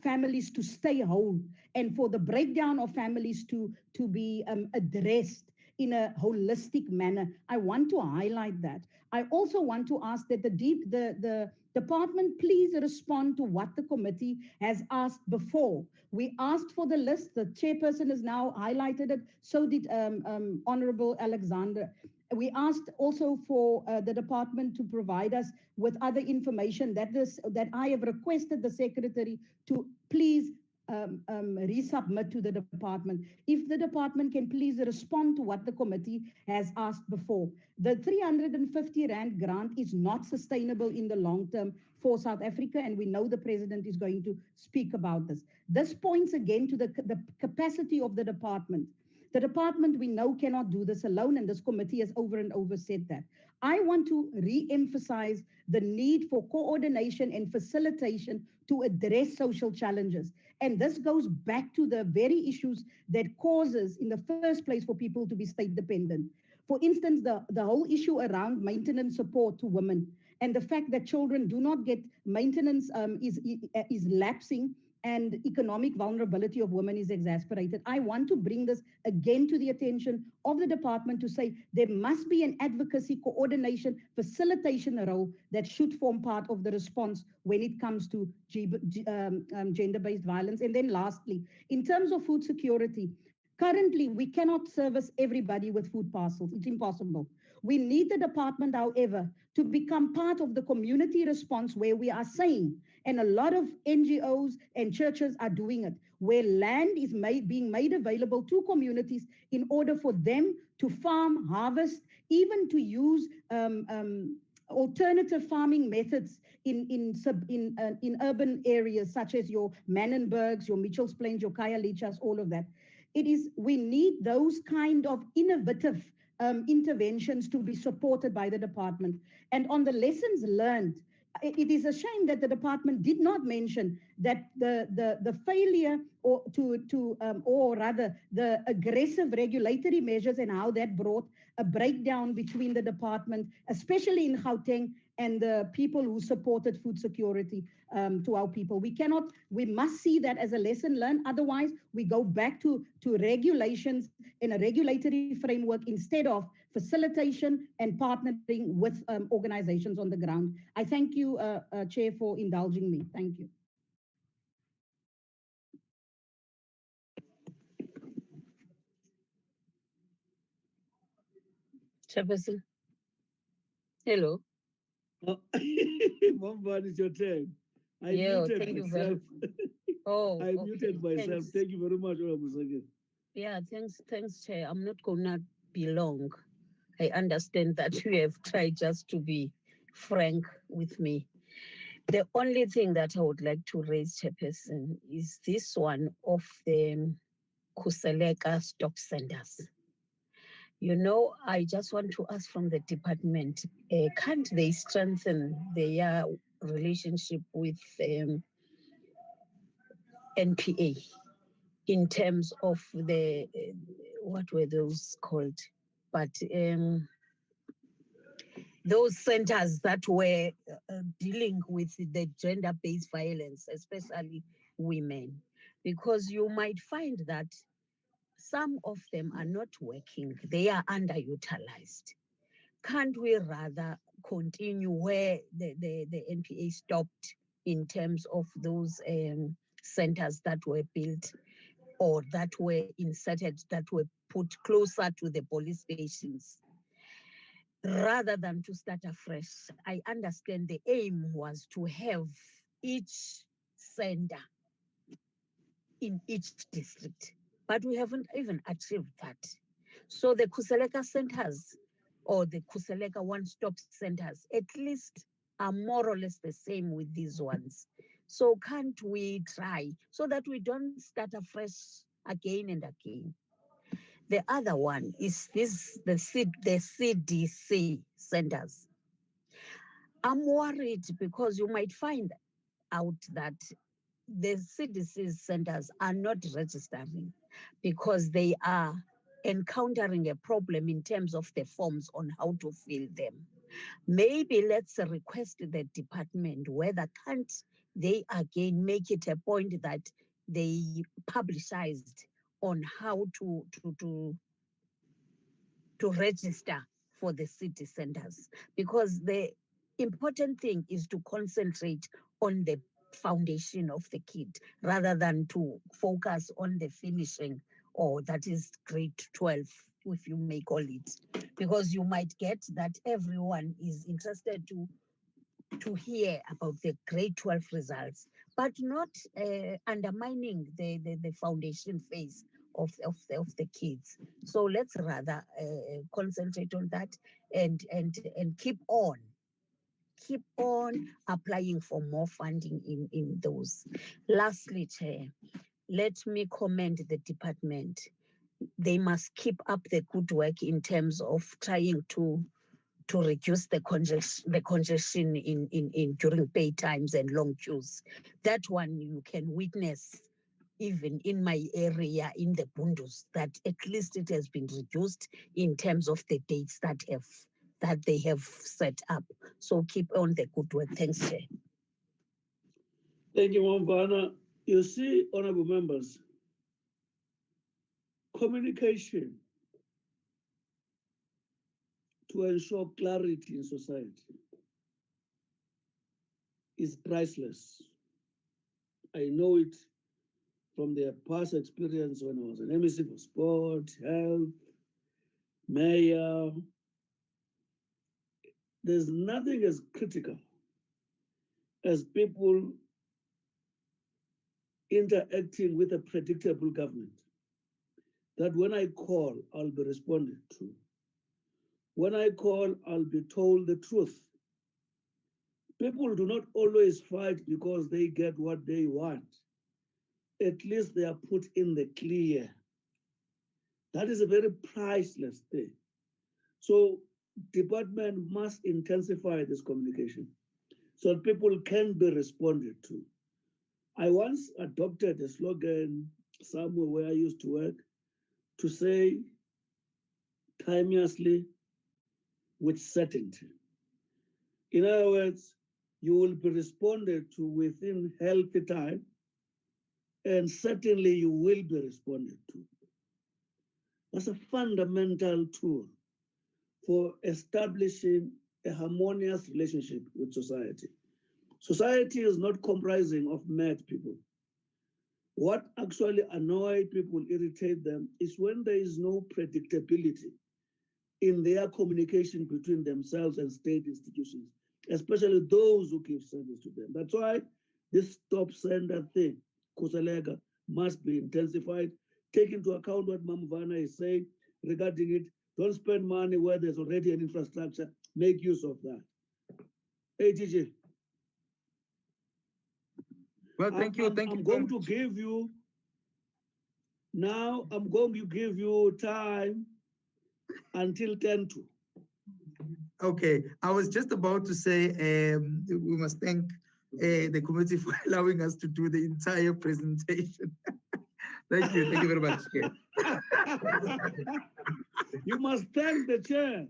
families to stay whole and for the breakdown of families to be addressed in a holistic manner. I want to highlight that. I also want to ask that the department please respond to what the committee has asked before. We asked for the list. The chairperson has now highlighted it. So did Honorable Alexander. We asked also for the department to provide us with other information that I have requested the secretary to please resubmit to the department. If the department can please respond to what the committee has asked before. The 350 Rand grant is not sustainable in the long term for South Africa, and we know the president is going to speak about this. This points again to the capacity of the department. The department, we know, cannot do this alone, and this committee has over and over said that. I want to re-emphasize the need for coordination and facilitation to address social challenges. And this goes back to the very issues that causes in the first place for people to be state dependent. For instance, the whole issue around maintenance support to women and the fact that children do not get maintenance is lapsing, and economic vulnerability of women is exasperated. I want to bring this again to the attention of the department to say there must be an advocacy, coordination, facilitation role that should form part of the response when it comes to gender-based violence. And then lastly, in terms of food security, currently we cannot service everybody with food parcels. It's impossible. We need the department, however, to become part of the community response where we are saying, and a lot of NGOs and churches are doing it, where land is being made available to communities in order for them to farm, harvest, even to use alternative farming methods in urban areas such as your Mannenbergs, your Mitchells Plains, your Khayelitsha's, all of that. We need those kind of innovative interventions to be supported by the department. And on the lessons learned, it is a shame that the department did not mention that the failure or rather the aggressive regulatory measures and how that brought a breakdown between the department, especially in Gauteng, and the people who supported food security to our people. We must see that as a lesson learned. Otherwise, we go back to regulations in a regulatory framework instead of facilitation and partnering with organizations on the ground. I thank you, Chair, for indulging me. Thank you. Chairperson. Hello. Mambani, it's your turn. I Yeah, muted thank you myself. Oh, I muted myself. thanks. Thank you very much, Honorable Secretary. Yeah, thanks, Chair. I'm not gonna be long. I understand that you have tried just to be frank with me. The only thing that I would like to raise, Chairperson, is this one of the Khuseleka stop centers. You know, I just want to ask from the department, can't they strengthen their relationship with NPA in terms of the, what were those called? But those centers that were dealing with the gender-based violence, especially women, because you might find that some of them are not working, they are underutilized. Can't we rather continue where the NPA stopped in terms of those centers that were built or that were inserted, that were put closer to the police stations, rather than to start afresh? I understand the aim was to have each center in each district, but we haven't even achieved that. So the Khuseleka centers or the Khuseleka one-stop centers at least are more or less the same with these ones. So can't we try so that we don't start afresh again and again? The other one is the CDC centers. I'm worried because you might find out that the CDC centers are not registering because they are encountering a problem in terms of the forms on how to fill them. Maybe let's request the department whether can't they again make it a point that they publicized on how to register for the city centers, because the important thing is to concentrate on the foundation of the kid rather than to focus on the finishing, or that is grade 12, if you may call it, because you might get that everyone is interested to hear about the grade 12 results, but not undermining the foundation phase of the kids. So let's rather concentrate on that and keep on applying for more funding in those. Lastly, Chair, let me commend the department. They must keep up the good work in terms of trying to reduce the congestion in during pay times and long queues. That one you can witness even in my area in the Bundus, that at least it has been reduced in terms of the dates that they have set up. So keep on the good work. Thanks, Chair. Thank you, Mambana. You see, honorable members, communication to ensure clarity in society is priceless. I know it from their past experience when I was an MEC for sport, health, mayor. There's nothing as critical as people interacting with a predictable government. That when I call, I'll be responded to. When I call, I'll be told the truth. People do not always fight because they get what they want. At least they are put in the clear. That is a very priceless thing. So department must intensify this communication so that people can be responded to. I once adopted a slogan somewhere where I used to work to say timelessly with certainty. In other words, you will be responded to within healthy time, and certainly you will be responded to. That's a fundamental tool for establishing a harmonious relationship with society. Society is not comprising of mad people. What actually annoys people, irritate them, is when there is no predictability in their communication between themselves and state institutions, especially those who give service to them. That's why this stop sender thing, Kusalega, must be intensified. Take into account what Mamvana is saying regarding it. Don't spend money where there's already an infrastructure. Make use of that. Hey, TJ. Well, thank you. I'm going to give you, now I'm going to give you time until 10 to. Okay, I was just about to say we must thank the committee for allowing us to do the entire presentation. Thank you very much, Chair. You must thank the chair.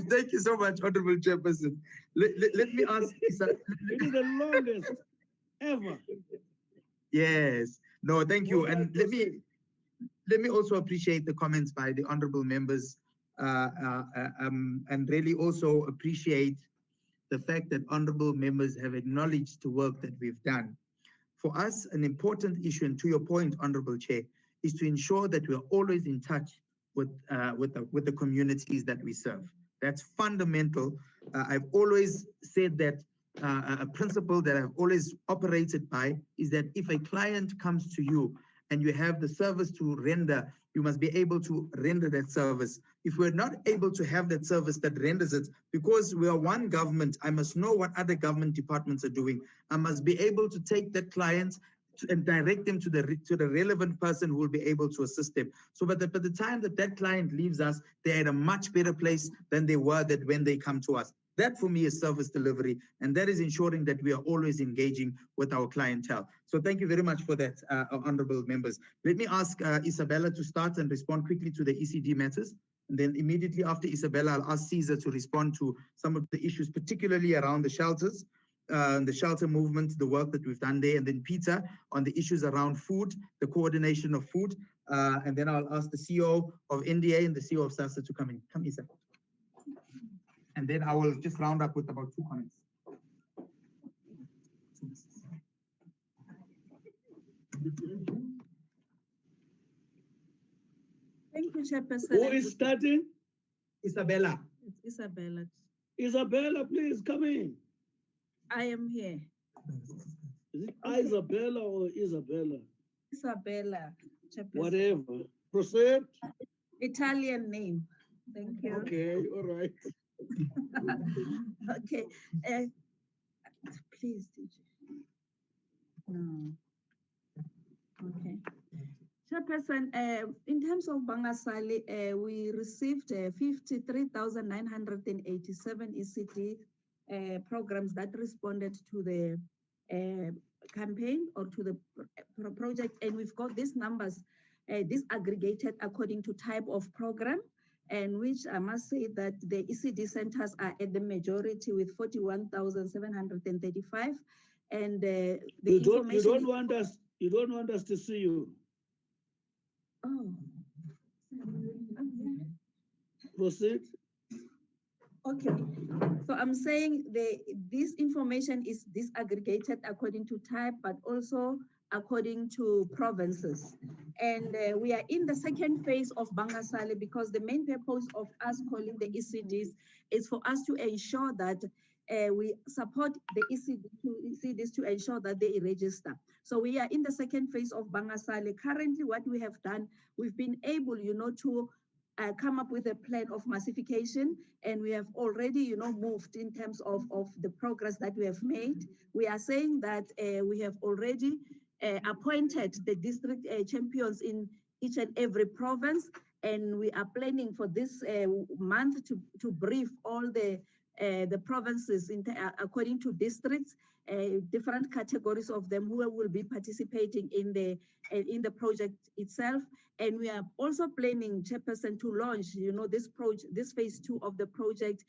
Thank you so much, Honorable Chairperson. Let me ask. It is the longest ever. Yes. No, thank you. And let me also appreciate the comments by the honorable members and really also appreciate the fact that honorable members have acknowledged the work that we've done. For us, an important issue, and to your point, Honorable Chair, is to ensure that we're always in touch with the communities that we serve. That's fundamental. I've always said that a principle that I've always operated by is that if a client comes to you and you have the service to render, you must be able to render that service. If we're not able to have that service that renders it, because we are one government, I must know what other government departments are doing. I must be able to take that client and direct them to the relevant person who will be able to assist them. So by the time that client leaves us, they're at a much better place than they were when they come to us. That for me is service delivery, and that is ensuring that we are always engaging with our clientele. So thank you very much for that, honorable members. Let me ask Isabella to start and respond quickly to the ECD matters. And then immediately after Isabella, I'll ask Caesar to respond to some of the issues, particularly around the shelters, the shelter movement, the work that we've done there. And then Peter on the issues around food, the coordination of food. And then I'll ask the CEO of NDA and the CEO of SASSA to come in. Come, Isa. And then I will just round up with about 2 comments. Thank you, Chairperson. Who is starting? Isabella. It's Isabella. Isabella, please come in. I am here. Is it Isabella or Isabella? Isabella, Chairperson. Whatever. Proceed. Italian name. Thank you. Okay, all right. Okay. Please, DJ. No. Okay. Chairperson, in terms of Bangasali, we received 53,987 ECD programs that responded to the campaign or to the project, and we've got these numbers disaggregated according to type of program, and which I must say that the ECD centers are at the majority with 41,735, and the You information. you don't want us to see you. Oh. Proceed. Okay, so I'm saying this information is disaggregated according to type, but also according to provinces. And we are in the second phase of Bangasale because the main purpose of us calling the ECDs is for us to ensure that we support the ECDs to ensure that they register. So we are in the second phase of Bangasale. Currently, what we have done, we've been able, to come up with a plan of massification, and we have already, moved in terms of the progress that we have made. We are saying that we have already appointed the district champions in each and every province, and we are planning for this month to brief all the provinces according to districts, different categories of them who will be participating in the project itself. And we are also planning, Chairperson, to launch, this phase 2 of the project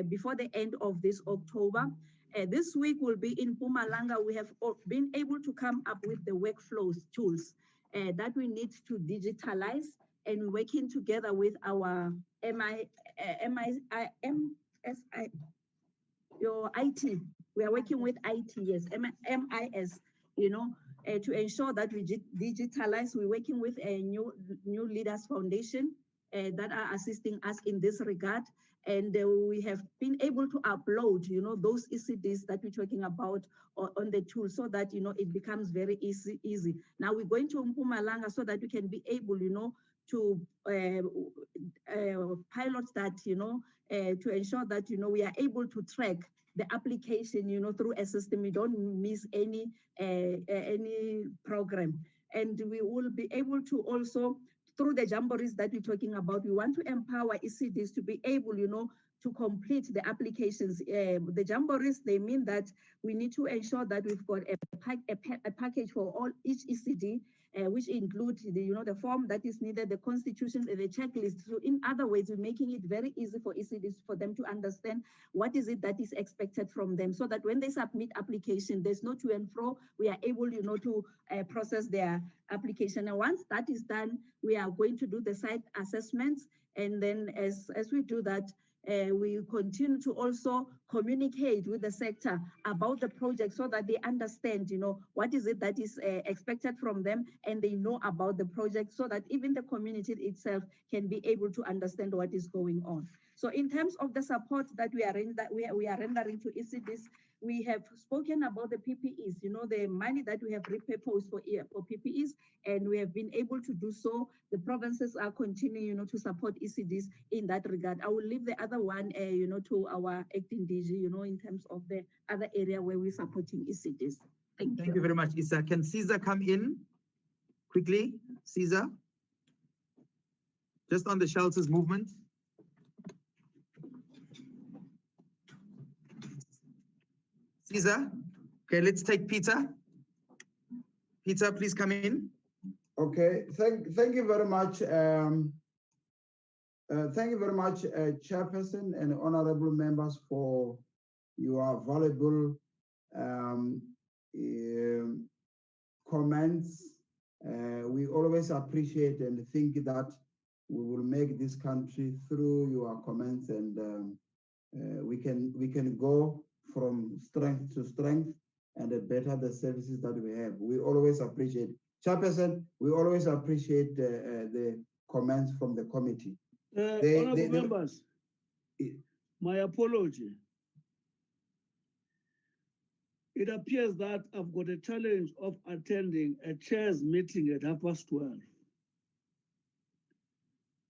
before the end of this October. This week will be in Mpumalanga. We have been able to come up with the workflows tools that we need to digitalize, and working together with our your IT. We are working with IT, yes, MIS, to ensure that we digitalize. We're working with a new Leaders Foundation that are assisting us in this regard. And we have been able to upload, those ECDs that we're talking about on the tool, so that, it becomes very easy. Now we're going to Mpumalanga so that we can be able, to pilot that, to ensure that, we are able to track the application, through a system. We don't miss any program. And we will be able to also, through the jamborees that we're talking about, we want to empower ECDs to be able, to complete the applications. The jamborees, they mean that we need to ensure that we've got a package for each ECD, which includes the form that is needed, the constitution, the checklist. So in other words, we're making it very easy for ECDs for them to understand what is it that is expected from them, so that when they submit application, there's no to and fro. We are able, to process their application. And once that is done, we are going to do the site assessments. And then as we do that, we continue to also communicate with the sector about the project, so that they understand, what is it that is expected from them, and they know about the project, so that even the community itself can be able to understand what is going on. So in terms of the support that we are rendering to ECDs, we have spoken about the PPEs, the money that we have repurposed for PPEs, and we have been able to do so. The provinces are continuing, to support ECDs in that regard. I will leave the other one, to our acting DG, in terms of the other area where we're supporting ECDs. Thank you very much, Isa. Can Caesar come in quickly? Caesar, just on the shelters movement. Caesar, okay, let's take Peter. Peter, please come in. Okay, thank you very much. Thank you very much, Chairperson and honorable members, for your valuable comments. We always appreciate and think that we will make this country through your comments, and we can go from strength to strength and better the services that we have. We always appreciate, Chairperson, we always appreciate the comments from the committee. Honorable members, my apology. It appears that I've got a challenge of attending a chair's meeting at 12:30.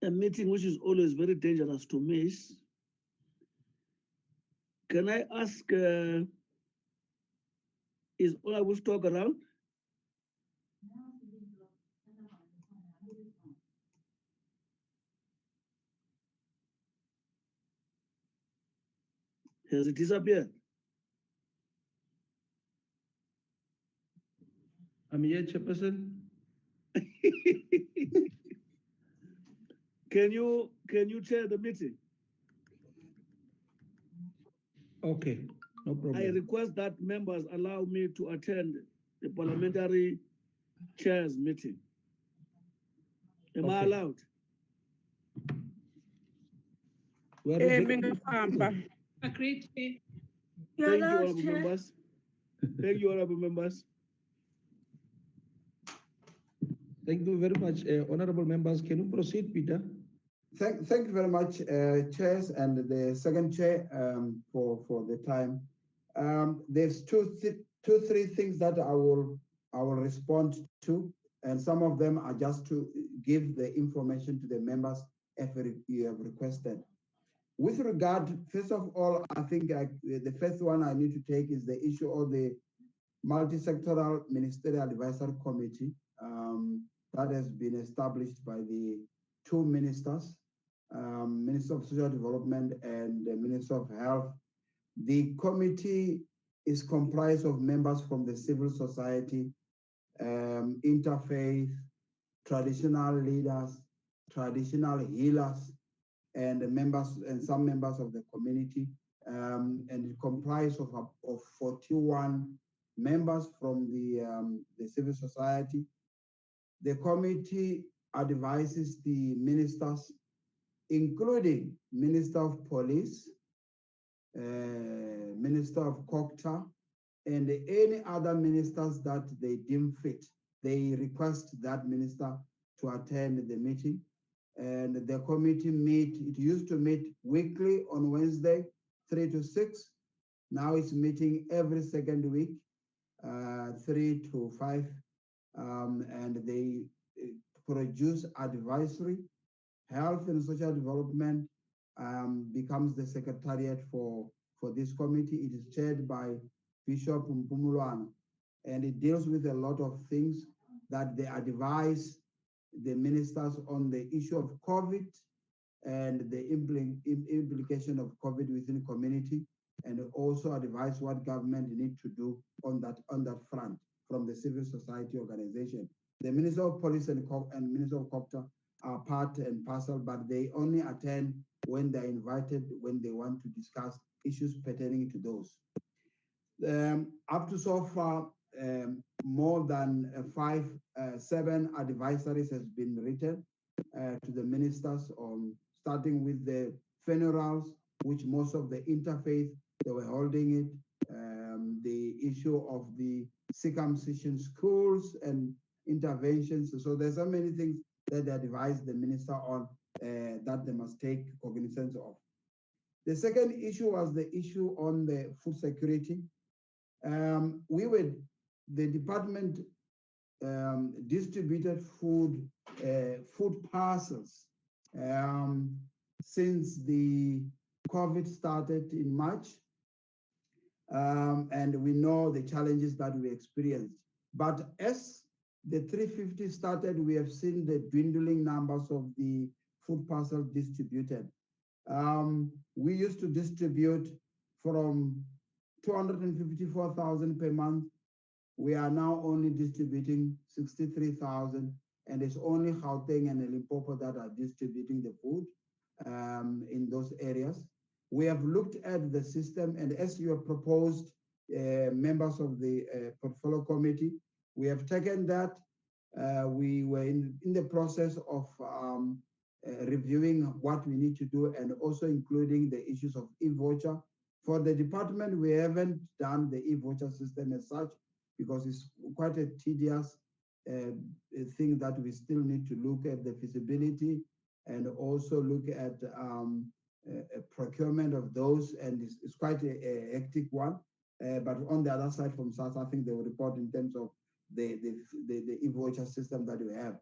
A meeting which is always very dangerous to miss. Can I ask, is Honorable Stock around? Has it disappeared? I'm here, Chairperson. Can you chair the meeting? Okay. No problem. I request that members allow me to attend the parliamentary chairs meeting. Am I Okay. allowed? We are Mingafamba. Agreed. Thank you, honorable members. Thank you, honorable members. Thank you very much, honorable members. Can you proceed, Peter? Thank you very much, chairs and the second chair for the time. There's three things that I will respond to, and some of them are just to give the information to the members if you have requested. With regard, first of all, I think the first one I need to take is the issue of the multi-sectoral ministerial advisory committee that has been established by the two ministers, Minister of Social Development and the Minister of Health. The committee is comprised of members from the civil society, interfaith, traditional leaders, traditional healers, and members and some members of the community, and it comprised of 41 members from the civil society. The committee advises the ministers, including Minister of Police, Minister of COGTA, and any other ministers that they deem fit. They request that minister to attend the meeting. And the committee it used to meet weekly on Wednesday, 3 to 6. Now it's meeting every second week, 3 to 5. And they produce advisory. Health and Social Development becomes the secretariat for this committee. It is chaired by Bishop Mpumulwana, and it deals with a lot of things that they advise the ministers on the issue of COVID and the implication of COVID within community, and also advise what government need to do on that front from the civil society organization. The Minister of Police and Minister of COGTA are part and parcel, but they only attend when they're invited, when they want to discuss issues pertaining to those. Up to so far, more than 7 advisories has been written to the ministers on starting with the funerals, which most of the interfaith, they were holding it, the issue of the circumcision schools and interventions. So there's so many things that they advised the minister on that they must take cognizance of. The second issue was the issue on the food security. The department distributed food parcels since the COVID started in March. And we know the challenges that we experienced. But as the 350 started, we have seen the dwindling numbers of the food parcels distributed. We used to distribute from 254,000 per month. We are now only distributing 63,000, and it's only Gauteng and Limpopo that are distributing the food in those areas. We have looked at the system, and as you have proposed, members of the portfolio committee, we have taken that. We were in the process of reviewing what we need to do, and also including the issues of e-voucher. For the department, we haven't done the e-voucher system as such, because it's quite a tedious thing that we still need to look at the feasibility and also look at a procurement of those, and it's quite a hectic one. But on the other side from SARS, I think they will report in terms of the e-voucher system that we have.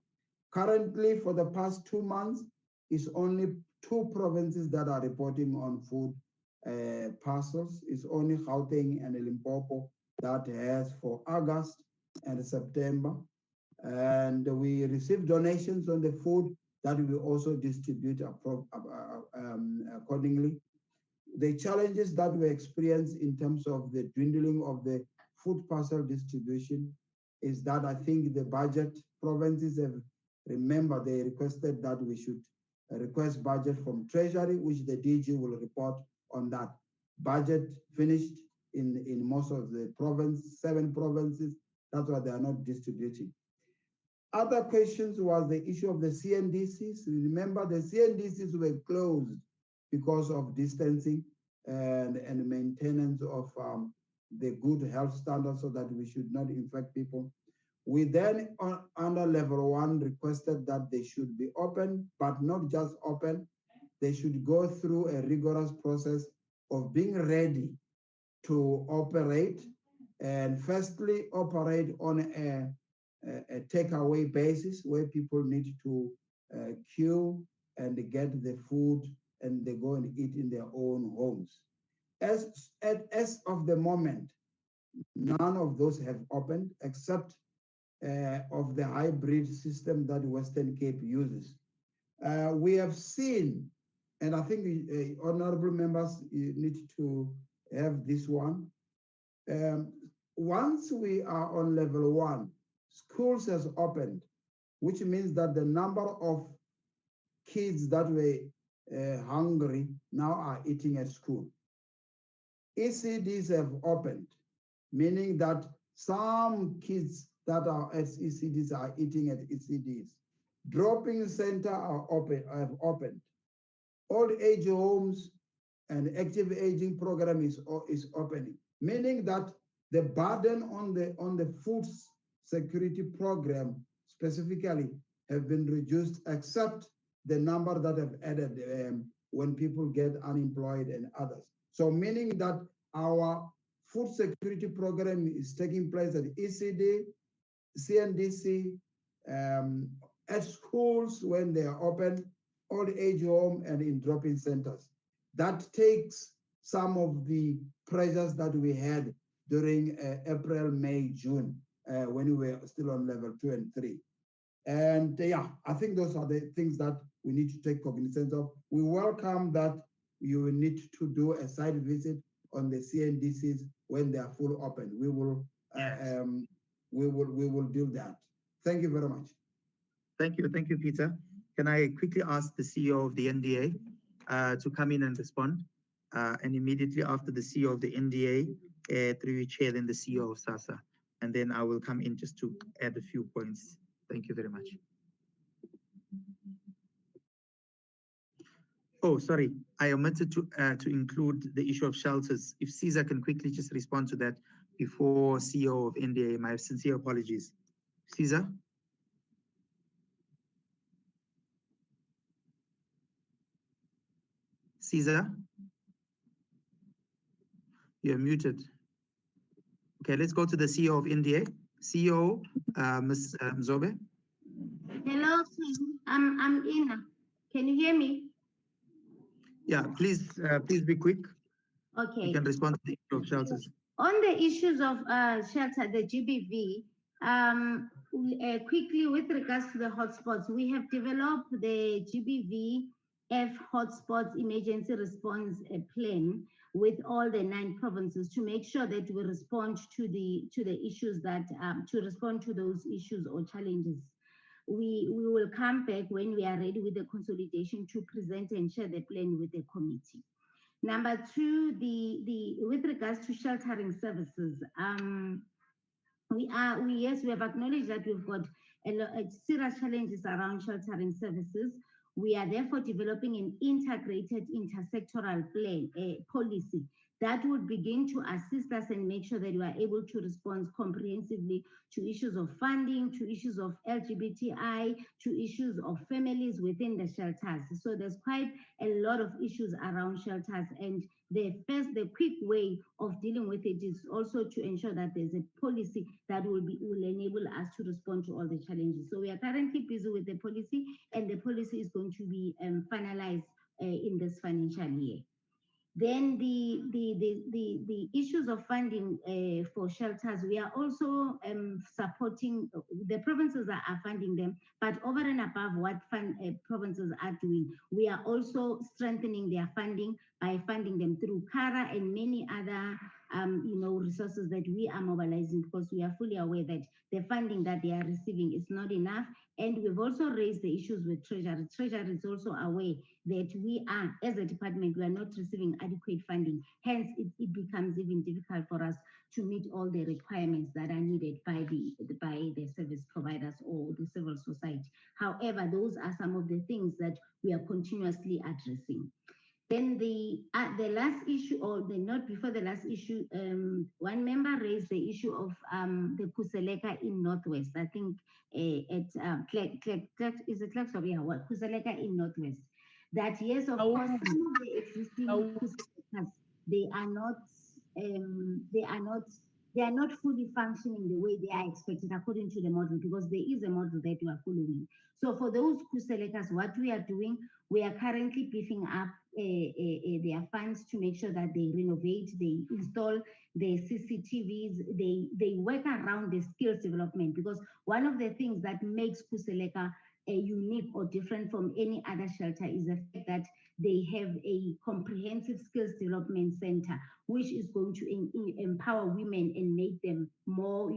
Currently, for the past 2 months, it's only 2 provinces that are reporting on food parcels. It's only Gauteng and Limpopo that has for August and September. And we receive donations on the food that we also distribute accordingly. The challenges that we experience in terms of the dwindling of the food parcel distribution is that I think the budget provinces have, remember, they requested that we should request budget from Treasury, which the DG will report on that. Budget finished, in most of the 7 provinces. That's why they are not distributing. Other questions was the issue of the CNDCs. Remember, the CNDCs were closed because of distancing and maintenance of the good health standards so that we should not infect people. We then, under level 1, requested that they should be open, but not just open. They should go through a rigorous process of being ready to operate, and firstly, operate on a takeaway basis where people need to queue and get the food and they go and eat in their own homes. As of the moment, none of those have opened except of the hybrid system that Western Cape uses. We have seen, and I think honorable members, you need to have this one. Once we are on level 1, schools has opened, which means that the number of kids that were hungry now are eating at school. ECDs have opened, meaning that some kids that are at ECDs are eating at ECDs. Drop-in center have opened. Old age homes and active aging program is opening, meaning that the burden on the food security program specifically have been reduced, except the number that have added when people get unemployed and others. So meaning that our food security program is taking place at ECD, CNDC, at schools when they are open, old age home, and in drop-in centers. That takes some of the pressures that we had during April, May, June, when we were still on level 2 and 3. And yeah, I think those are the things that we need to take cognizance of. We welcome that you will need to do a site visit on the CNDCs when they are full open. We will do that. Thank you very much. Thank you, Peter. Can I quickly ask the CEO of the NDA to come in and respond? And immediately after the CEO of the NDA, through your chair, then the CEO of SASSA. And then I will come in just to add a few points. Thank you very much. Oh, sorry, I omitted to include the issue of shelters. If Caesar can quickly just respond to that before CEO of NDA, my sincere apologies. Caesar? Caesar? You're muted. Okay, let's go to the CEO of NDA. CEO, Ms. Mzobe. Hello, I'm Ina. Can you hear me? Yeah, please be quick. Okay. You can respond to the issue of shelters. On the issues of shelter, the GBV, quickly with regards to the hotspots, we have developed the GBVF hotspots emergency response plan with all the 9 provinces to make sure that we respond to the issues that to respond to those issues or challenges. We will come back when we are ready with the consolidation to present and share the plan with the committee. Number 2, with regards to sheltering services, we have acknowledged that we've got serious challenges around sheltering services. We are therefore developing an integrated intersectoral plan, policy that would begin to assist us and make sure that we are able to respond comprehensively to issues of funding, to issues of LGBTI, to issues of families within the shelters. So there's quite a lot of issues around shelters, and the quick way of dealing with it is also to ensure that there's a policy that will enable us to respond to all the challenges. So we are currently busy with the policy, and the policy is going to be finalized in this financial year. Then the issues of funding for shelters, we are also supporting, the provinces are funding them, but over and above what provinces are doing, we are also strengthening their funding by funding them through CARA and many other resources that we are mobilizing, because we are fully aware that the funding that they are receiving is not enough. And we've also raised the issues with Treasury. Treasury is also aware that we are, as a department, we are not receiving adequate funding. Hence, it becomes even difficult for us to meet all the requirements that are needed by the service providers or the civil society. However, those are some of the things that we are continuously addressing. Then the last issue, or the note before the last issue, one member raised the issue of the Khuseleka in Northwest. I think is it Klerksdorp? Yeah, well, Khuseleka in Northwest. That yes, of course, some of the existing Khuselekas, they are not fully functioning the way they are expected according to the model, because there is a model that we are following. So for those Khuselekas, what we are doing, we are currently beefing up their funds to make sure that they renovate, they install the CCTVs, they work around the skills development, because one of the things that makes Khuseleka unique or different from any other shelter is the fact that they have a comprehensive skills development center, which is going to empower women and make them more,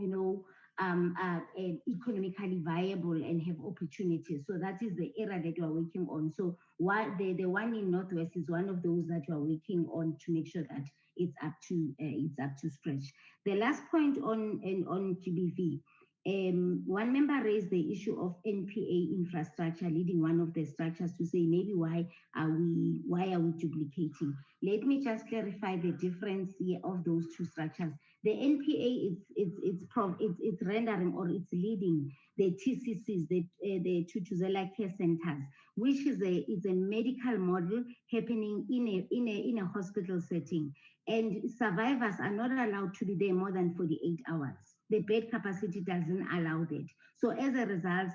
economically viable and have opportunities. So that is the area that we are working on. So the one in Northwest is one of those that we are working on to make sure that it's up to scratch. The last point on GBV. One member raised the issue of NPA infrastructure, leading one of the structures to say maybe why are we duplicating? Let me just clarify the difference here of those two structures. The NPA it's rendering, or it's leading the TCCs, the Thuthuzela Care Centers, which is a medical model happening in a hospital setting, and survivors are not allowed to be there more than 48 hours. The bed capacity doesn't allow that. So as a result,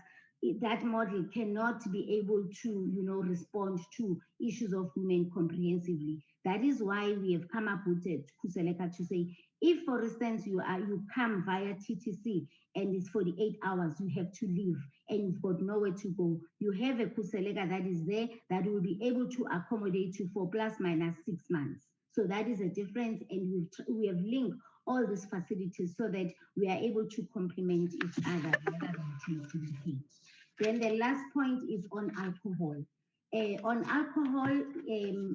that model cannot be able to, respond to issues of women comprehensively. That is why we have come up with it, Khuseleka, to say, if for instance you come via TTC and it's 48 hours, you have to leave and you've got nowhere to go, you have a Khuseleka that is there that will be able to accommodate you for plus minus 6 months. So that is a difference, and we have linked all these facilities so that we are able to complement each other rather than to duplicate. Then the last point is on alcohol. On alcohol,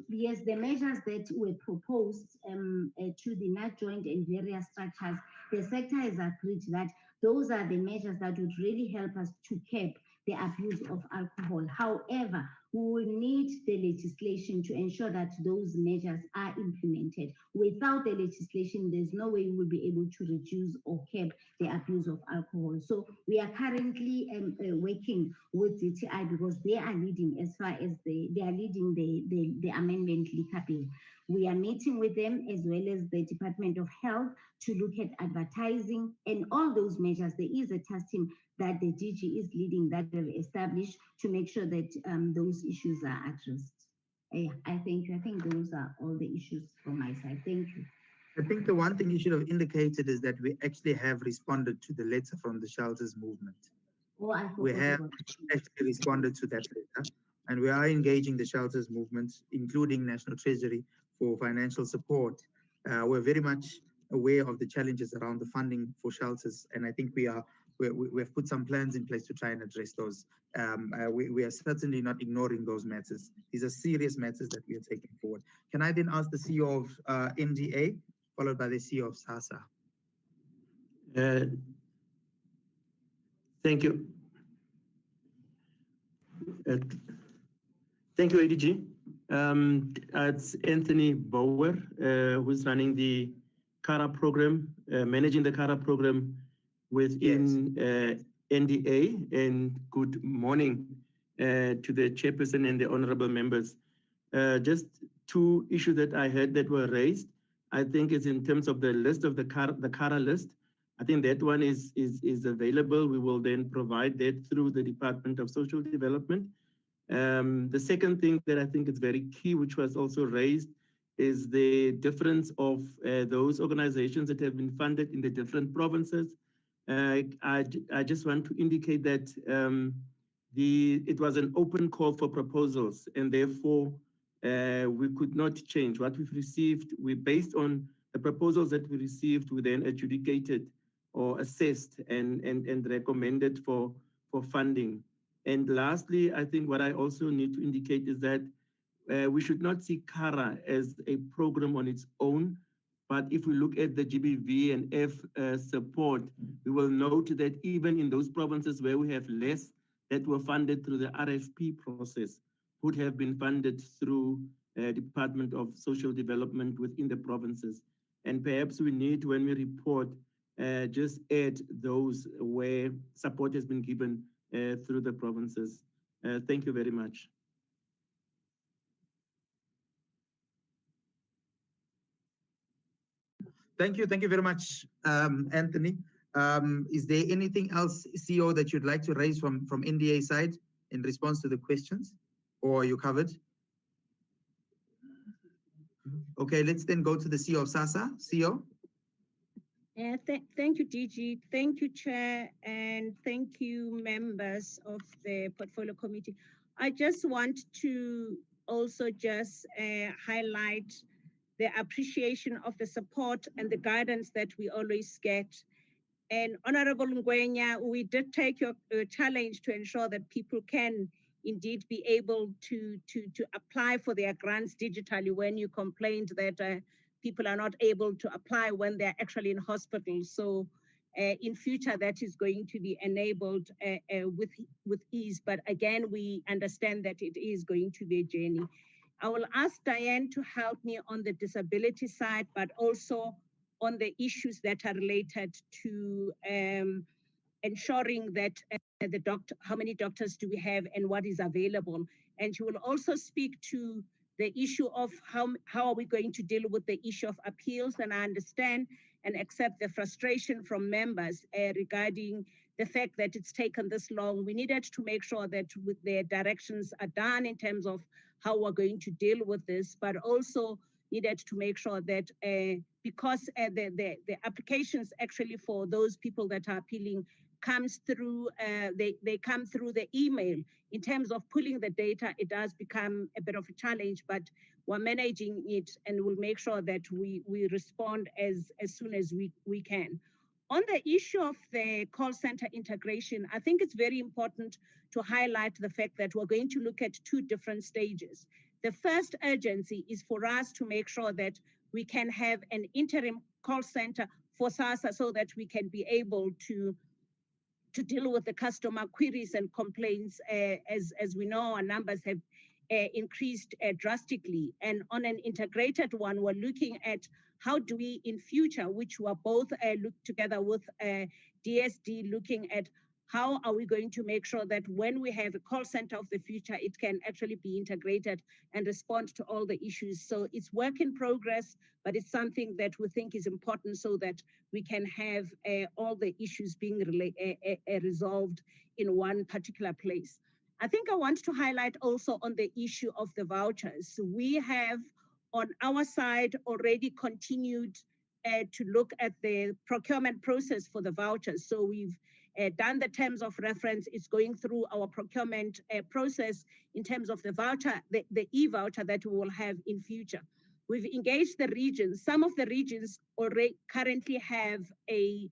yes, the measures that were proposed to the NAT joint and various structures, the sector has agreed that those are the measures that would really help us to curb the abuse of alcohol. However, we will need the legislation to ensure that those measures are implemented. Without the legislation, there's no way we will be able to reduce or curb the abuse of alcohol. So we are currently working with DTI, because they are leading as far as the amendment liquor bill. We are meeting with them as well as the Department of Health to look at advertising and all those measures. There is a task team that the DG is leading that we've established to make sure that those issues are addressed. I think those are all the issues from my side. Thank you. I think the one thing you should have indicated is that we actually have responded to the letter from the shelters movement. Oh, we have actually responded to that letter, and we are engaging the shelters movement, including National Treasury, for financial support. We're very much aware of the challenges around the funding for shelters, and I think we have put some plans in place to try and address those. We are certainly not ignoring those matters. These are serious matters that we are taking forward. Can I then ask the CEO of NDA, followed by the CEO of SASSA? Thank you. Thank you, ADG. It's Anthony Bower, who's running the CARA program, managing the CARA program within NDA. And good morning to the chairperson and the honorable members. Just two issues that I heard that were raised. I think it's in terms of the list of the CARA list. I think that one is available. We will then provide that through the Department of Social Development. The second thing that I think is very key, which was also raised, is the difference of those organizations that have been funded in the different provinces. I just want to indicate that it was an open call for proposals, and therefore we could not change. What we've received, we based on the proposals that we received, we then adjudicated or assessed and recommended for funding. And lastly, I think what I also need to indicate is that we should not see CARA as a program on its own, but if we look at the GBV and F support, we will note that even in those provinces where we have less that were funded through the RFP process, would have been funded through Department of Social Development within the provinces. And perhaps we need, when we report, just add those where support has been given through the provinces. Thank you very much. Thank you very much, Anthony. Is there anything else, CEO, that you'd like to raise from NDA side in response to the questions, or are you covered? Okay, let's then go to the CEO of SASSA. CEO. Thank you, DG. Thank you, Chair, and thank you, members of the Portfolio Committee. I just want to also just highlight the appreciation of the support and the guidance that we always get. And Honorable Ngwenya, we did take your challenge to ensure that people can indeed be able to apply for their grants digitally when you complained that people are not able to apply when they're actually in hospital. So in future, that is going to be enabled with ease. But again, we understand that it is going to be a journey. I will ask Diane to help me on the disability side, but also on the issues that are related to ensuring that how many doctors do we have and what is available. And she will also speak to the issue of how are we going to deal with the issue of appeals. And I understand and accept the frustration from members regarding the fact that it's taken this long. We needed to make sure that with the directions are done in terms of how we're going to deal with this, but also needed to make sure that because the applications actually for those people that are appealing comes through, they come through the email. In terms of pulling the data, it does become a bit of a challenge, but we're managing it and we'll make sure that we respond as soon as we can. On the issue of the call center integration, I think it's very important to highlight the fact that we're going to look at two different stages. The first urgency is for us to make sure that we can have an interim call center for SASSA so that we can be able to deal with the customer queries and complaints. As we know, our numbers have increased drastically. And on an integrated one, we're looking at how do we in future, which we are both look together with DSD, looking at how are we going to make sure that when we have a call center of the future, it can actually be integrated and respond to all the issues. So it's work in progress, but it's something that we think is important so that we can have all the issues being resolved in one particular place. I think I want to highlight also on the issue of the vouchers. We have on our side already continued to look at the procurement process for the vouchers. So we've done the terms of reference. It's going through our procurement process in terms of the voucher, the e-voucher that we will have in future. We've engaged the regions. Some of the regions already currently have a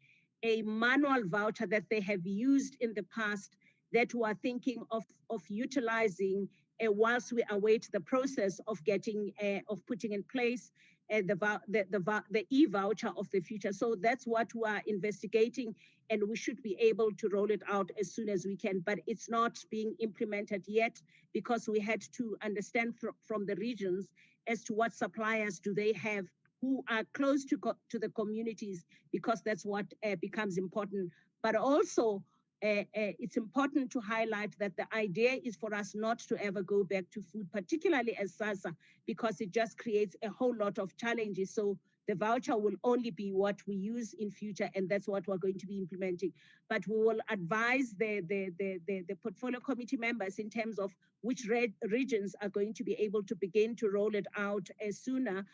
manual voucher that they have used in the past that we are thinking of utilizing whilst we await the process of getting of putting in place the e-voucher of the future. So that's what we are investigating, and we should be able to roll it out as soon as we can. But it's not being implemented yet because we had to understand from the regions as to what suppliers do they have who are close to the communities, because that's what becomes important. But also, it's important to highlight that the idea is for us not to ever go back to food, particularly as SASSA, because it just creates a whole lot of challenges. So the voucher will only be what we use in future, and that's what we're going to be implementing. But we will advise the portfolio committee members in terms of which regions are going to be able to begin to roll it out sooner,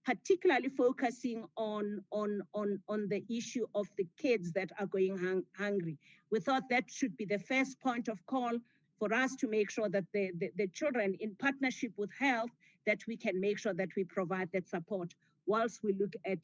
particularly focusing on the issue of the kids that are going hungry. We thought that should be the first point of call for us to make sure that the children, in partnership with health, that we can make sure that we provide that support whilst we look at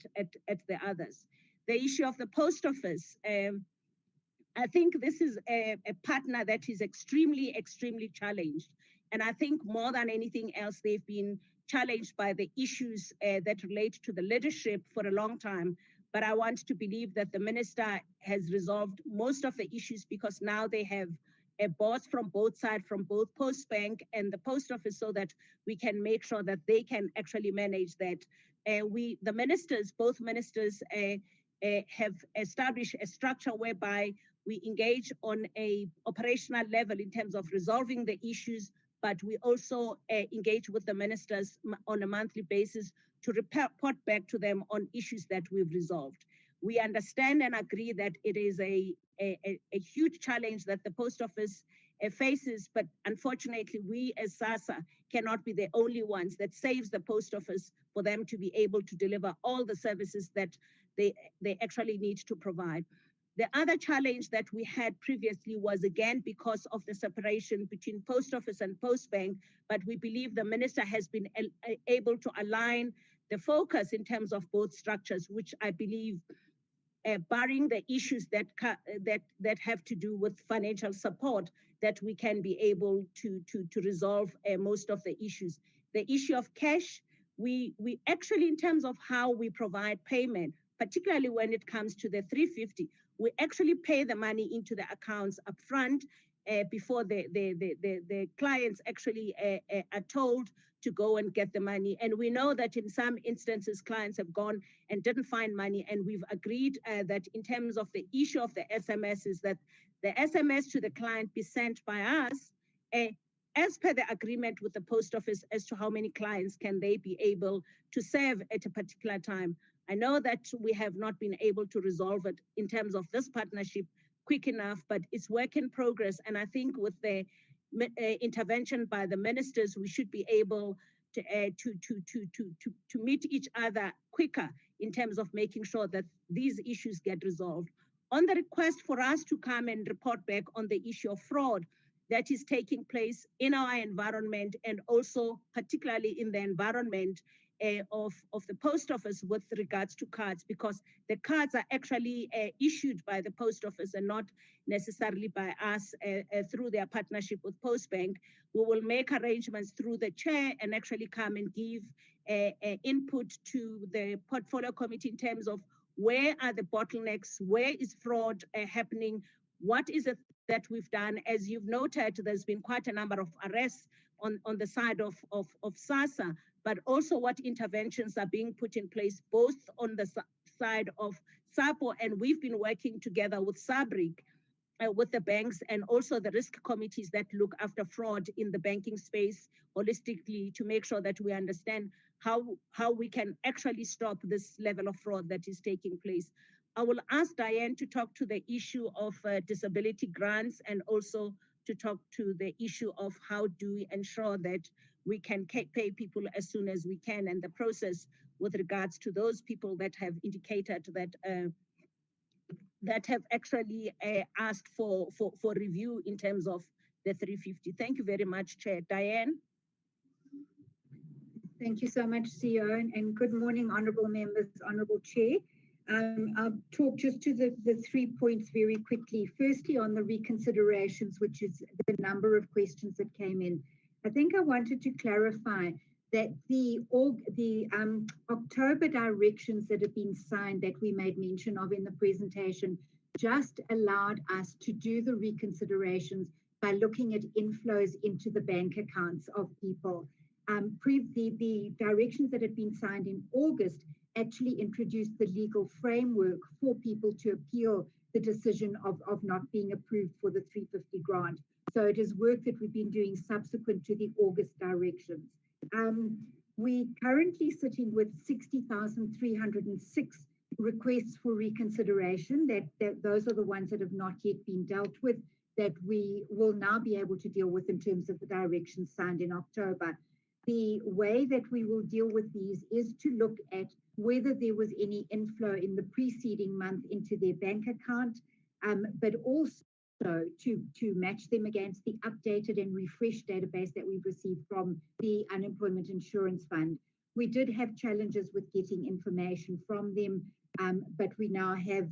the others. The issue of the post office, I think this is a partner that is extremely challenged. And I think more than anything else, they've been challenged by the issues that relate to the leadership for a long time. But I want to believe that the minister has resolved most of the issues because now they have a boss from both sides, from both Postbank and the post office, so that we can make sure that they can actually manage that. Both ministers have established a structure whereby we engage on a operational level in terms of resolving the issues, but we also engage with the ministers on a monthly basis to report back to them on issues that we've resolved. We understand and agree that it is a huge challenge that the post office faces, but unfortunately we as SASSA cannot be the only ones that saves the post office for them to be able to deliver all the services that they actually need to provide. The other challenge that we had previously was again because of the separation between post office and Postbank, but we believe the minister has been able to align the focus in terms of both structures, which I believe, barring the issues that have to do with financial support, that we can be able to resolve most of the issues. The issue of cash, we actually, in terms of how we provide payment, particularly when it comes to the 350, we actually pay the money into the accounts upfront before the clients actually are told to go and get the money. And we know that in some instances, clients have gone and didn't find money. And we've agreed that in terms of the issue of the SMS is that the SMS to the client be sent by us as per the agreement with the post office as to how many clients can they be able to serve at a particular time. I know that we have not been able to resolve it in terms of this partnership quick enough, but it's work in progress. And I think with the intervention by the ministers, we should be able to meet each other quicker in terms of making sure that these issues get resolved. On the request for us to come and report back on the issue of fraud that is taking place in our environment, and also particularly in the environment of the post office with regards to cards, because the cards are actually issued by the post office and not necessarily by us through their partnership with Postbank. We will make arrangements through the chair and actually come and give input to the portfolio committee in terms of where are the bottlenecks, where is fraud happening, what is it that we've done. As you've noted, there's been quite a number of arrests on the side of SASSA, but also what interventions are being put in place, both on the side of SAPO, and we've been working together with SABRIC, with the banks, and also the risk committees that look after fraud in the banking space holistically, to make sure that we understand how we can actually stop this level of fraud that is taking place. I will ask Diane to talk to the issue of disability grants, and also to talk to the issue of how do we ensure that we can pay people as soon as we can, and the process with regards to those people that have indicated that have actually asked for review in terms of the 350. Thank you very much, Chair. Diane? Thank you so much, CEO, and good morning, honourable members, honourable Chair. I'll talk just to the 3 points very quickly. Firstly, on the reconsiderations, which is the number of questions that came in. I think I wanted to clarify that the October directions that have been signed that we made mention of in the presentation just allowed us to do the reconsiderations by looking at inflows into the bank accounts of people. The directions that had been signed in August actually introduced the legal framework for people to appeal the decision of not being approved for the 350 grant. So it is work that we've been doing subsequent to the August directions. We currently sitting with 60,306 requests for reconsideration. Those are the ones that have not yet been dealt with, that we will now be able to deal with in terms of the directions signed in October. The way that we will deal with these is to look at whether there was any inflow in the preceding month into their bank account, but also So to match them against the updated and refreshed database that we've received from the Unemployment Insurance Fund. We did have challenges with getting information from them, but we now have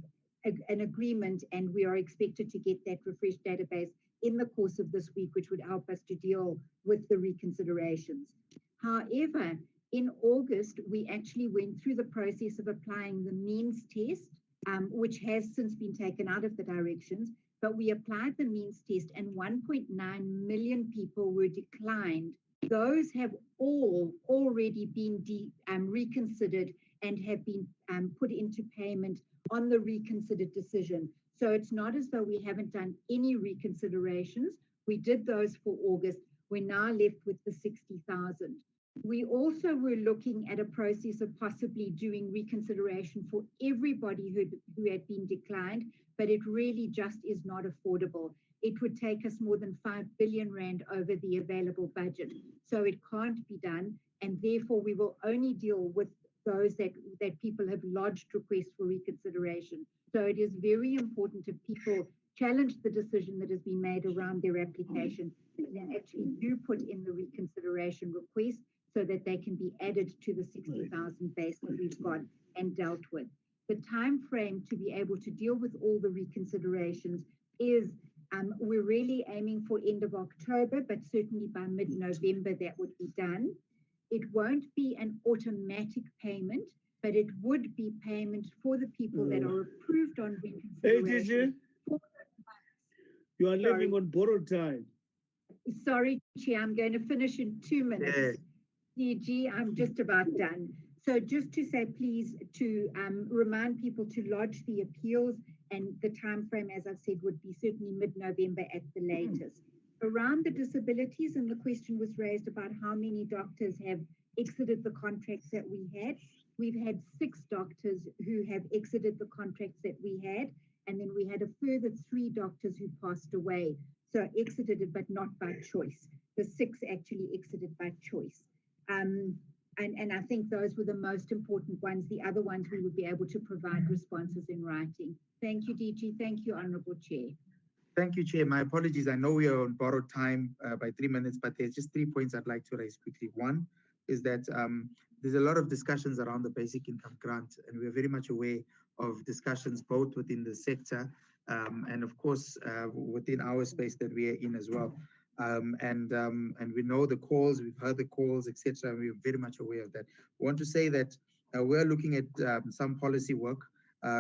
an agreement and we are expected to get that refreshed database in the course of this week, which would help us to deal with the reconsiderations. However, in August, we actually went through the process of applying the means test, which has since been taken out of the directions, but we applied the means test and 1.9 million people were declined. Those have all already been reconsidered and have been put into payment on the reconsidered decision. So it's not as though we haven't done any reconsiderations. We did those for August. We're now left with the 60,000. We also were looking at a process of possibly doing reconsideration for everybody who had been declined, but it really just is not affordable. It would take us more than 5 billion rand over the available budget. So it can't be done, and therefore we will only deal with those that people have lodged requests for reconsideration. So it is very important if people challenge the decision that has been made around their application, that they actually do put in the reconsideration request so that they can be added to the 60,000 base that we've got and dealt with. The time frame to be able to deal with all the reconsiderations is we're really aiming for end of October, but certainly by mid-November that would be done. It won't be an automatic payment, but it would be payment for the people that are approved on reconsideration. Hey, you are living on borrowed time. Sorry, Chair, I'm going to finish in 2 minutes. DG, I'm just about done. So just to say, please, to remind people to lodge the appeals, and the time frame, as I've said, would be certainly mid-November at the latest. Around the disabilities, and the question was raised about how many doctors have exited the contracts that we had. We've had 6 doctors who have exited the contracts that we had, and then we had a further 3 doctors who passed away. So exited it, but not by choice. The 6 actually exited by choice. And I think those were the most important ones. The other ones we would be able to provide responses in writing. Thank you, DG. Thank you, Honorable Chair. Thank you, Chair. My apologies. I know we are on borrowed time by 3 minutes, but there's just 3 points I'd like to raise quickly. One is that there's a lot of discussions around the basic income grant, and we're very much aware of discussions both within the sector and, of course, within our space that we are in as well. And we know the calls, we've heard the calls, etc. We're very much aware of that. I want to say that we're looking at some policy work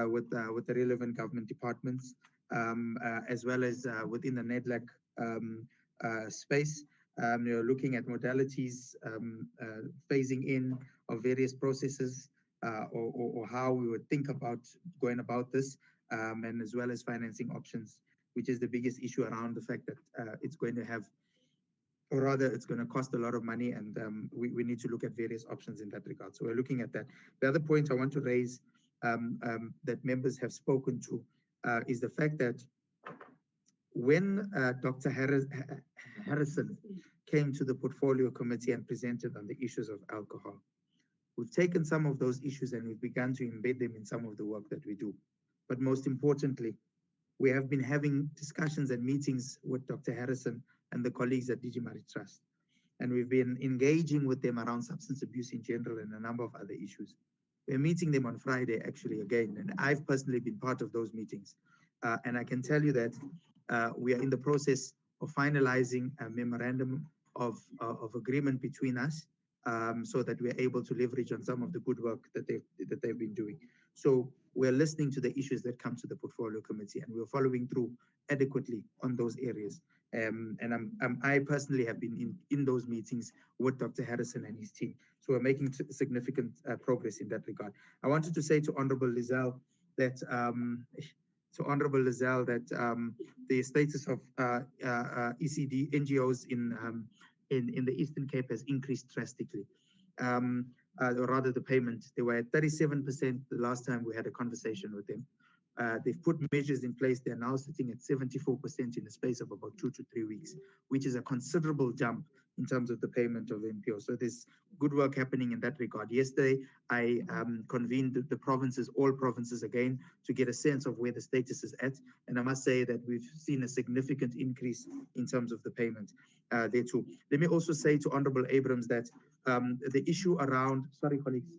with the relevant government departments, as well as within the NEDLAC space. You're looking at modalities, phasing in of various processes, or how we would think about going about this, and as well as financing options, which is the biggest issue around the fact that it's going to have, or rather it's going to cost a lot of money, and we need to look at various options in that regard. So we're looking at that. The other point I want to raise that members have spoken to is the fact that when Dr. Harrison came to the portfolio committee and presented on the issues of alcohol, we've taken some of those issues and we've begun to embed them in some of the work that we do. But most importantly, we have been having discussions and meetings with Dr. Harrison and the colleagues at DG Marie Trust. And we've been engaging with them around substance abuse in general and a number of other issues. We're meeting them on Friday, actually, again, and I've personally been part of those meetings. And I can tell you that we are in the process of finalizing a memorandum of agreement between us, so that we're able to leverage on some of the good work that they've been doing. So we're listening to the issues that come to the portfolio committee, and we're following through adequately on those areas. And I personally have been in those meetings with Dr. Harrison and his team. So we're making significant progress in that regard. I wanted to say to Honorable Lizelle that the status of ECD NGOs in the Eastern Cape has increased drastically. Or rather the payment, they were at 37% the last time we had a conversation with them. They've put measures in place. They're now sitting at 74% in the space of about 2 to 3 weeks, which is a considerable jump in terms of the payment of MPO. So there's good work happening in that regard. Yesterday, I convened the provinces, all provinces again, to get a sense of where the status is at. And I must say that we've seen a significant increase in terms of the payment there too. Let me also say to Honorable Abrams that the issue around, sorry colleagues,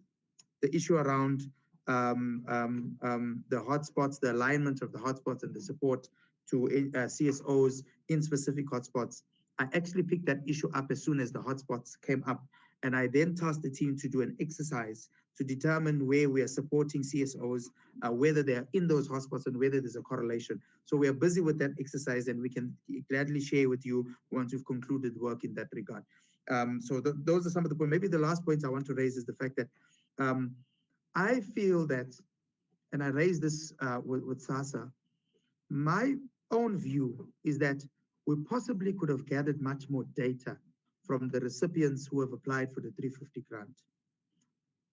the issue around the hotspots, the alignment of the hotspots and the support to CSOs in specific hotspots. I actually picked that issue up as soon as the hotspots came up. And I then tasked the team to do an exercise to determine where we are supporting CSOs, whether they're in those hotspots and whether there's a correlation. So we are busy with that exercise and we can gladly share with you once we've concluded work in that regard. Those are some of the points. Maybe the last points I want to raise is the fact that I feel that, and I raised this with SASSA, my own view is that we possibly could have gathered much more data from the recipients who have applied for the 350 grant.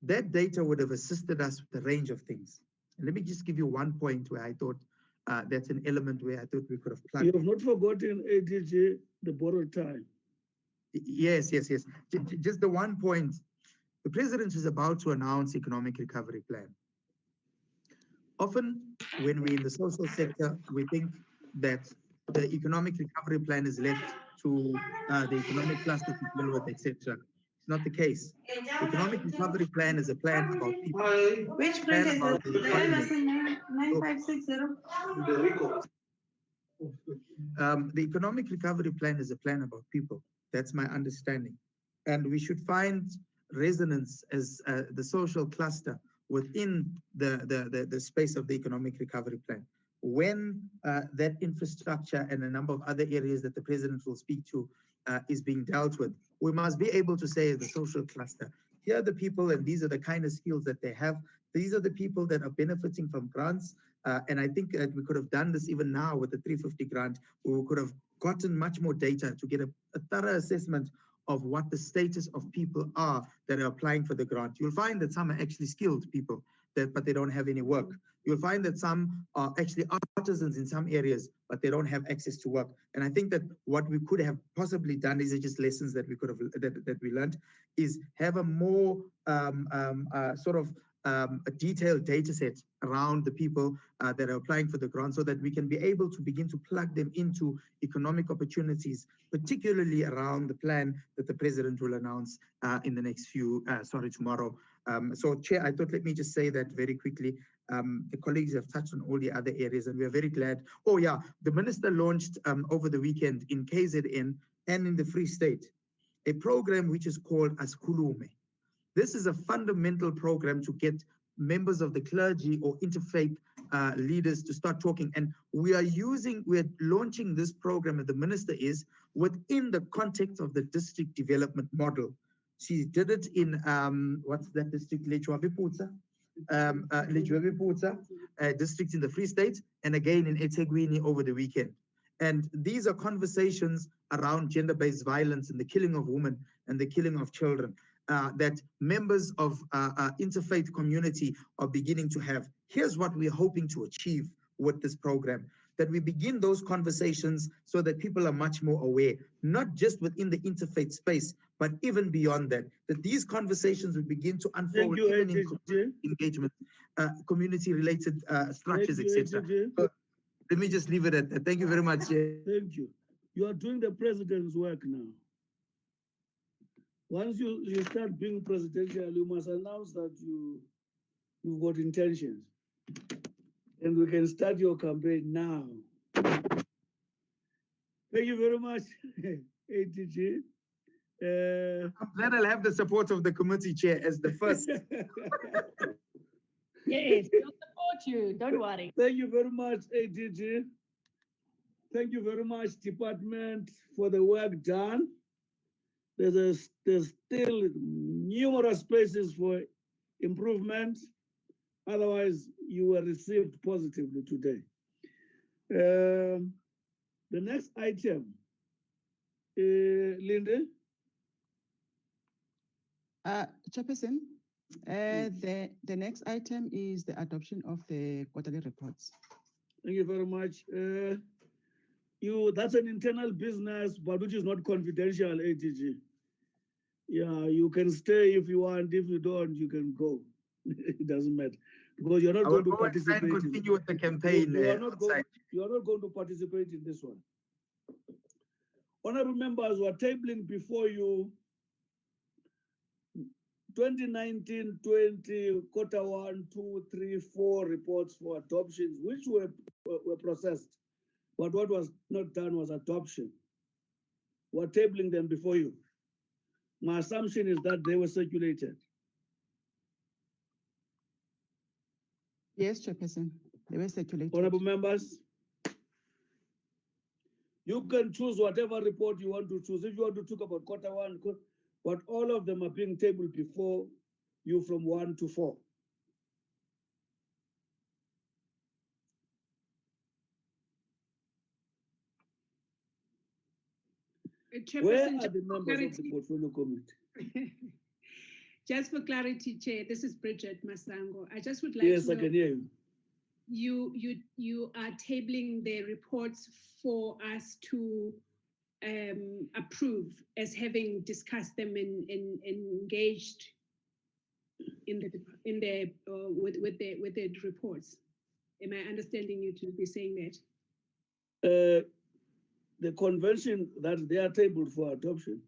That data would have assisted us with a range of things. And let me just give you one point where I thought that's an element where I thought we could have plugged. You have not forgotten ADG, the borrowed time. Yes. Just the one point. The president is about to announce economic recovery plan. Often when we're in the social sector, we think that the economic recovery plan is left to the economic cluster to deal with, etc. It's not the case. The economic recovery plan is a plan about people. Which print is it? The 9560? The economic recovery plan is a plan about people. That's my understanding. And we should find resonance as the social cluster within the space of the economic recovery plan. When that infrastructure and a number of other areas that the president will speak to is being dealt with, we must be able to say the social cluster, here are the people and these are the kind of skills that they have. These are the people that are benefiting from grants. And I think that we could have done this even now with the 350 grant, where we could have gotten much more data to get a thorough assessment of what the status of people are that are applying for the grant. You'll find that some are actually skilled people, but they don't have any work. You'll find that some are actually artisans in some areas, but they don't have access to work. And I think that what we could have possibly done, these are just lessons that we could have, that we learned, is have a more a detailed data set around the people that are applying for the grant, so that we can be able to begin to plug them into economic opportunities, particularly around the plan that the president will announce in the next tomorrow. So Chair, I thought, let me just say that very quickly. The colleagues have touched on all the other areas and we are very glad. Oh yeah, the minister launched over the weekend in KZN and in the Free State, a program which is called Asikhulume. This is a fundamental program to get members of the clergy or interfaith leaders to start talking. And we're launching this program, and the minister is, within the context of the district development model. She did it in, what's that district? Lechwabiputsa district in the Free State, and again in eThekwini over the weekend. And these are conversations around gender-based violence and the killing of women and the killing of children. That members of interfaith community are beginning to have. Here's what we're hoping to achieve with this program, that we begin those conversations so that people are much more aware, not just within the interfaith space, but even beyond that, that these conversations will begin to unfold even in community engagement, community-related structures, etc. So let me just leave it at that. Thank you very much. Thank you. You are doing the president's work now. Once you start being presidential, you must announce that you've got intentions. And we can start your campaign now. Thank you very much, ATG. I'm glad I'll have the support of the committee chair as the first. Yes, we'll support you, don't worry. Thank you very much, ATG. Thank you very much, department, for the work done. There's still numerous places for improvement. Otherwise, you were received positively today. The next item, Linda. Chairperson, the next item is the adoption of the quarterly reports. Thank you very much. that's an internal business, but which is not confidential, ATG. Yeah, you can stay if you want. If you don't, you can go. It doesn't matter because you're not I will going to go and try participate. and continue with the campaign. You are not outside. you are not going to participate in this one. Honorable members, we're tabling before you 2019-20 quarter 1, 2, 3, 4 reports for adoptions, which were processed, but what was not done was adoption. We're tabling them before you. My assumption is that they were circulated. Yes, Chairperson, they were circulated. Honorable members, you can choose whatever report you want to choose. If you want to talk about quarter 1, but all of them are being tabled before you from 1 to 4. Where Chairperson, are the members of the portfolio committee? Just for clarity, Chair, this is Bridget Masango. I just would like Yes, to I know, can hear you. You are tabling the reports for us to approve as having discussed them and engaged in the with the reports. Am I understanding you to be saying that? The convention that they are tabled for adoption.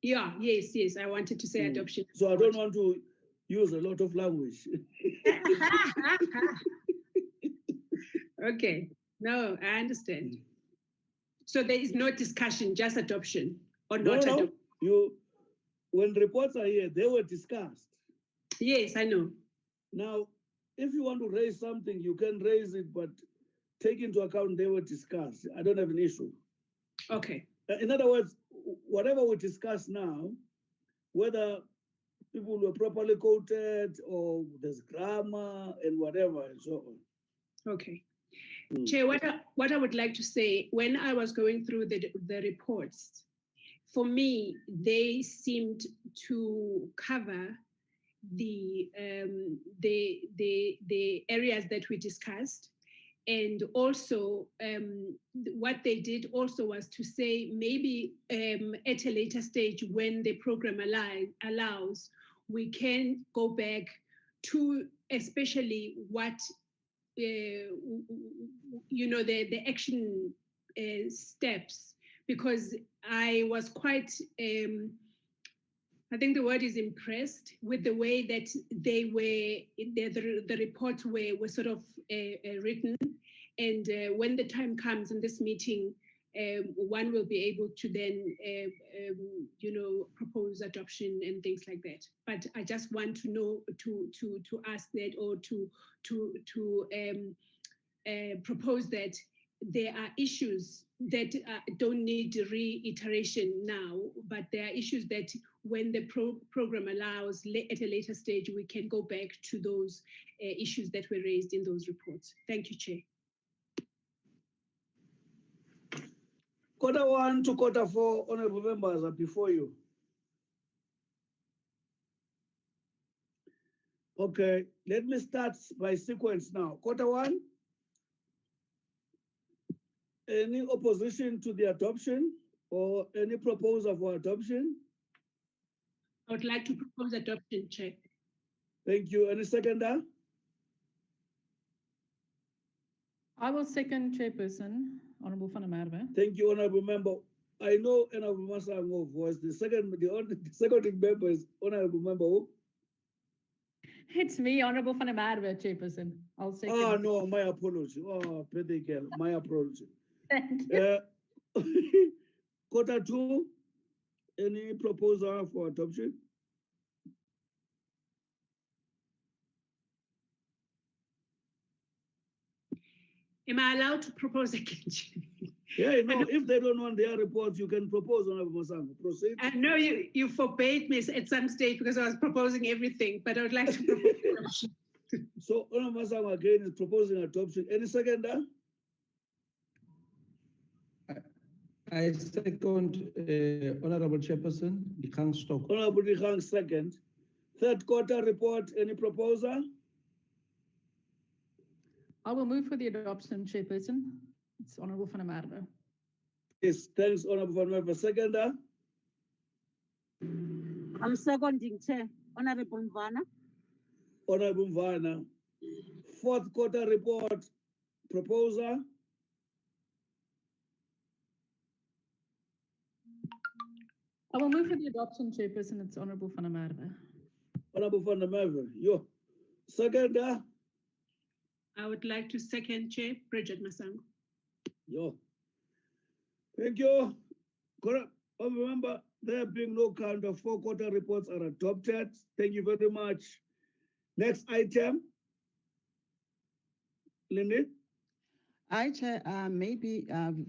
Yeah, yes. I wanted to say adoption. So I don't want to use a lot of language. Okay, no, I understand. So there is no discussion, just adoption or not No, adoption? When reports are here, they were discussed. Yes, I know. Now, if you want to raise something, you can raise it, but take into account they were discussed. I don't have an issue. Okay. In other words, whatever we discuss now, whether people were properly quoted or there's grammar and whatever and so on. Okay. Chair, what I would like to say, when I was going through the reports, for me, they seemed to cover the areas that we discussed. And also, what they did also was to say maybe at a later stage when the program allows, we can go back to especially what the action steps, because I was quite I think the word is impressed with the way that they were, the reports were sort of written. And when the time comes in this meeting, one will be able to then, propose adoption and things like that. But I just want to know, to ask that, or to propose that there are issues that don't need reiteration now, but there are issues that when the program allows at a later stage, we can go back to those issues that were raised in those reports. Thank you, Chair. Quarter 1 to quarter 4, honorable members, are before you. Okay, let me start by sequence now. Quarter 1, any opposition to the adoption or any proposal for adoption? I would like to propose adoption, Chair. Thank you. Any seconder? I will second, Chairperson, Honorable van der Merwe. Thank you, Honorable Member. I know Honorable Masango voice. The second member is Honorable Member who? It's me, Honorable van der Merwe, Chairperson. I'll second. Oh, no, my apology. Oh, pretty girl, my apology. Thank you. Quarter 2, any proposal for adoption? Am I allowed to propose again? Yeah, no, if they don't want their reports, you can propose, Honorable Masango. Proceed. I know you forbade me at some stage because I was proposing everything, but I would like to propose adoption. So, Honorable Masango again is proposing adoption. Any seconder? I second Honorable Chairperson, Dikgang Stock. Honorable Dikgang, second. Third quarter report, any proposal? I will move for the adoption, Chairperson. It's Honorable van der Merwe. Yes, thanks, Honorable Van Merwe. Seconder, I'm seconding, Chair. Honorable Mvana. Honorable Mvana. Fourth quarter report, proposer, I will move for the adoption, Chairperson. It's Honorable Van der Merwe. Honorable Van der Merwe. Yo. Seconder, I would like to second Chair, Bridget Masango. yo. Thank you. Remember, there being no counter, four quarter reports are adopted. Thank you very much. Next item. Lindy? Chair, maybe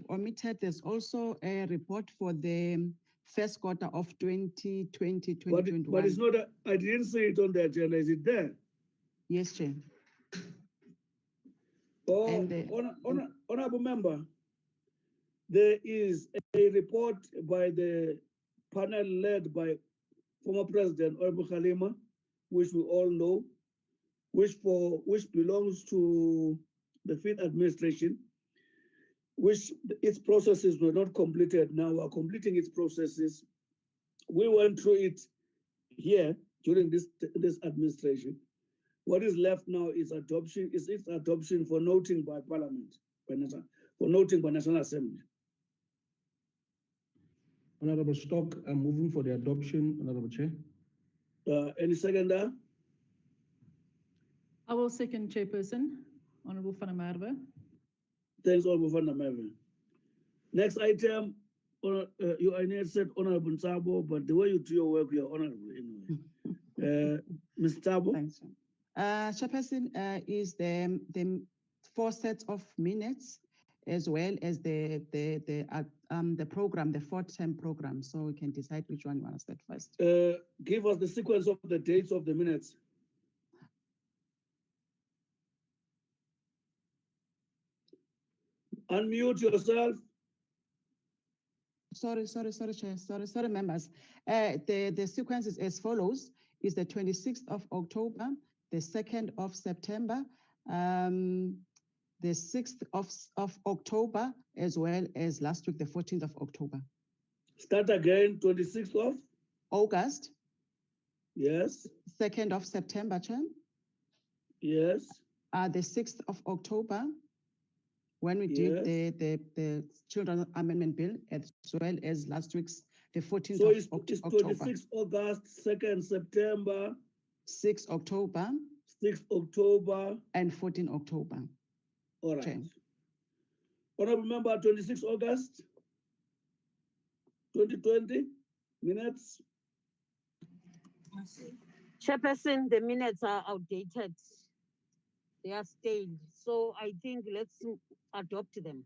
omitted, there's also a report for the first quarter of 2020, 2021. But it's not, I didn't see it on the agenda. Is it there? Yes, Chair. Oh, And, honorable member, there is a report by the panel led by former President Honorable Kgalema, which we all know, which belongs to the Fifth Administration, which its processes were not completed. Now we are completing its processes. We went through it here during this administration. What is left now is adoption, its adoption for noting by Parliament, for noting by National Assembly. Honorable Stock, I'm moving for the adoption, Honorable Chair. Any seconder? I will second, Chairperson. Honorable Van der Merwe. Thanks, Honorable Van der Merwe. Next item, you said Honorable Nsabo, but the way you do your work, you're honorable anyway. Ms. Nsabo? Thanks, Chairperson, is the 4 sets of minutes as well as the program, the 4-term program, so we can decide which one you want to start first. Give us the sequence of the dates of the minutes. Unmute yourself. Sorry, Chair. Sorry, members. The sequence is as follows: is the 26th of October, the 2nd of September, the 6th of October, as well as last week, the 14th of October. Start again, 26th of August. Yes. 2nd of September, Chair. Yes. The 6th of October, when we did the Children's Amendment Bill, as well as last week's, the 14th so of it's October. 26 August, 2nd September, 6 October, 6 October, and 14 October. All right. Chair. Honorable member, 26 August, 2020, minutes. Chairperson, the minutes are outdated. They are stale. So I think let's adopt them.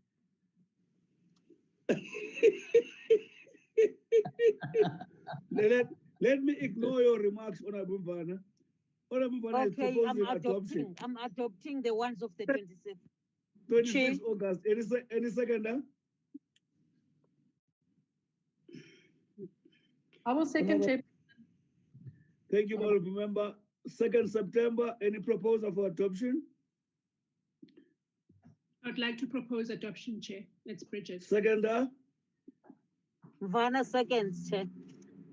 Let me ignore your remarks, Honorable Mvana. Honorable Mvana is Okay, proposing adoption. I'm adopting the ones of the 26th. 26 August. Any seconder? I will second, Chair. Thank you, Honorable Member. 2nd September, any proposal for adoption? I'd like to propose adoption, Chair. That's Bridget. Seconder? Mvana seconds, Chair.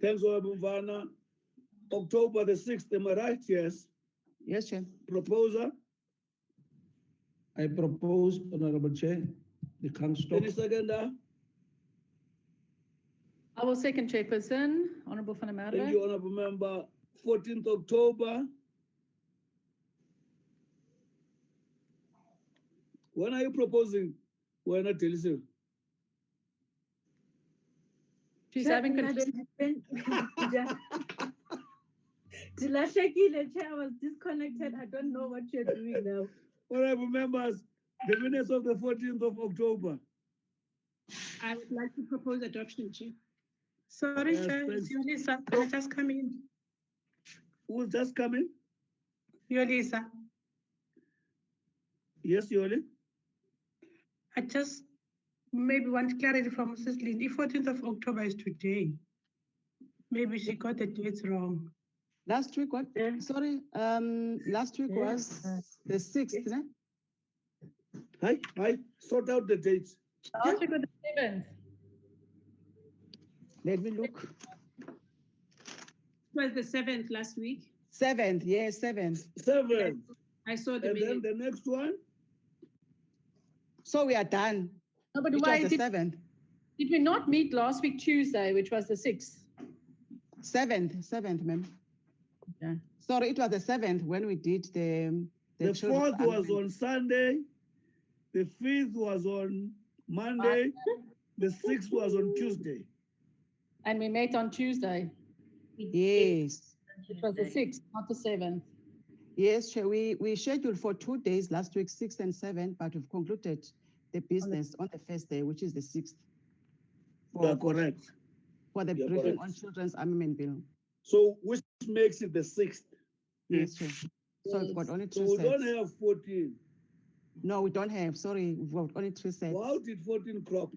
Thanks, Honorable Mvana. October the 6th, am I right? Yes. Yes, Chair. Proposer? I propose, Honorable Chair, the Council. Any seconder? I will second, Chairperson. Honorable Van der Merwe. Thank you, Honorable Member. 14th October. When are you proposing? We're not telling. She's having Dilashekile, Chair, I was disconnected. I don't know what you're doing now. Honorable members, the minutes of the 14th of October. I would like to propose adoption, Chair. Sorry, Yes, Chair, thanks. it's Yolisa. Can I just come in? Who's just coming? Yolisa. Yes, Yoli. I just maybe want clarity from Mrs. Lynn. The 14th of October is today. Maybe she got the dates wrong. Last week, what? Sorry, last week was the 6th, Hi, sort out the dates. Last week was the 7th. Let me look. It was the 7th last week. 7th, yes, 7th. 7th. I saw the And then minutes. the next one? So we are done. No, but It why was the did, 7th. did we not meet last week Tuesday, which was the 6th? 7th, ma'am. Yeah. Sorry, it was the 7th when we did The children's 4th was amendment. on Sunday. The 5th was on Monday. The 6th was on Tuesday. And we met on Tuesday. Yes. It was the 6th, not the 7th. Yes, Chair, we scheduled for 2 days last week, 6th and 7th, but we've concluded the business on the first day, which is the 6th. You are correct. For the You are briefing correct. on children's amendment bill. So which makes it the 6th? Yes, Chair. So we've got only So two we sets. don't have 14. No, we don't have. Sorry, we've got only 3 sets. How did 14 crop?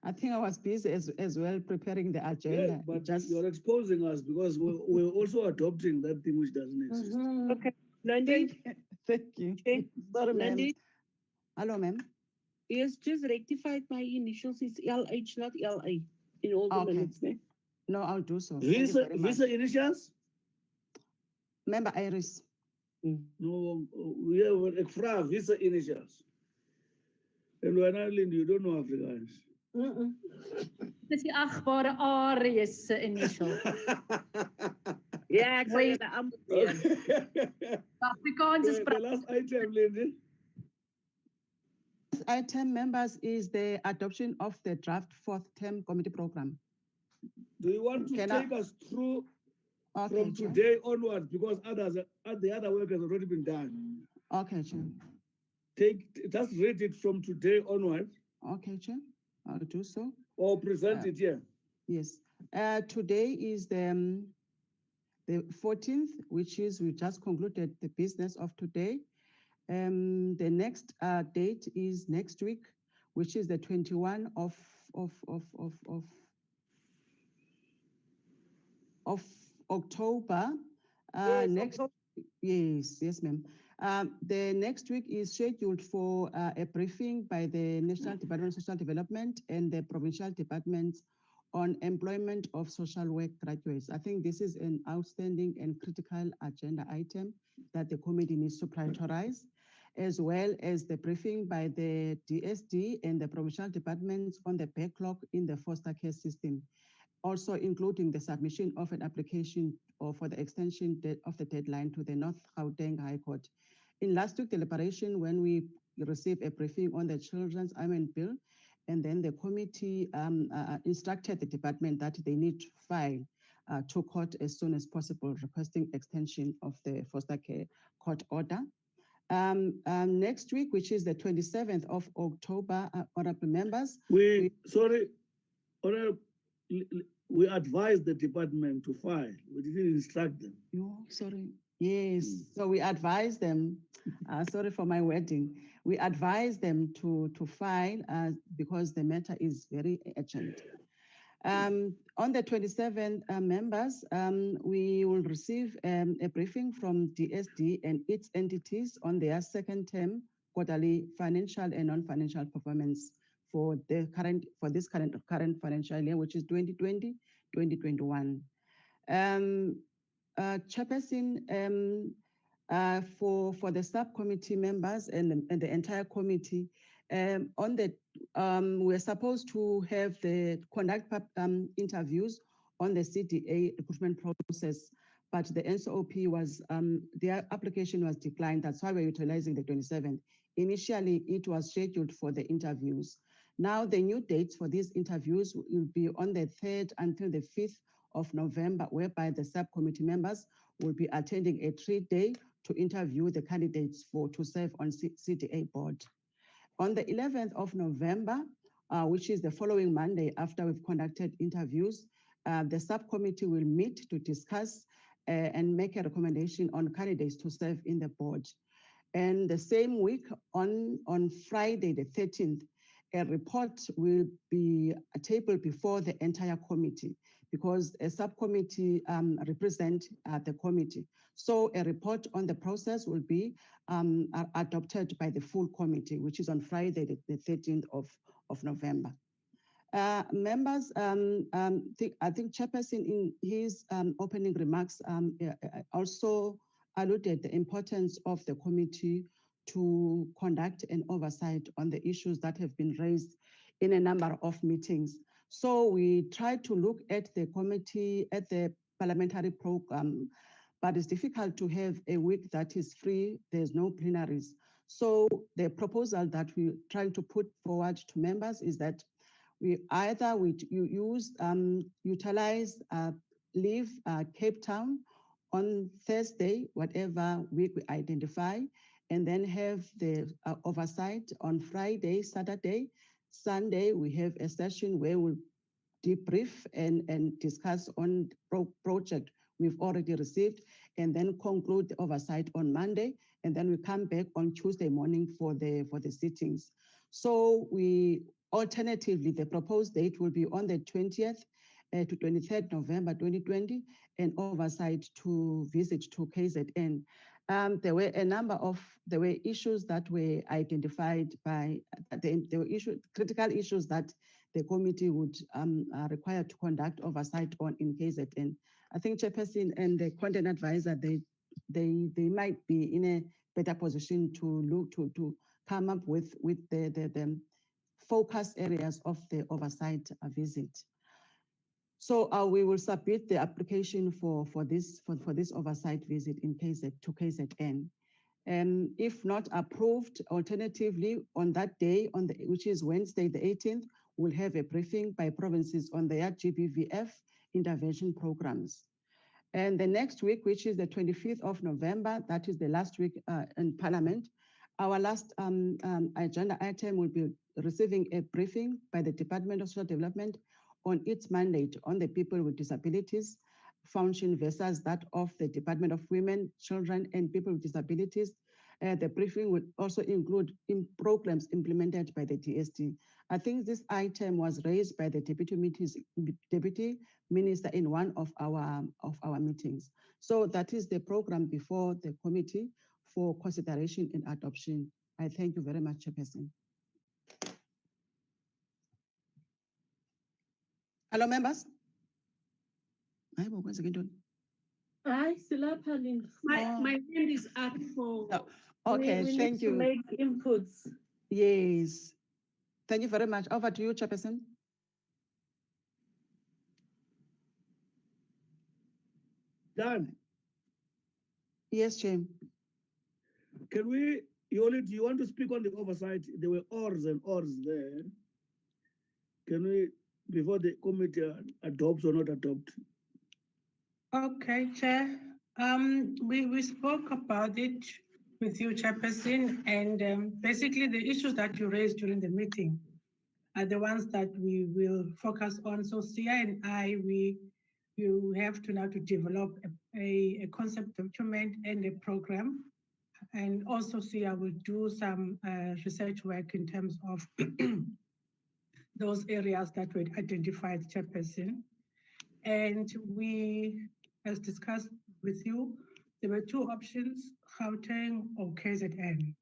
I think I was busy as well preparing the agenda. Yeah, but Just you're exposing us because we're also adopting that thing which doesn't exist. Okay, Nandi, thank you. Okay. Sorry, ma'am. Nandi, Hello, ma'am. yes, just rectified my initials. It's LH, not LA in all the Okay. minutes. Ne? No, I'll do so. Thank you Visa, very much. visa initials? Member Iris. No, we have extra visa initials. And when I learned, you don't know Afrikaans. Dit is die agbare Aries se initial. Ja, ek sal julle aanbeveel. Afrikaans is The last item, Lindy. This item, members, is the adoption of the draft 4th term committee program. Do you want to Can I- take us through Okay, from Chair. today onwards because the other work has already been done? Okay, Chair. Just read it from today onwards Okay, Chair. I'll do so. or present it here. Yes. Today is the 14th, which is we just concluded the business of today. The next date is next week, which is the 21 of October. Yes, Next, yes, ma'am. The next week is scheduled for a briefing by the National Department of Social Development and the provincial departments on employment of social work graduates. I think this is an outstanding and critical agenda item that the committee needs to prioritize, as well as the briefing by the DSD and the provincial departments on the backlog in the foster care system, also including the submission of an application or for the extension of the deadline to the North Gauteng High Court. In last week deliberation, when we received a briefing on the Children's Amendment Bill, and then the committee instructed the department that they need to file to court as soon as possible, requesting extension of the foster care court order. Next week, which is the 27th of October, honorable members. Sorry, Honorable, we advised the department to file. We didn't instruct them. No, sorry. Yes, so we advise them, sorry for my wording, we advise them to file because the matter is very urgent. On the 27th, members, we will receive a briefing from DSD and its entities on their second term quarterly financial and non-financial performance for this current financial year, which is 2020-2021. Chairperson, for the subcommittee members and the entire committee, we're supposed to have conduct interviews on the CDA recruitment process, but the NCOP was, their application was declined. That's why we're utilizing the 27th. Initially, it was scheduled for the interviews. Now, the new dates for these interviews will be on the 3rd until the 5th of November, whereby the subcommittee members will be attending a 3-day to interview the candidates to serve on CDA board. On the 11th of November, which is the following Monday after we've conducted interviews, the subcommittee will meet to discuss and make a recommendation on candidates to serve in the board. And the same week, on Friday, the 13th, a report will be tabled before the entire committee because a subcommittee represents the committee. So a report on the process will be adopted by the full committee, which is on Friday, the 13th of November. Members, I think Chairperson in his opening remarks also alluded the importance of the committee to conduct an oversight on the issues that have been raised in a number of meetings. So we tried to look at the committee, at the parliamentary program, but it's difficult to have a week that is free. There's no plenaries. So the proposal that we're trying to put forward to members is that we either utilize leave Cape Town on Thursday, whatever week we identify, and then have the oversight on Friday, Saturday, Sunday. We have a session where we'll debrief and discuss on project we've already received, and then conclude the oversight on Monday, and then we come back on Tuesday morning for the sittings. So alternatively, the proposed date will be on the 20th to 23rd November 2020, and oversight to visit to KZN. There were issues that were identified by, there were critical issues that the committee would require to conduct oversight on in KZN. I think Chairperson and the content advisor, they might be in a better position to come up with the focus areas of the oversight visit. So we will submit the application for this oversight visit to KZN. And if not approved, alternatively, on that day, which is Wednesday the 18th, we'll have a briefing by provinces on their GBVF intervention programs. And the next week, which is the 25th of November, that is the last week in Parliament, our last agenda item will be receiving a briefing by the Department of Social Development on its mandate on the people with disabilities function versus that of the Department of Women, Children, and People with Disabilities. The briefing would also include programs implemented by the DSD. I think this item was raised by the Deputy Minister in one of our meetings. So that is the program before the committee for consideration and adoption. I thank you very much, Chairperson. Hello, members. My hand is up for. Okay, we thank need you. To make inputs. Yes. Thank you very much. Over to you, Chairperson. Done. Yes, Chair. Can we, do you want to speak on the oversight? There were ors and ors there. Can we, before the committee adopts or not adopt? Okay, Chair. We spoke about it with you, Chairperson, and basically the issues that you raised during the meeting are the ones that we will focus on. So Sia and I, you have to now to develop a concept document and a program. And also Sia will do some research work in terms of those areas that were identified, Chairperson. And we, as discussed with you, there were two options, Gauteng or KZN.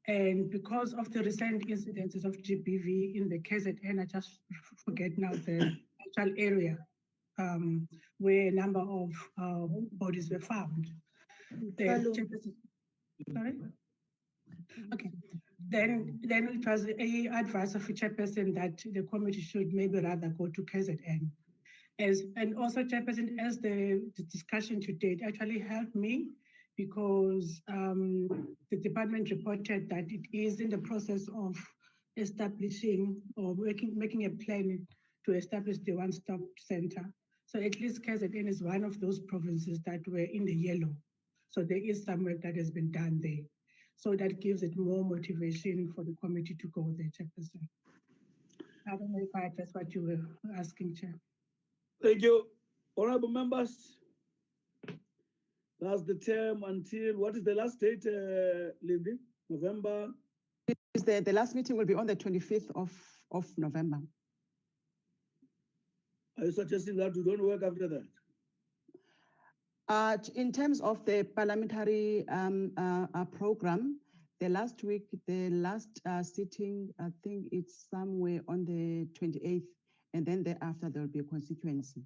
And because of the recent incidences of GBV in the KZN, I just forget now the actual area where a number of bodies were found. Sorry? Okay. Then it was a advice of a Chairperson that the committee should maybe rather go to KZN. And also, Chairperson, as the discussion to date actually helped me because the department reported that it is in the process of establishing or making a plan to establish the one-stop center. So at least KZN is one of those provinces that were in the yellow. So there is some work that has been done there. So that gives it more motivation for the committee to go there, Chairperson. I don't know if I addressed what you were asking, Chair. Thank you. Honorable members, that's the term until, what is the last date, Lindy? November? The last meeting will be on the 25th of November. Are you suggesting that we don't work after that? In terms of the parliamentary program, The last week, the last sitting, I think it's somewhere on the 28th, and then thereafter there will be a constituency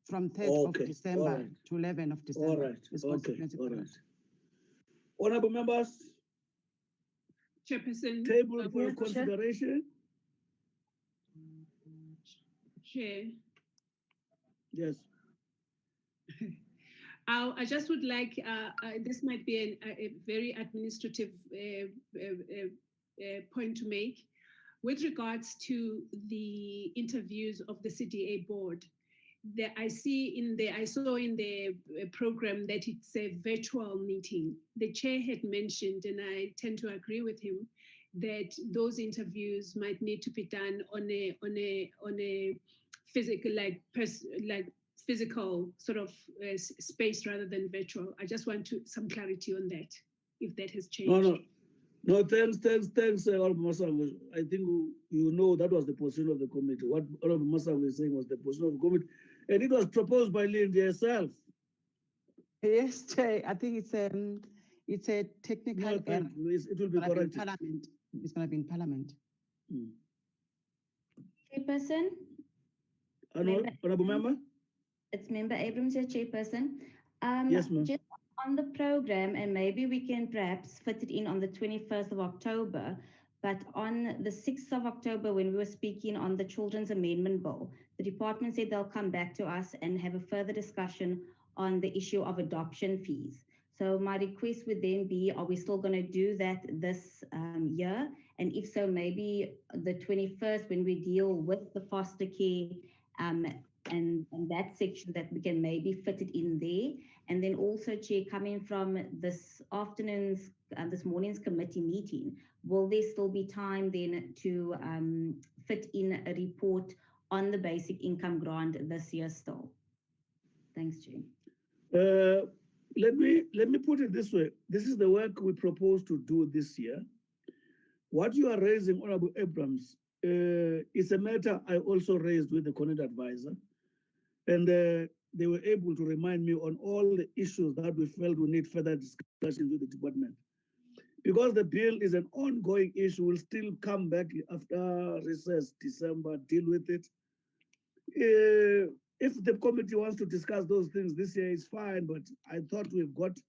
from 3rd Okay, of December all right. to 11th of December. All right, It's okay, constituency all for right. us. Honorable members, Chairperson. table for Chair. consideration. Chair. Yes. I just would like, this might be a very administrative point to make with regards to the interviews of the CDA board. I saw in the program that it's a virtual meeting. The chair had mentioned, and I tend to agree with him, that those interviews might need to be done on a physical, physical sort of space rather than virtual. I just want some clarity on that, if that has changed. No, thanks, Honorable Masango. I think you know that was the position of the committee. What Honorable Masango was saying was the position of the committee, and it was proposed by Lindy herself. Yes, Chair. I think it's a technical error. It will be It's gonna corrected. in Parliament. It's going to be in Parliament. Chairperson. Honorable Member. It's Member Abrams, your chairperson. Yes, ma'am. Just on the program, and maybe we can perhaps fit it in on the 21st of October, but on the 6th of October, when we were speaking on the Children's Amendment Bill, the department said they'll come back to us and have a further discussion on the issue of adoption fees. So my request would then be, are we still going to do that this year? And if so, maybe the 21st, when we deal with the foster care and that section, that we can maybe fit it in there. And then also, Chair, coming from this morning's committee meeting, will there still be time then to fit in a report on the basic income grant this year still? Thanks, Chair. Let me put it this way. This is the work we propose to do this year. What you are raising, Honorable Abrams, is a matter I also raised with the Connect advisor, and they were able to remind me on all the issues that we felt we need further discussion with the department. Because the bill is an ongoing issue, we'll still come back after recess, December, deal with it. If the committee wants to discuss those things this year, it's fine, but I thought we've got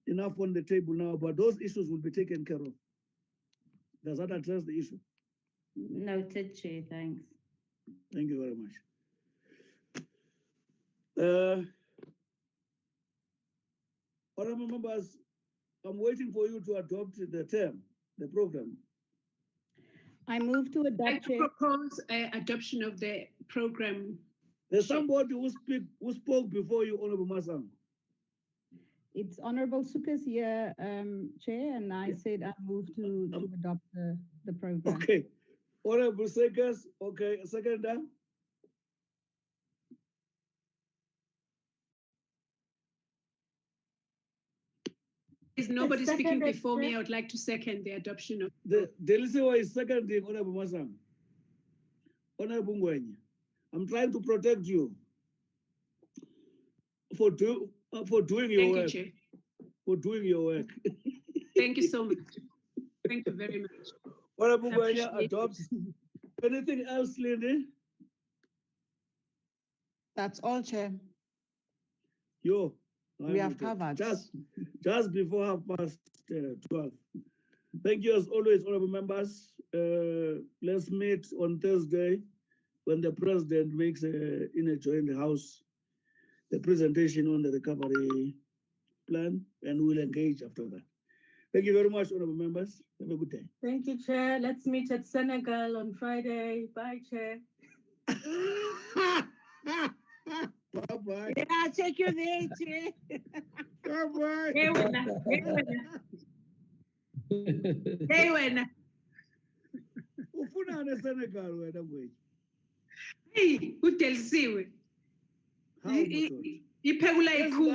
enough on the table now, but those issues will be taken care of. Does that address the issue? Noted, Chair, thanks. Thank you very much. Honorable members, I'm waiting for you to adopt the program. I move to adopt. I propose adoption of the program. There's somebody who spoke before you, Honorable Masang. It's Honorable Sukas here, Chair, and I said I move to adopt the program. Okay. Honorable Sukas, okay, second. Is nobody speaking before me? I would like to second the adoption of the Delisiwa is seconding Honorable Masang. Honorable Ngwenya, I'm trying to protect you for doing your work. Chair. For doing your work. Thank you so much. Thank you very much. Honorable Ngwenya adopts. Anything else, Lindy? That's all, Chair. We have covered. Just before 12:30. Thank you as always, honorable members. Let's meet on Thursday when the president makes in a joint house the presentation on the recovery plan, and we'll engage after that. Thank you very much, honorable members. Have a good day. Thank you, Chair. Let's meet at Senegal on Friday. Bye, Chair. Bye-bye. Yeah, I'll take you there, Chair. Bye-bye. Hey, wena. Ufuna ne Senegal wena mfowethu. Hey, udelisiwe. Iphekula ikhulu.